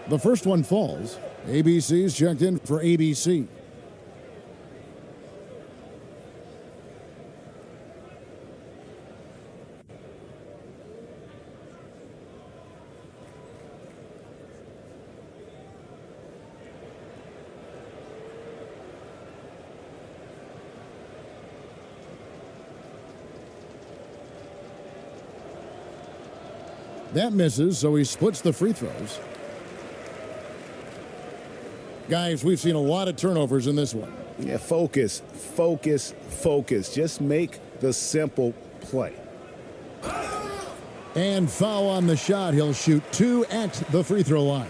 The first one falls. ABC's checked in for ABC. That misses, so he splits the free throws. Guys, we've seen a lot of turnovers in this one. Yeah, focus, focus, focus. Just make the simple play. And foul on the shot. He'll shoot 2 at the free throw line.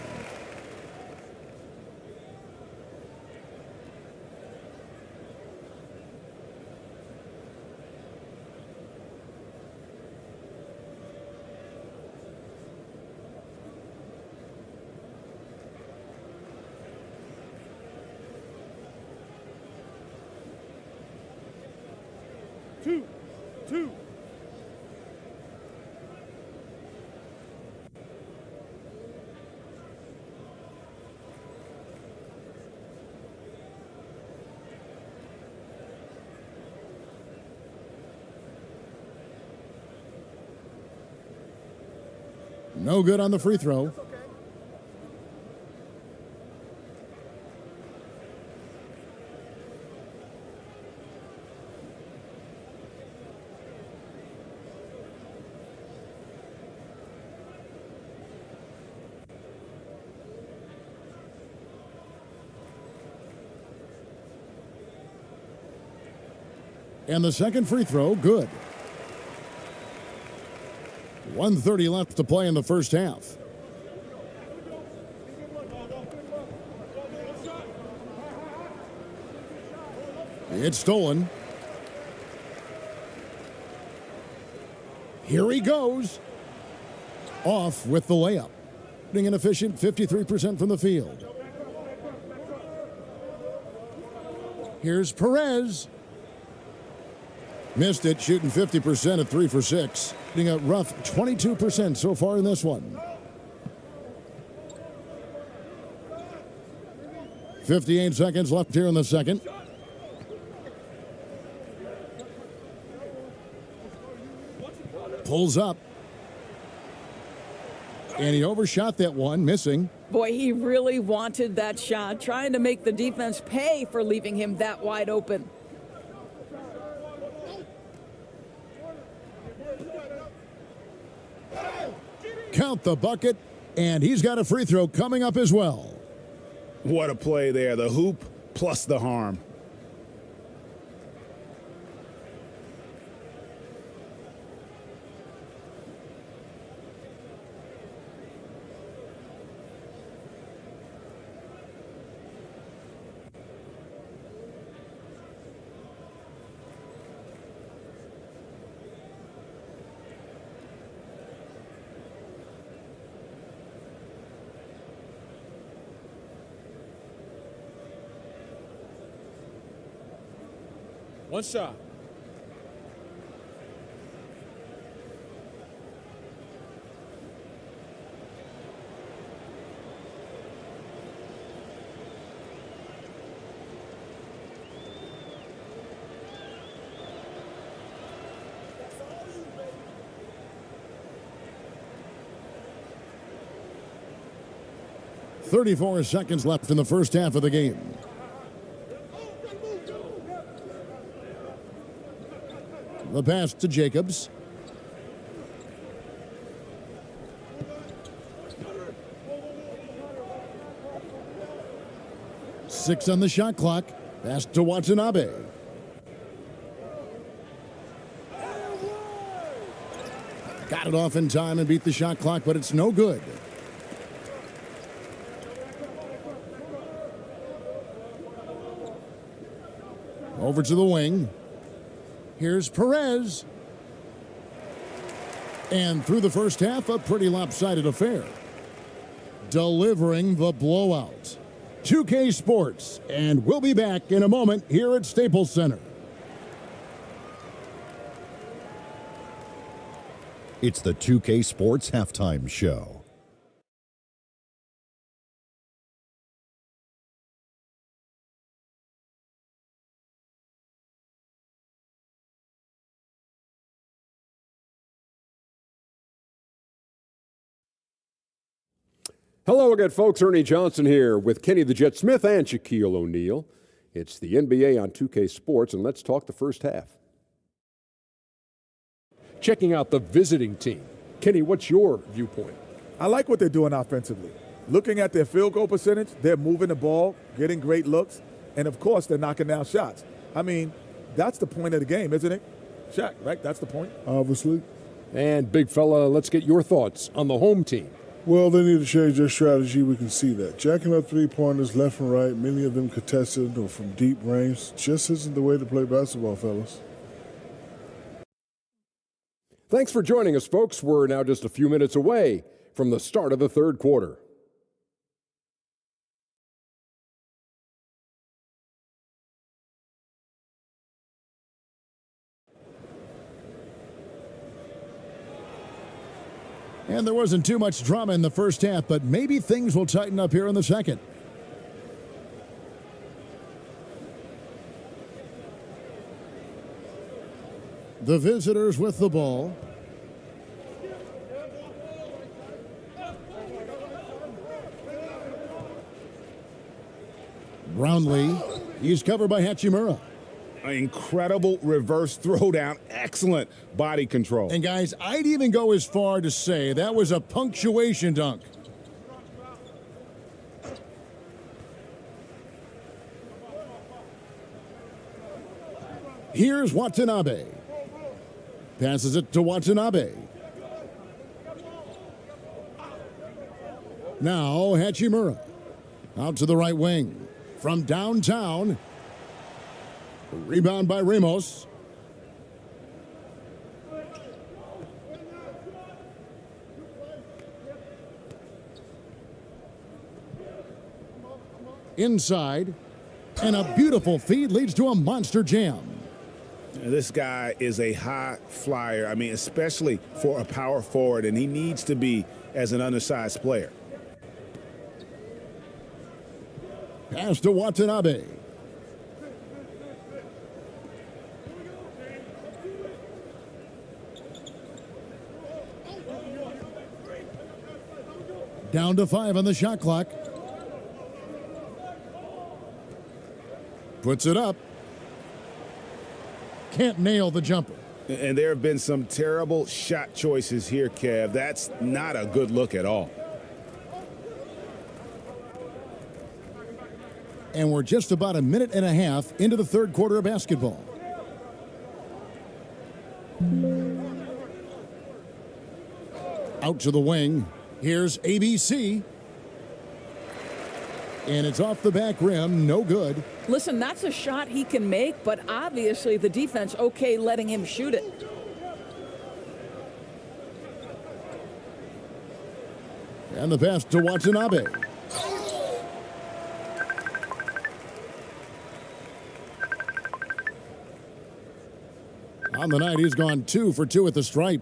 Two. No good on the free throw. And the second free throw, good. 1:30 left to play in the first half. It's stolen. Here he goes. Off with the layup. Being an efficient 53% from the field. Here's Perez. Missed it, shooting 50% at 3 for 6. Hitting a rough 22% so far in this one. 58 seconds left here in the second. Pulls up. And he overshot that one, missing. Boy, he really wanted that shot, trying to make the defense pay for leaving him that wide open. Count the bucket, and he's got a free throw coming up as well. What a play there. The hoop plus the harm. One shot. .34 seconds left in the first half of the game. The pass to Jacobs. Six on the shot clock. Pass to Watanabe. Got it off in time and beat the shot clock, but it's no good. Over to the wing. Here's Perez. And through the first half, a pretty lopsided affair. delivering the blowout. 2K Sports, and we'll be back in a moment here at Staples Center. It's the 2K Sports Halftime Show. Hello again, folks. Ernie Johnson here with Kenny the Jet Smith and Shaquille O'Neal. It's the NBA on 2K Sports, and let's talk the first half. Checking out the visiting team. Kenny, what's your viewpoint? I like what they're doing offensively. Looking at their field goal percentage, they're moving the ball, getting great looks, and of course, they're knocking down shots. I mean, that's the point of the game, isn't it? Shaq, right? That's the point. Obviously. And big fella, let's get your thoughts on the home team. Well, they need to change their strategy. We can see that. Jacking up three-pointers left and right, many of them contested or from deep range, just isn't the way to play basketball, fellas. Thanks for joining us, folks. We're now just a few minutes away from the start of the third quarter. And there wasn't too much drama in the first half, but maybe things will tighten up here in the second. The visitors with the ball. Brownlee, he's covered by Hachimura. An incredible reverse throwdown. Excellent body control. And guys, I'd even go as far to say that was a punctuation dunk. Here's Watanabe. Passes it to Watanabe. Now Hachimura. Out to the right wing. From downtown. Rebound by Ramos. Inside. And a beautiful feed leads to a monster jam. This guy is a high flyer. I mean, especially for a power forward, and he needs to be as an undersized player. Pass to Watanabe. Down to 5 on the shot clock. Puts it up. Can't nail the jumper. And there have been some terrible shot choices here, Kev. That's not a good look at all. And we're just about a minute and a half into the third quarter of basketball. Out to the wing. Here's ABC. And it's off the back rim. No good. Listen, that's a shot he can make, but obviously the defense okay letting him shoot it. And the pass to Watanabe. On the night, he's gone 2 for 2 at the stripe.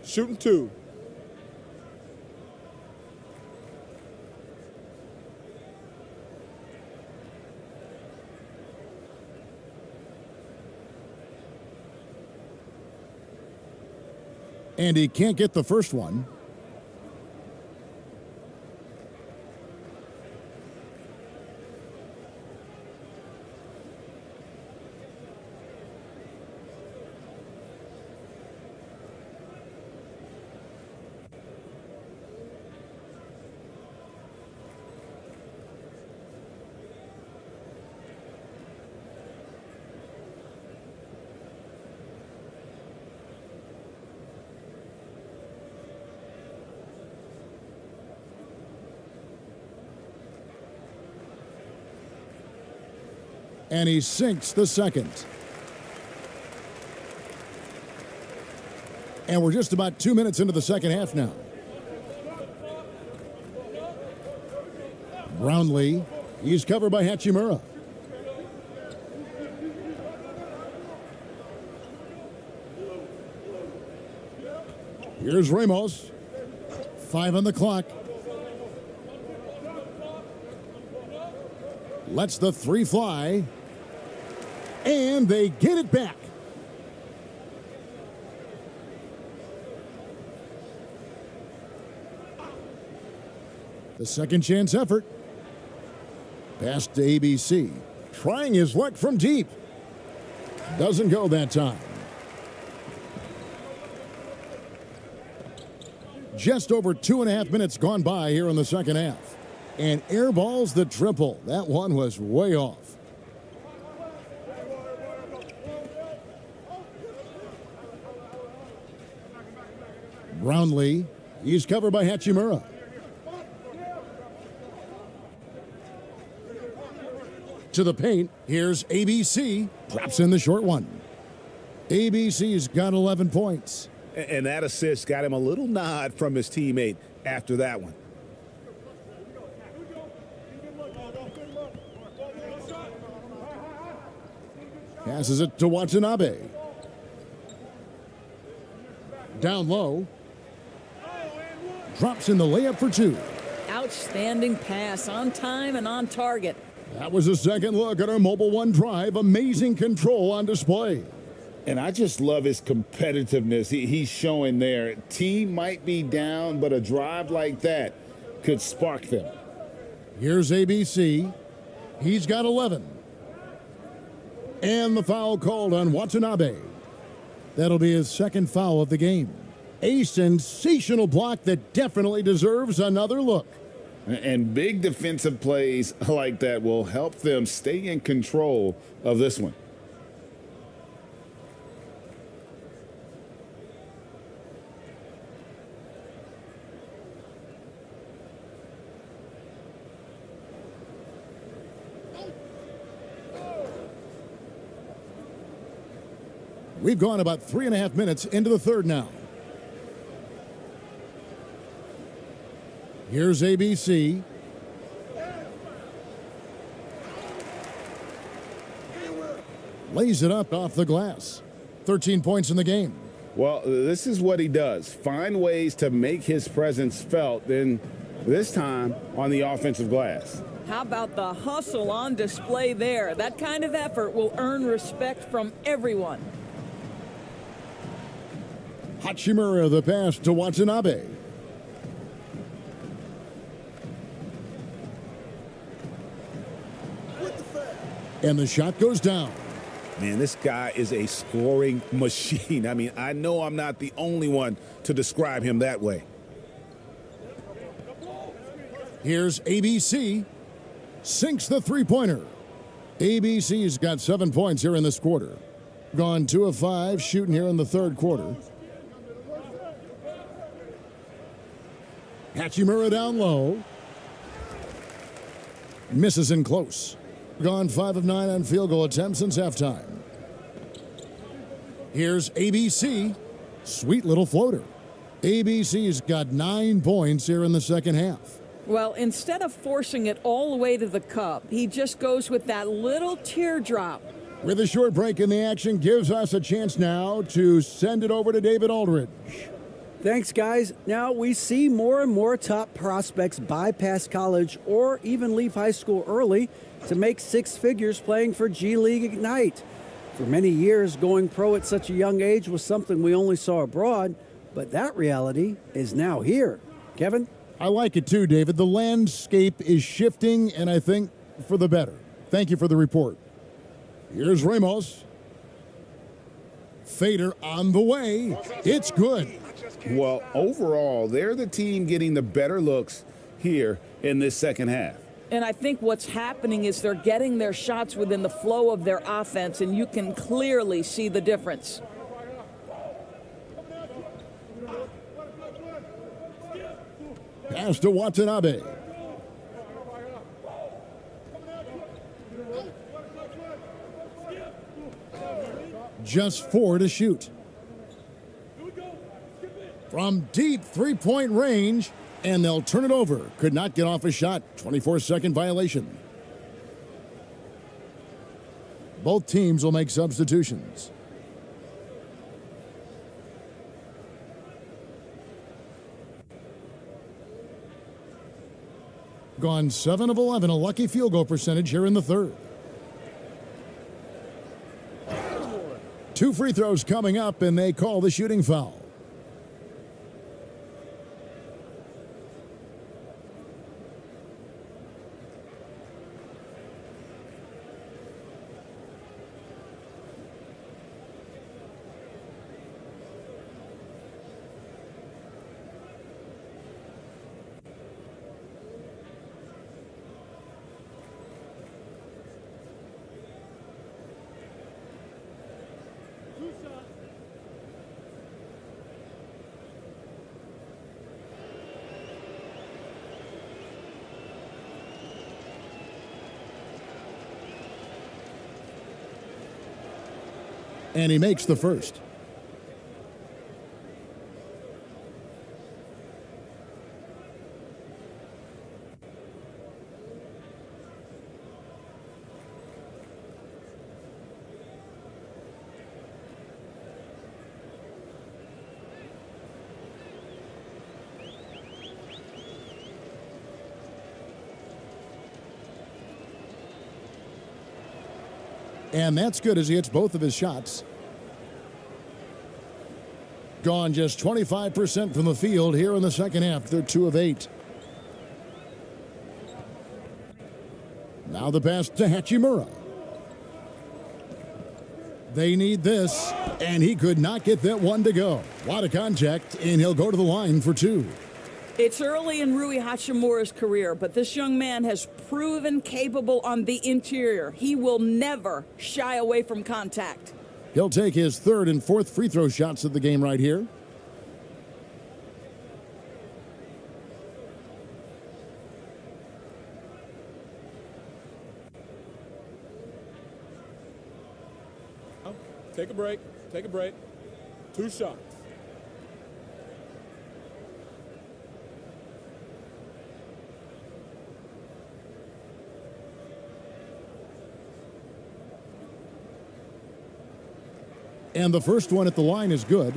Shooting 2. And he can't get the first one. And he sinks the second. And we're just about 2 minutes into the second half now. Brownlee, he's covered by Hachimura. Here's Ramos. 5 on the clock. Lets the three fly. And they get it back. The second chance effort. Pass to ABC. Trying his luck from deep. Doesn't go that time. Just over 2.5 minutes gone by here in the second half. And airballs the triple. That one was way off. Brownlee, he's covered by Hachimura. To the paint, here's ABC. Drops in the short one. ABC's got 11 points. And that assist got him a little nod from his teammate after that one. Passes it to Watanabe. Down low. Drops in the layup for two. Outstanding pass, on time and on target. That was a second look at our Mobile One drive. Amazing control on display. And I just love his competitiveness he's showing there. Team might be down, but a drive like that could spark them. Here's ABC. He's got 11. And the foul called on Watanabe. That'll be his second foul of the game. A sensational block that definitely deserves another look. And big defensive plays like that will help them stay in control of this one. We've gone about 3.5 minutes into the third now. Here's ABC. Lays it up off the glass. 13 points in the game. Well, this is what he does. Find ways to make his presence felt, then this time on the offensive glass. How about the hustle on display there? That kind of effort will earn respect from everyone. Hachimura, the pass to Watanabe. And the shot goes down. Man, this guy is a scoring machine. I mean, I know I'm not the only one to describe him that way. Here's ABC. Sinks the three-pointer. ABC's got 7 points here in this quarter. Gone 2 of 5 shooting here in the third quarter. Hachimura down low. Misses in close. Gone 5 of 9 on field goal attempts since halftime. Here's ABC. Sweet little floater. ABC's got 9 points here in the second half. Well, instead of forcing it all the way to the cup, he just goes with that little teardrop. With a short break in the action, gives us a chance now to send it over to David Aldridge. Thanks, guys. Now we see more and more top prospects bypass college or even leave high school early to make 6 figures playing for G League Ignite. For many years, going pro at such a young age was something we only saw abroad, but that reality is now here. Kevin? I like it too, David. The landscape is shifting, and I think for the better. Thank you for the report. Here's Ramos. Fader on the way. It's good. Well, overall, they're the team getting the better looks here in this second half. And I think what's happening is they're getting their shots within the flow of their offense, and you can clearly see the difference. Pass to Watanabe. just 4 to shoot. From deep three-point range, and they'll turn it over. Could not get off a shot. 24-second violation. Both teams will make substitutions. Gone 7 of 11, a lucky field goal percentage here in the third. 2 free throws coming up, and they call the shooting foul. And he makes the first. And that's good as he hits both of his shots. Gone just 25% from the field here in the second half. They're 2 of 8. Now the pass to Hachimura. They need this, and he could not get that one to go. A lot of contact, and he'll go to the line for 2. It's early in Rui Hachimura's career, but this young man has proven capable on the interior. He will never shy away from contact. He'll take his 3rd and 4th free throw shots of the game right here. Take a break. Take a break. 2 shots. And the first one at the line is good.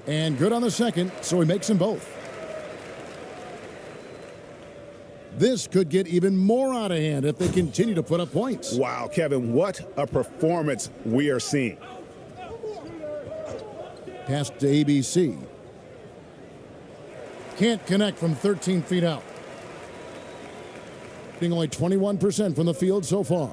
And good on the second, so he makes them both. This could get even more out of hand if they continue to put up points. Wow, Kevin, what a performance we are seeing. Pass to ABC. Can't connect from 13 feet out. Being only 21% from the field so far.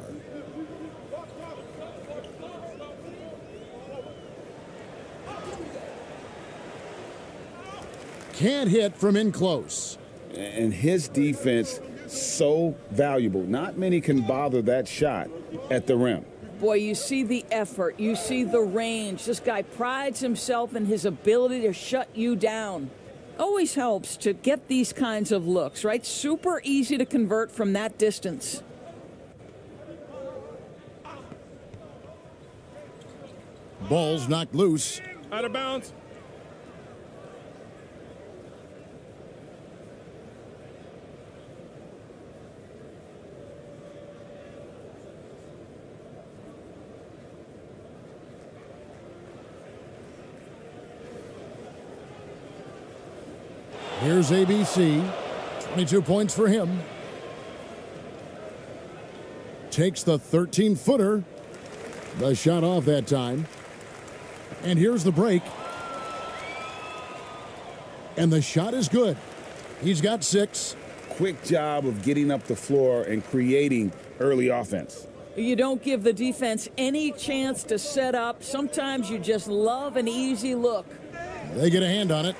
Can't hit from in close. And his defense so valuable. Not many can bother that shot at the rim. Boy, you see the effort. You see the range. This guy prides himself in his ability to shut you down. Always helps to get these kinds of looks, right? Super easy to convert from that distance. Ball's knocked loose. Out of bounds. Here's ABC. 22 points for him. Takes the 13-footer. The shot off that time. And here's the break. And the shot is good. He's got 6. Quick job of getting up the floor and creating early offense. You don't give the defense any chance to set up. Sometimes you just love an easy look. They get a hand on it.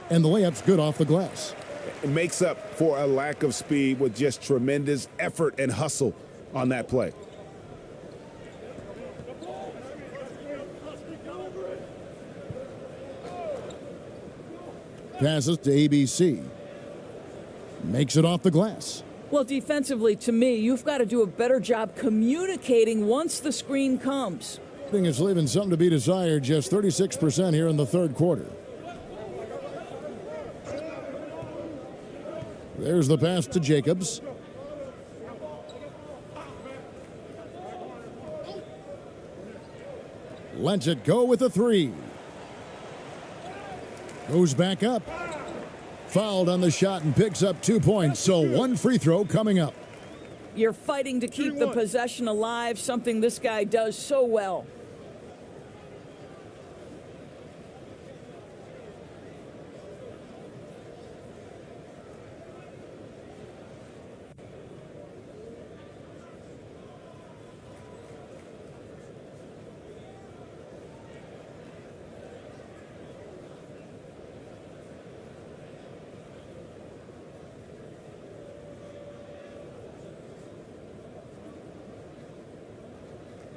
And the layup's good off the glass. It makes up for a lack of speed with just tremendous effort and hustle on that play. Passes to ABC. Makes it off the glass. Well, defensively, to me, you've got to do a better job communicating once the screen comes. Thing is leaving something to be desired, just 36% here in the third quarter. There's the pass to Jacobs. Lets it go with a three. Goes back up. Fouled on the shot and picks up 2 points. So one free throw coming up. You're fighting to keep the possession alive, something this guy does so well.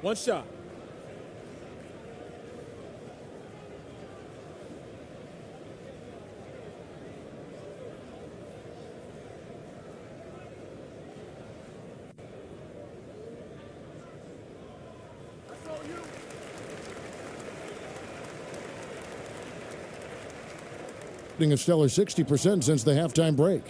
One shot. A stellar 60% since the halftime break.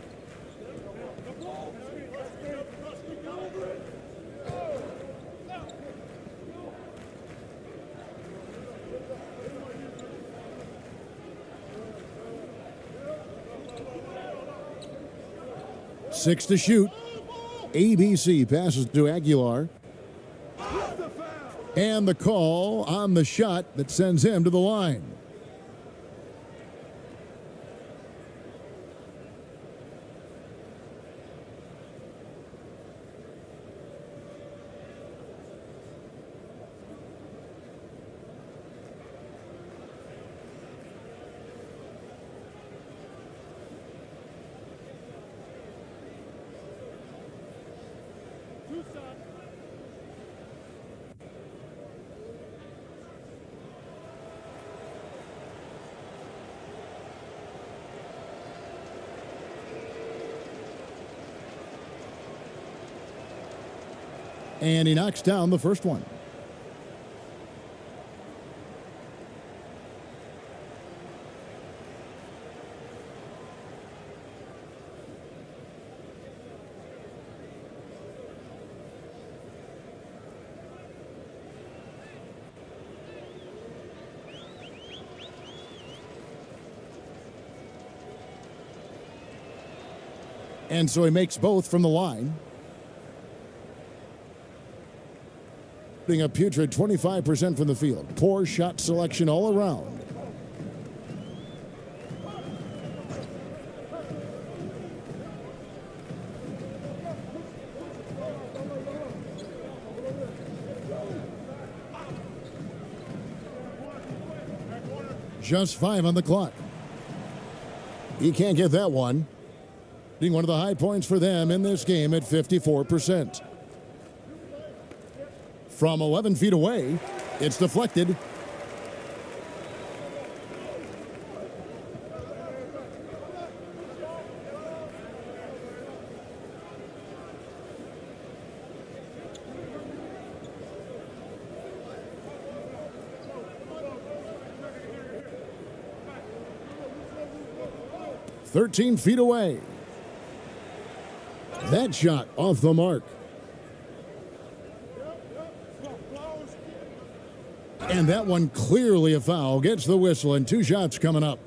Six to shoot. ABC passes to Aguilar. And the call on the shot that sends him to the line. And he knocks down the first one. And so he makes both from the line. A putrid 25% from the field. Poor shot selection all around. Just 5 on the clock. He can't get that one. Being one of the high points for them in this game at 54%. From 11 feet away, it's deflected. "13 feet away. That shot off the mark. And that one clearly a foul. Gets the whistle and 2 shots coming up.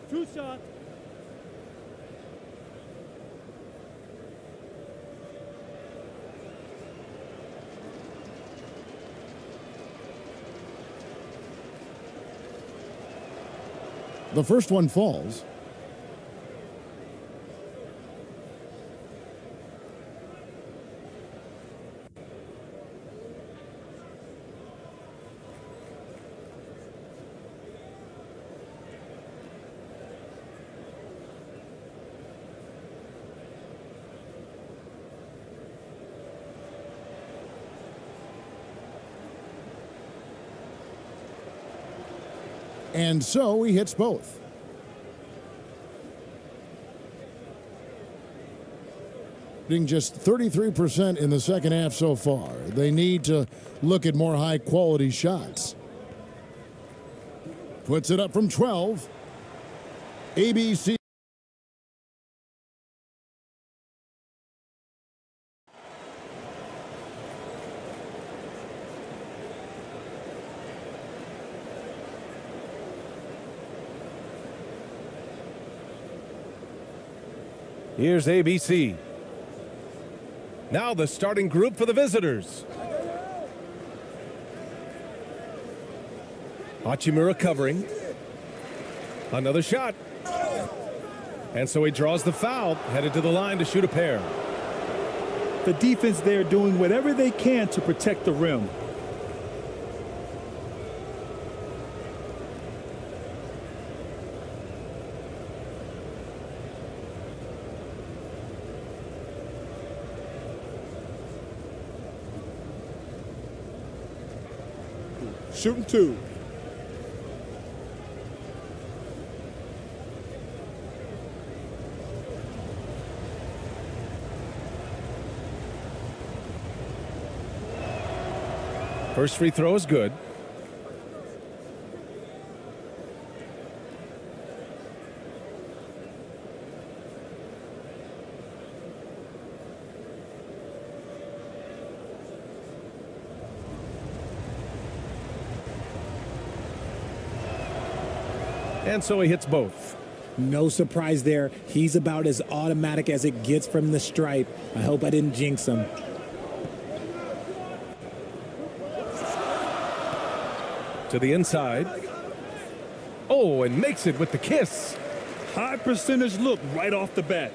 Two shots. The first one falls. And so he hits both. Shooting just 33% in the second half so far. They need to look at more high-quality shots. Puts it up from 12. ABC. Here's ABC. Now the starting group for the visitors. Hachimura covering. Another shot. And so he draws the foul, headed to the line to shoot a pair. The defense there doing whatever they can to protect the rim. Shooting two. First free throw is good. And so he hits both. No surprise there. He's about as automatic as it gets from the stripe. I hope I didn't jinx him. To the inside. Oh, and makes it with the kiss. High percentage look right off the bat.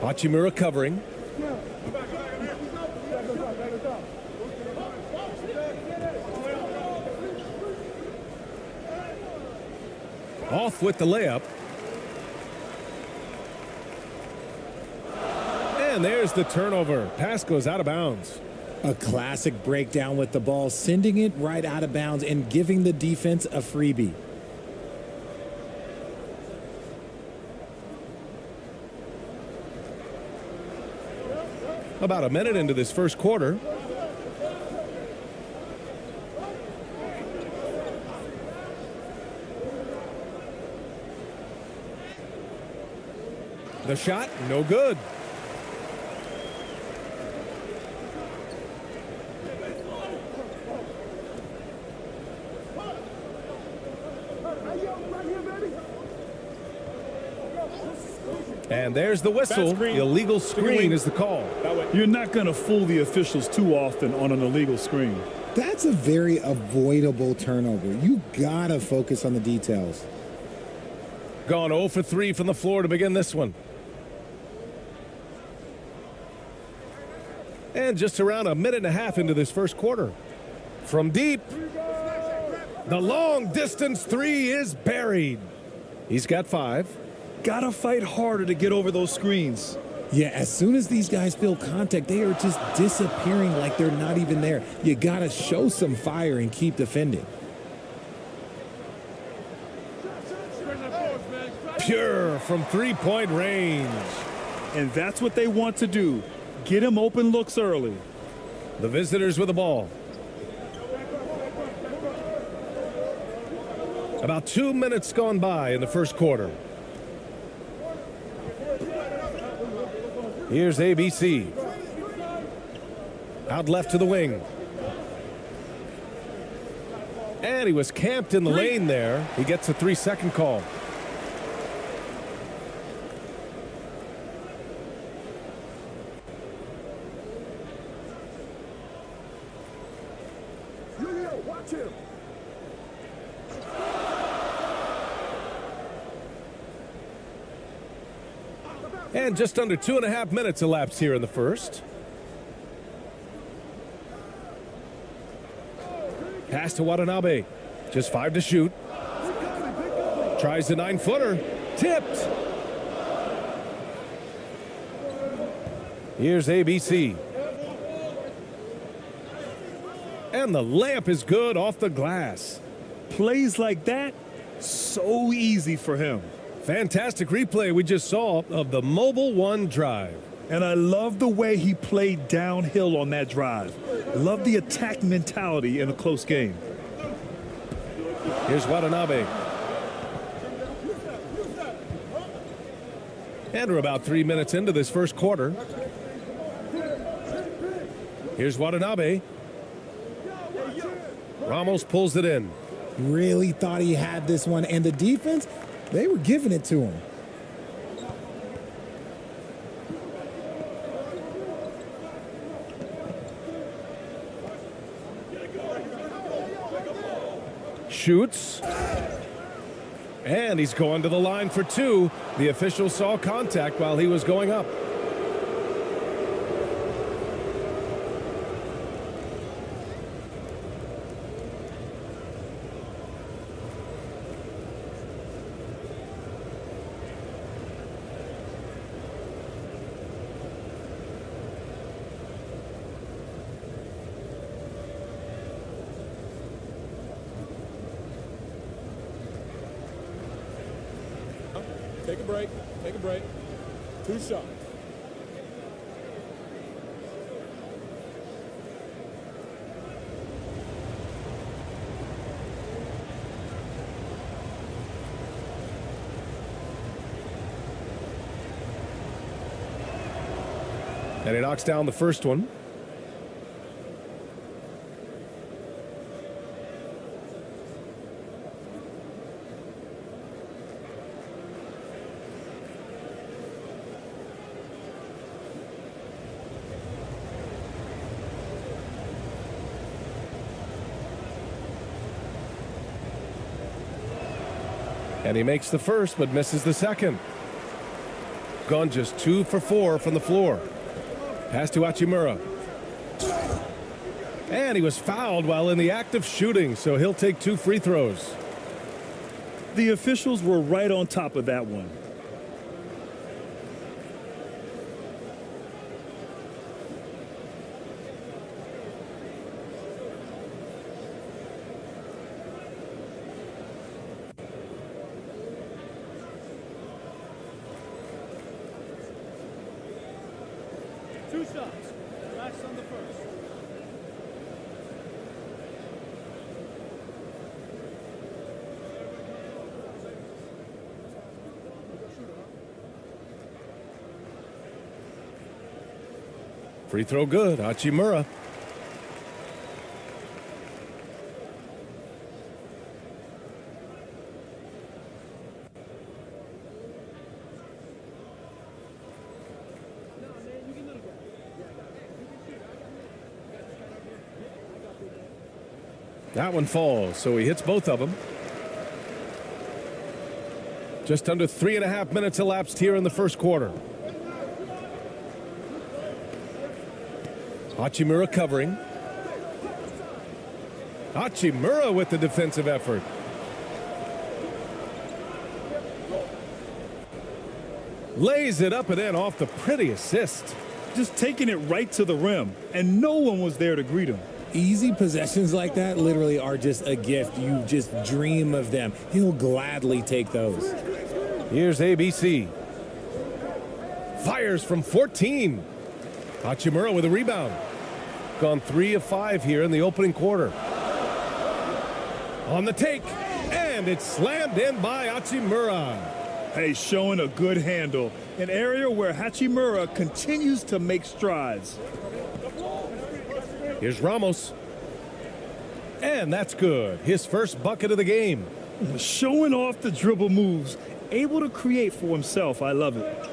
Hachimura covering. Off with the layup. And there's the turnover. Pass goes out of bounds. A classic breakdown with the ball, sending it right out of bounds and giving the defense a freebie. About a minute into this first quarter. The shot, no good. And there's the whistle. Illegal screen is the call. You're not going to fool the officials too often on an illegal screen. That's a very avoidable turnover. You gotta focus on the details. Gone 0 for 3 from the floor to begin this one. And just around a minute and a half into this first quarter. From deep, the long distance three is buried. He's got 5. Gotta fight harder to get over those screens. Yeah, as soon as these guys feel contact, they are just disappearing like they're not even there. You gotta show some fire and keep defending. Pure from three-point range. And that's what they want to do. Get him open looks early. The visitors with the ball. About 2 minutes gone by in the first quarter. Here's ABC. Out left to the wing. And he was camped in the lane there. He gets a 3-second call. And just under 2.5 minutes elapsed here in the first. Pass to Watanabe. Just 5 to shoot. Tries the 9-footer. Tipped. Here's ABC. And the layup is good off the glass. Plays like that, so easy for him. Fantastic replay we just saw of the Mobile One drive. And I love the way he played downhill on that drive. Love the attack mentality in a close game. Here's Watanabe. And we're about 3 minutes into this first quarter. Here's Watanabe. Ramos pulls it in. Really thought he had this one, and the defense, they were giving it to him. Shoots. And he's going to the line for 2. The official saw contact while he was going up. Take a break. Take a break. 2 shots. And he knocks down the first one. And he makes the first, but misses the second. Gone just 2 for 4 from the floor. Pass to Hachimura. And he was fouled while in the act of shooting, so he'll take 2 free throws. The officials were right on top of that one. Free throw good, Hachimura. That one falls, so he hits both of them. Just under 3.5 minutes elapsed here in the first quarter. Hachimura covering. Hachimura with the defensive effort. Lays it up and in off the pretty assist. Just taking it right to the rim, and no one was there to greet him. Easy possessions like that literally are just a gift. You just dream of them. He'll gladly take those. Here's ABC. Fires from 14. Hachimura with a rebound. Gone 3 of 5 here in the opening quarter. On the take, and it's slammed in by Hachimura. Hey, showing a good handle. An area where Hachimura continues to make strides. Here's Ramos. And that's good. His first bucket of the game. Showing off the dribble moves. Able to create for himself. I love it.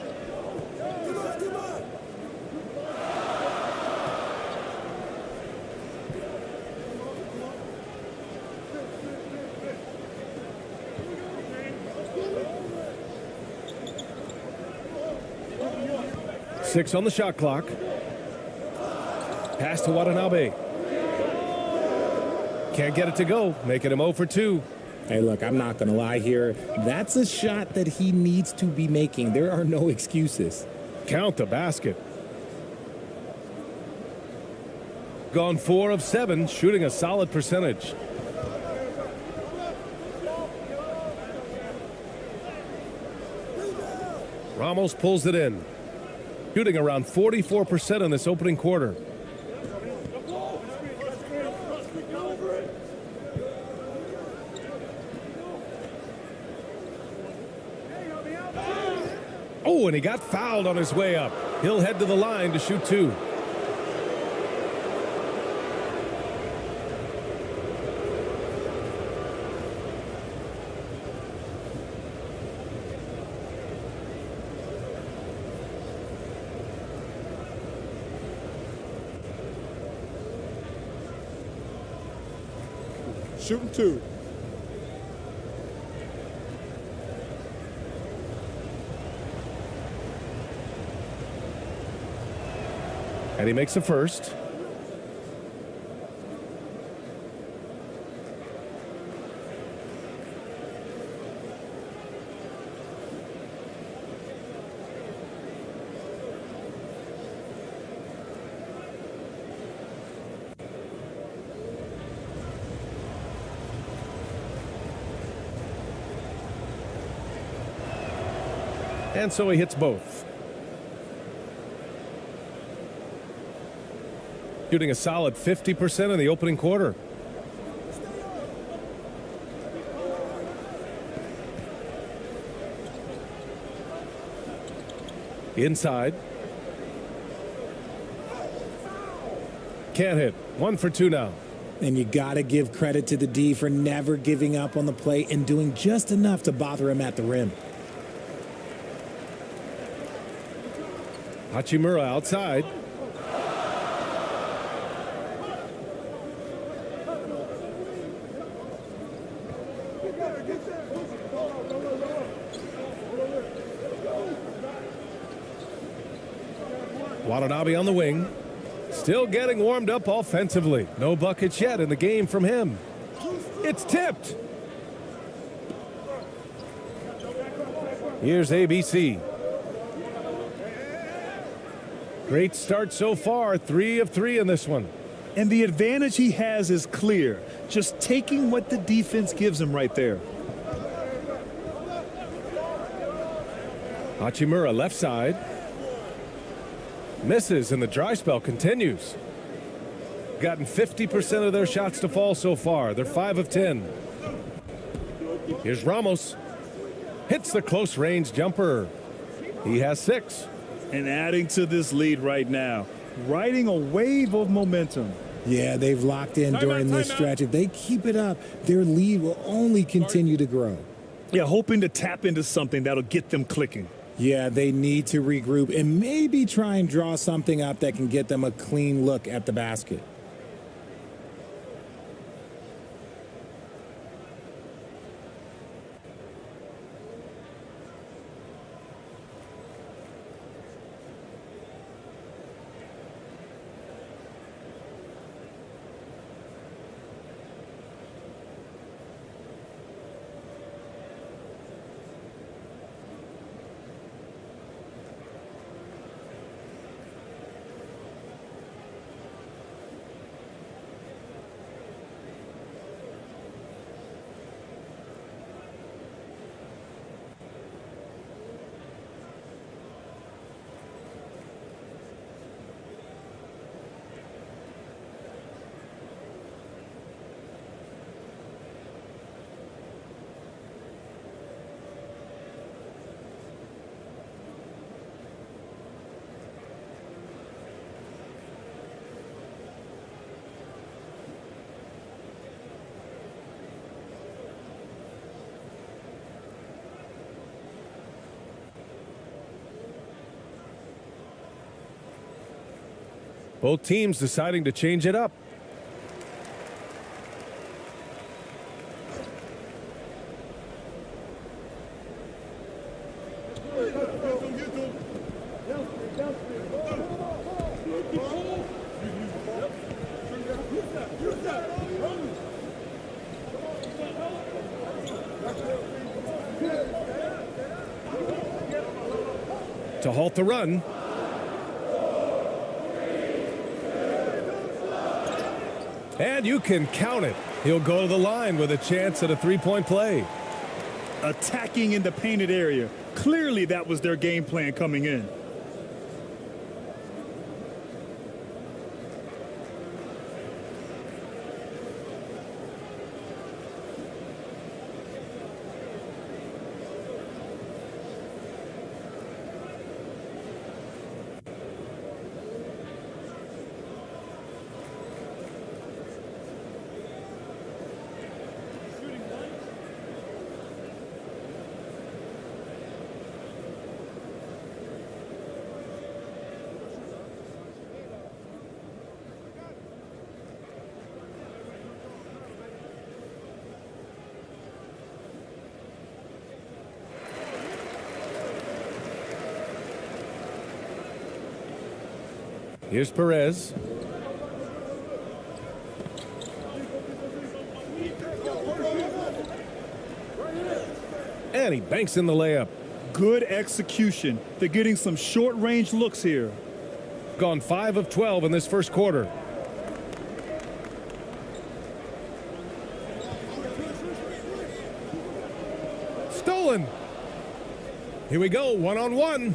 6 on the shot clock. Pass to Watanabe. Can't get it to go, making him 0 for 2. Hey, look, I'm not going to lie here. That's a shot that he needs to be making. There are no excuses. Count the basket. Gone 4 of 7, shooting a solid percentage. Ramos pulls it in. Shooting around 44% in this opening quarter. Oh, and he got fouled on his way up. He'll head to the line to shoot 2. Shooting 2. And he makes the first. And so he hits both. Shooting a solid 50% in the opening quarter. Inside. Can't hit. 1 for 2 now. And you got to give credit to the D for never giving up on the play and doing just enough to bother him at the rim. Hachimura outside. Watanabe on the wing. Still getting warmed up offensively. No buckets yet in the game from him. It's tipped. Here's ABC. Great start so far. 3 of 3 in this one. And the advantage he has is clear. Just taking what the defense gives him right there. Hachimura left side. Misses, and the dry spell continues. Gotten 50% of their shots to fall so far. They're 5 of 10. Here's Ramos. Hits the close range jumper. He has 6. And adding to this lead right now, riding a wave of momentum. Yeah, they've locked in during this stretch. If they keep it up, their lead will only continue to grow. Yeah, hoping to tap into something that'll get them clicking. Yeah, they need to regroup and maybe try and draw something up that can get them a clean look at the basket. Both teams deciding to change it up. To halt the run. And you can count it. He'll go to the line with a chance at a three-point play. Attacking in the painted area. Clearly that was their game plan coming in. Here's Perez. And he banks in the layup. Good execution. They're getting some short-range looks here. Gone 5 of 12 in this first quarter. Stolen. Here we go, one-on-one.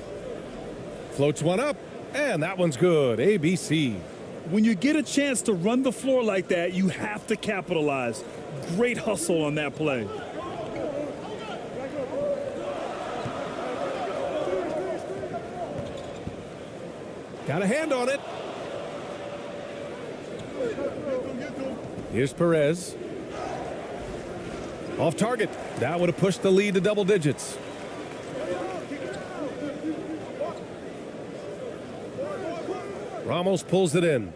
Floats one up, and that one's good. ABC. When you get a chance to run the floor like that, you have to capitalize. Great hustle on that play. Got a hand on it. Here's Perez. Off target. That would have pushed the lead to double digits. Ramos pulls it in.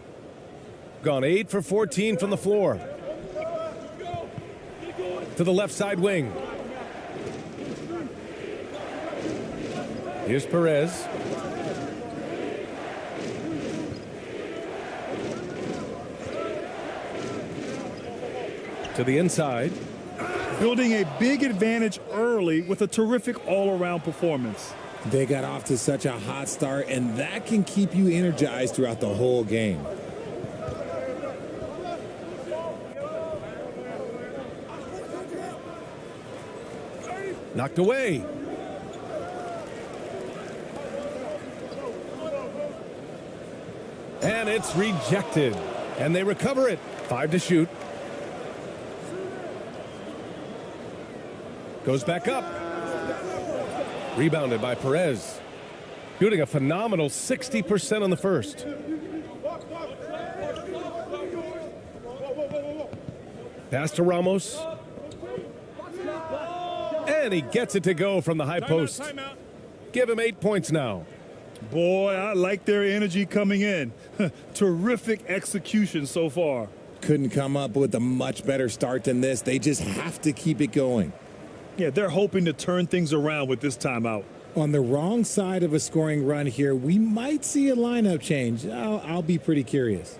Gone 8 for 14 from the floor. To the left side wing. Here's Perez. To the inside. Building a big advantage early with a terrific all-around performance. They got off to such a hot start, and that can keep you energized throughout the whole game. Knocked away. And it's rejected. And they recover it. 5 to shoot. Goes back up. Rebounded by Perez. Shooting a phenomenal 60% on the first. Pass to Ramos. And he gets it to go from the high post. Give him 8 points now. Boy, I like their energy coming in. Terrific execution so far. Couldn't come up with a much better start than this. They just have to keep it going. Yeah, they're hoping to turn things around with this timeout. On the wrong side of a scoring run here, we might see a lineup change. I'll be pretty curious.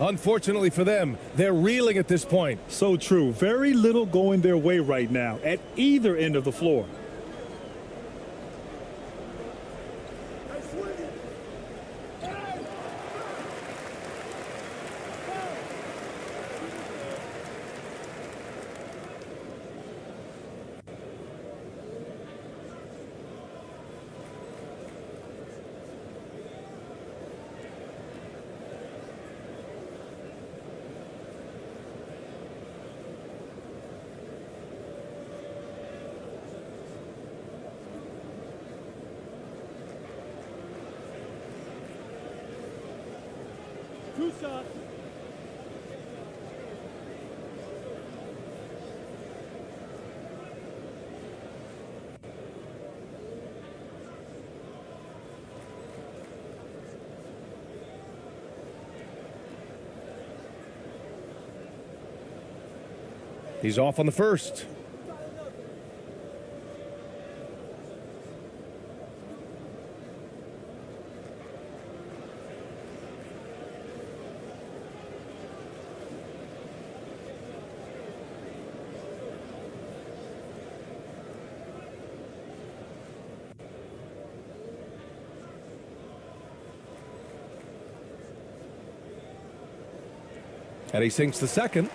Unfortunately for them, they're reeling at this point. So true. Very little going their way right now at either end of the floor. Two shots. He's off on the first. And he sinks the second.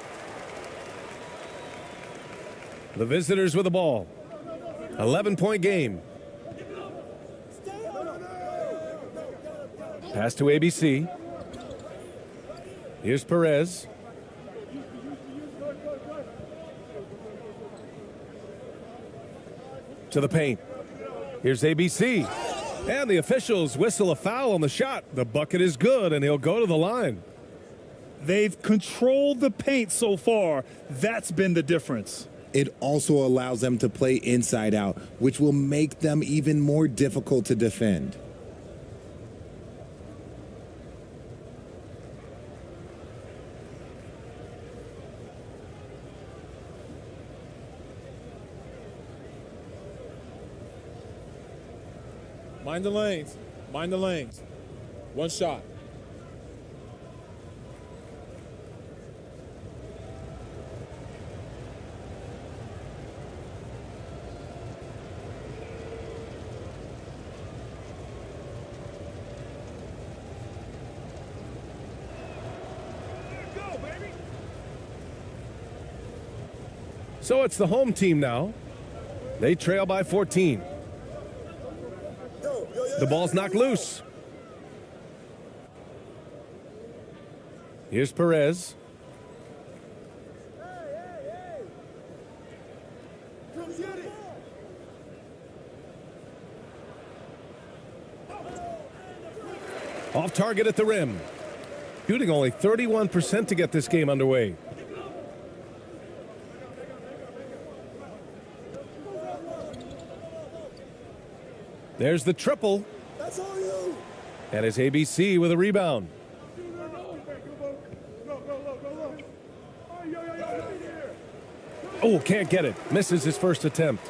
The visitors with the ball. 11-point game. Pass to ABC. Here's Perez. To the paint. Here's ABC. And the officials whistle a foul on the shot. The bucket is good, and he'll go to the line. They've controlled the paint so far. That's been the difference. It also allows them to play inside out, which will make them even more difficult to defend. Mind the lanes. Mind the lanes. One shot. So it's the home team now. They trail by 14. The ball's knocked loose. Here's Perez. Off target at the rim. Shooting only 31% to get this game underway. There's the triple. That's all you. And it's ABC with a rebound. Oh, can't get it. Misses his first attempt.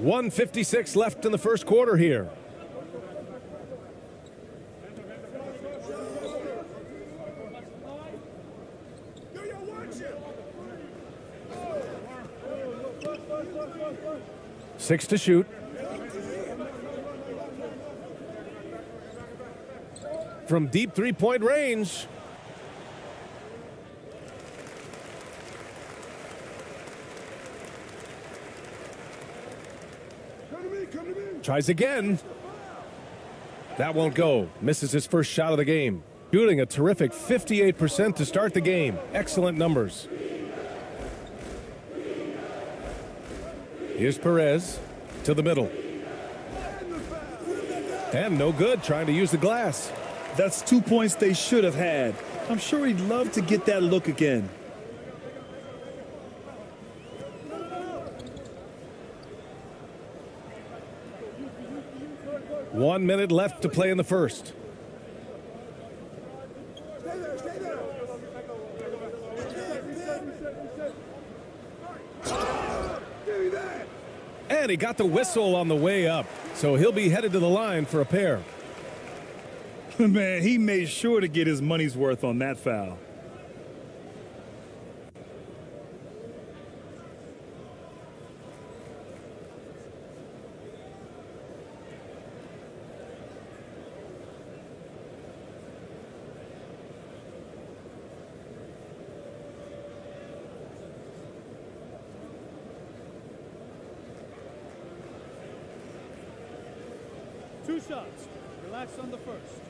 1:56 left in the first quarter here. Six to shoot. From deep three-point range. Tries again. That won't go. Misses his first shot of the game. Shooting a terrific 58% to start the game. Excellent numbers. Here's Perez to the middle. And no good, trying to use the glass. That's 2 points they should have had. I'm sure he'd love to get that look again. One minute left to play in the first. And he got the whistle on the way up, so he'll be headed to the line for a pair. Man, he made sure to get his money's worth on that foul. Two shots. Relax on the first.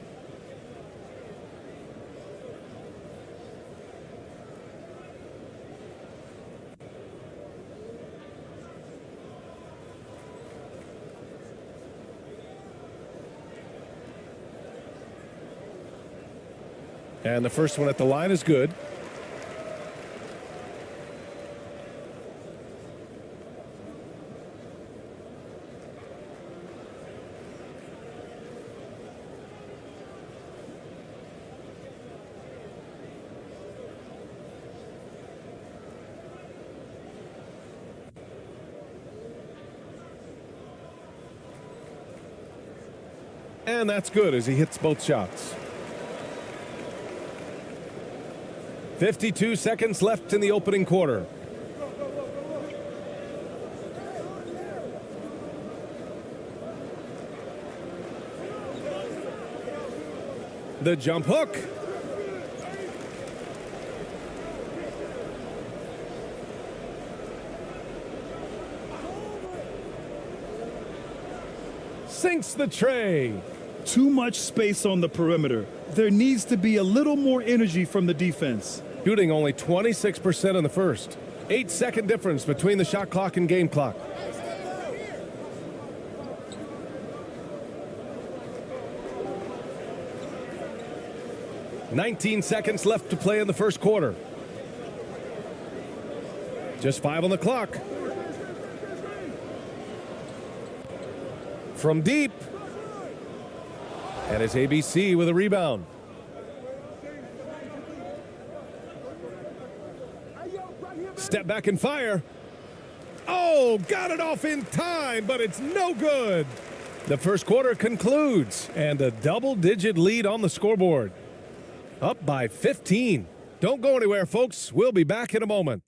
And the first one at the line is good. And that's good as he hits both shots. 52 seconds left in the opening quarter. The jump hook. Sinks the tray. Too much space on the perimeter. There needs to be a little more energy from the defense. Shooting only 26% in the first. 8-second difference between the shot clock and game clock. "19 seconds left to play in the first quarter. Just 5 on the clock. From deep. And it's ABC with a rebound. Step back and fire. Oh, got it off in time, but it's no good. The first quarter concludes, and a double-digit lead on the scoreboard. Up by 15. Don't go anywhere, folks. We'll be back in a moment.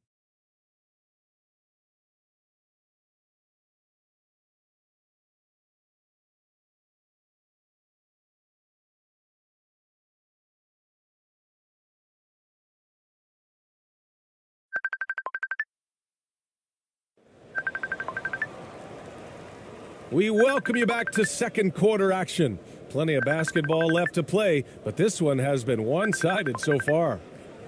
We welcome you back to second quarter action. Plenty of basketball left to play, but this one has been one-sided so far.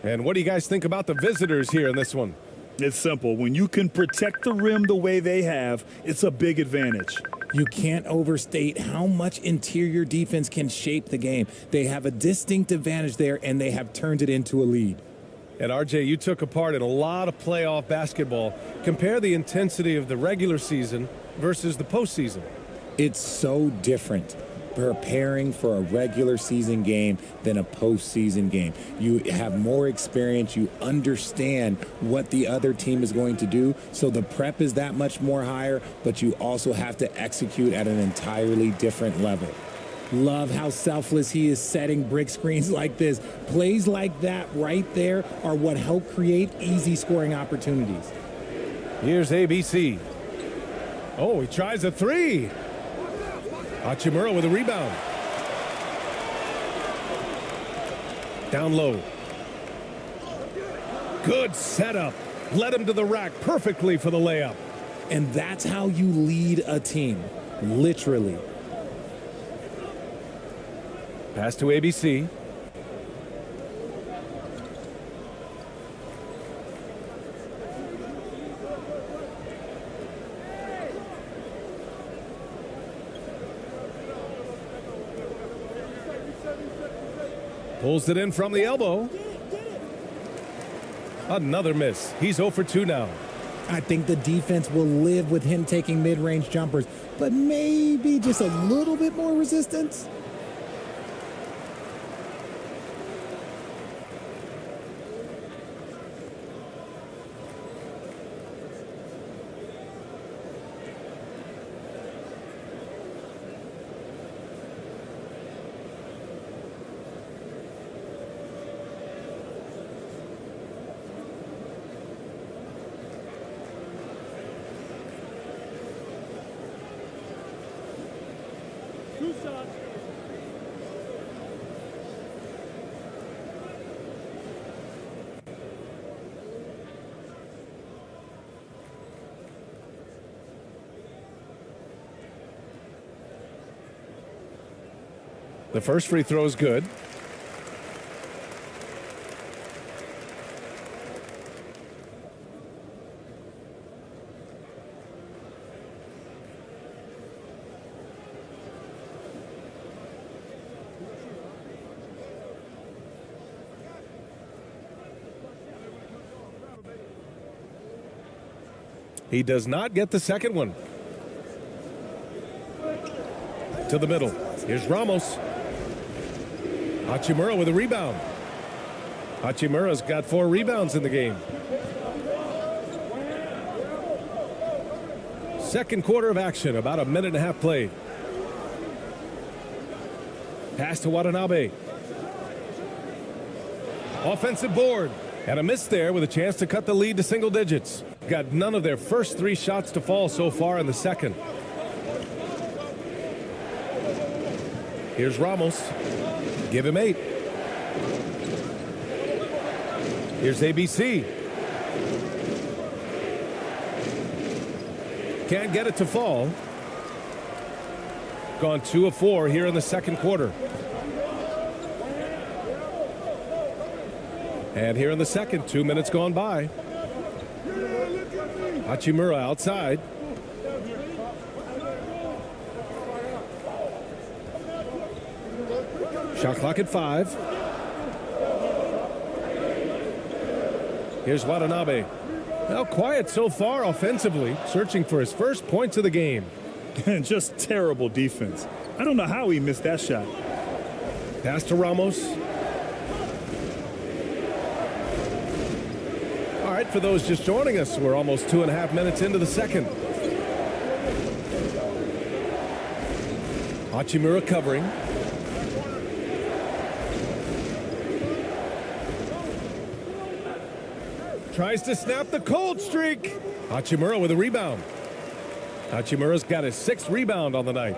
And what do you guys think about the visitors here in this one? It's simple. When you can protect the rim the way they have, it's a big advantage. You can't overstate how much interior defense can shape the game. They have a distinct advantage there, and they have turned it into a lead. And RJ, you took a part in a lot of playoff basketball. Compare the intensity of the regular season versus the postseason. It's so different preparing for a regular season game than a postseason game. You have more experience. You understand what the other team is going to do. So the prep is that much more higher, but you also have to execute at an entirely different level. Love how selfless he is setting brick screens like this. Plays like that right there are what help create easy scoring opportunities. Here's ABC. Oh, he tries a three. Hachimura with a rebound. Down low. Good setup. Led him to the rack perfectly for the layup. And that's how you lead a team, literally. Pass to ABC. Pulls it in from the elbow. Another miss. He's 0 for 2 now. I think the defense will live with him taking mid-range jumpers, but maybe just a little bit more resistance. 2 shots. The first free throw is good. He does not get the second one. To the middle. Here's Ramos. Hachimura with a rebound. Hachimura's got 4 rebounds in the game. Second quarter of action, about a minute and a half played. Pass to Watanabe. Offensive board. And a miss there with a chance to cut the lead to single digits. Got none of their first 3 shots to fall so far in the second. Here's Ramos. Give him 8. Here's ABC. Can't get it to fall. Gone 2 of 4 here in the second quarter. And here in the second, 2 minutes gone by. Hachimura outside. Shot clock at 5. Here's Watanabe. Now quiet so far offensively, searching for his first points of the game. And just terrible defense. I don't know how he missed that shot. Pass to Ramos. All right, for those just joining us, we're almost 2.5 minutes into the second. Hachimura covering. Tries to snap the cold streak. Hachimura with a rebound. Hachimura's got his 6th rebound on the night.